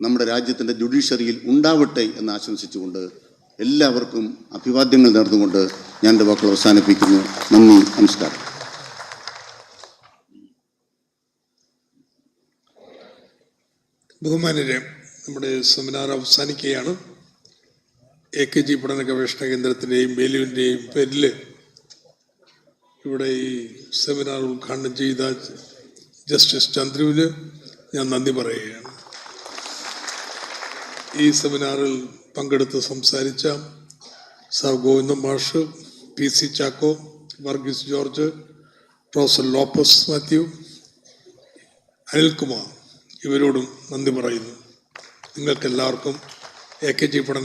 നമ്മുടെ രാജ്യത്തിൻ്റെ ജുഡീഷ്യറിയിൽ ഉണ്ടാവട്ടെ എന്ന് ആശംസിച്ചുകൊണ്ട് എല്ലാവർക്കും അഭിവാദ്യങ്ങൾ നേർന്നുകൊണ്ട് ഞാൻ എൻ്റെ വാക്കുകൾ അവസാനിപ്പിക്കുന്നു. നന്ദി, നമസ്കാരം. ബഹുമാന്യരെ, നമ്മുടെ സെമിനാർ അവസാനിക്കുകയാണ്. AKG പഠന ഗവേഷണ കേന്ദ്രത്തിൻ്റെയും വേലുവിൻ്റെയും പേരിൽ ഇവിടെ ഈ സെമിനാർ ഉദ്ഘാടനം ചെയ്ത ജസ്റ്റിസ് ചന്ദ്രുവിന് ഞാൻ നന്ദി പറയുകയാണ്. ഈ സെമിനാറിൽ പങ്കെടുത്ത് സംസാരിച്ച സർ ഗോവിന്ദൻ മാഷ്, PC ചാക്കോ, വർഗീസ് ജോർജ്, പ്രൊഫസർ ലോപ്പസ് മാത്യു, അനിൽകുമാർ, ഇവരോടും നന്ദി പറയുന്നു. നിങ്ങൾക്കെല്ലാവർക്കും AKG പഠന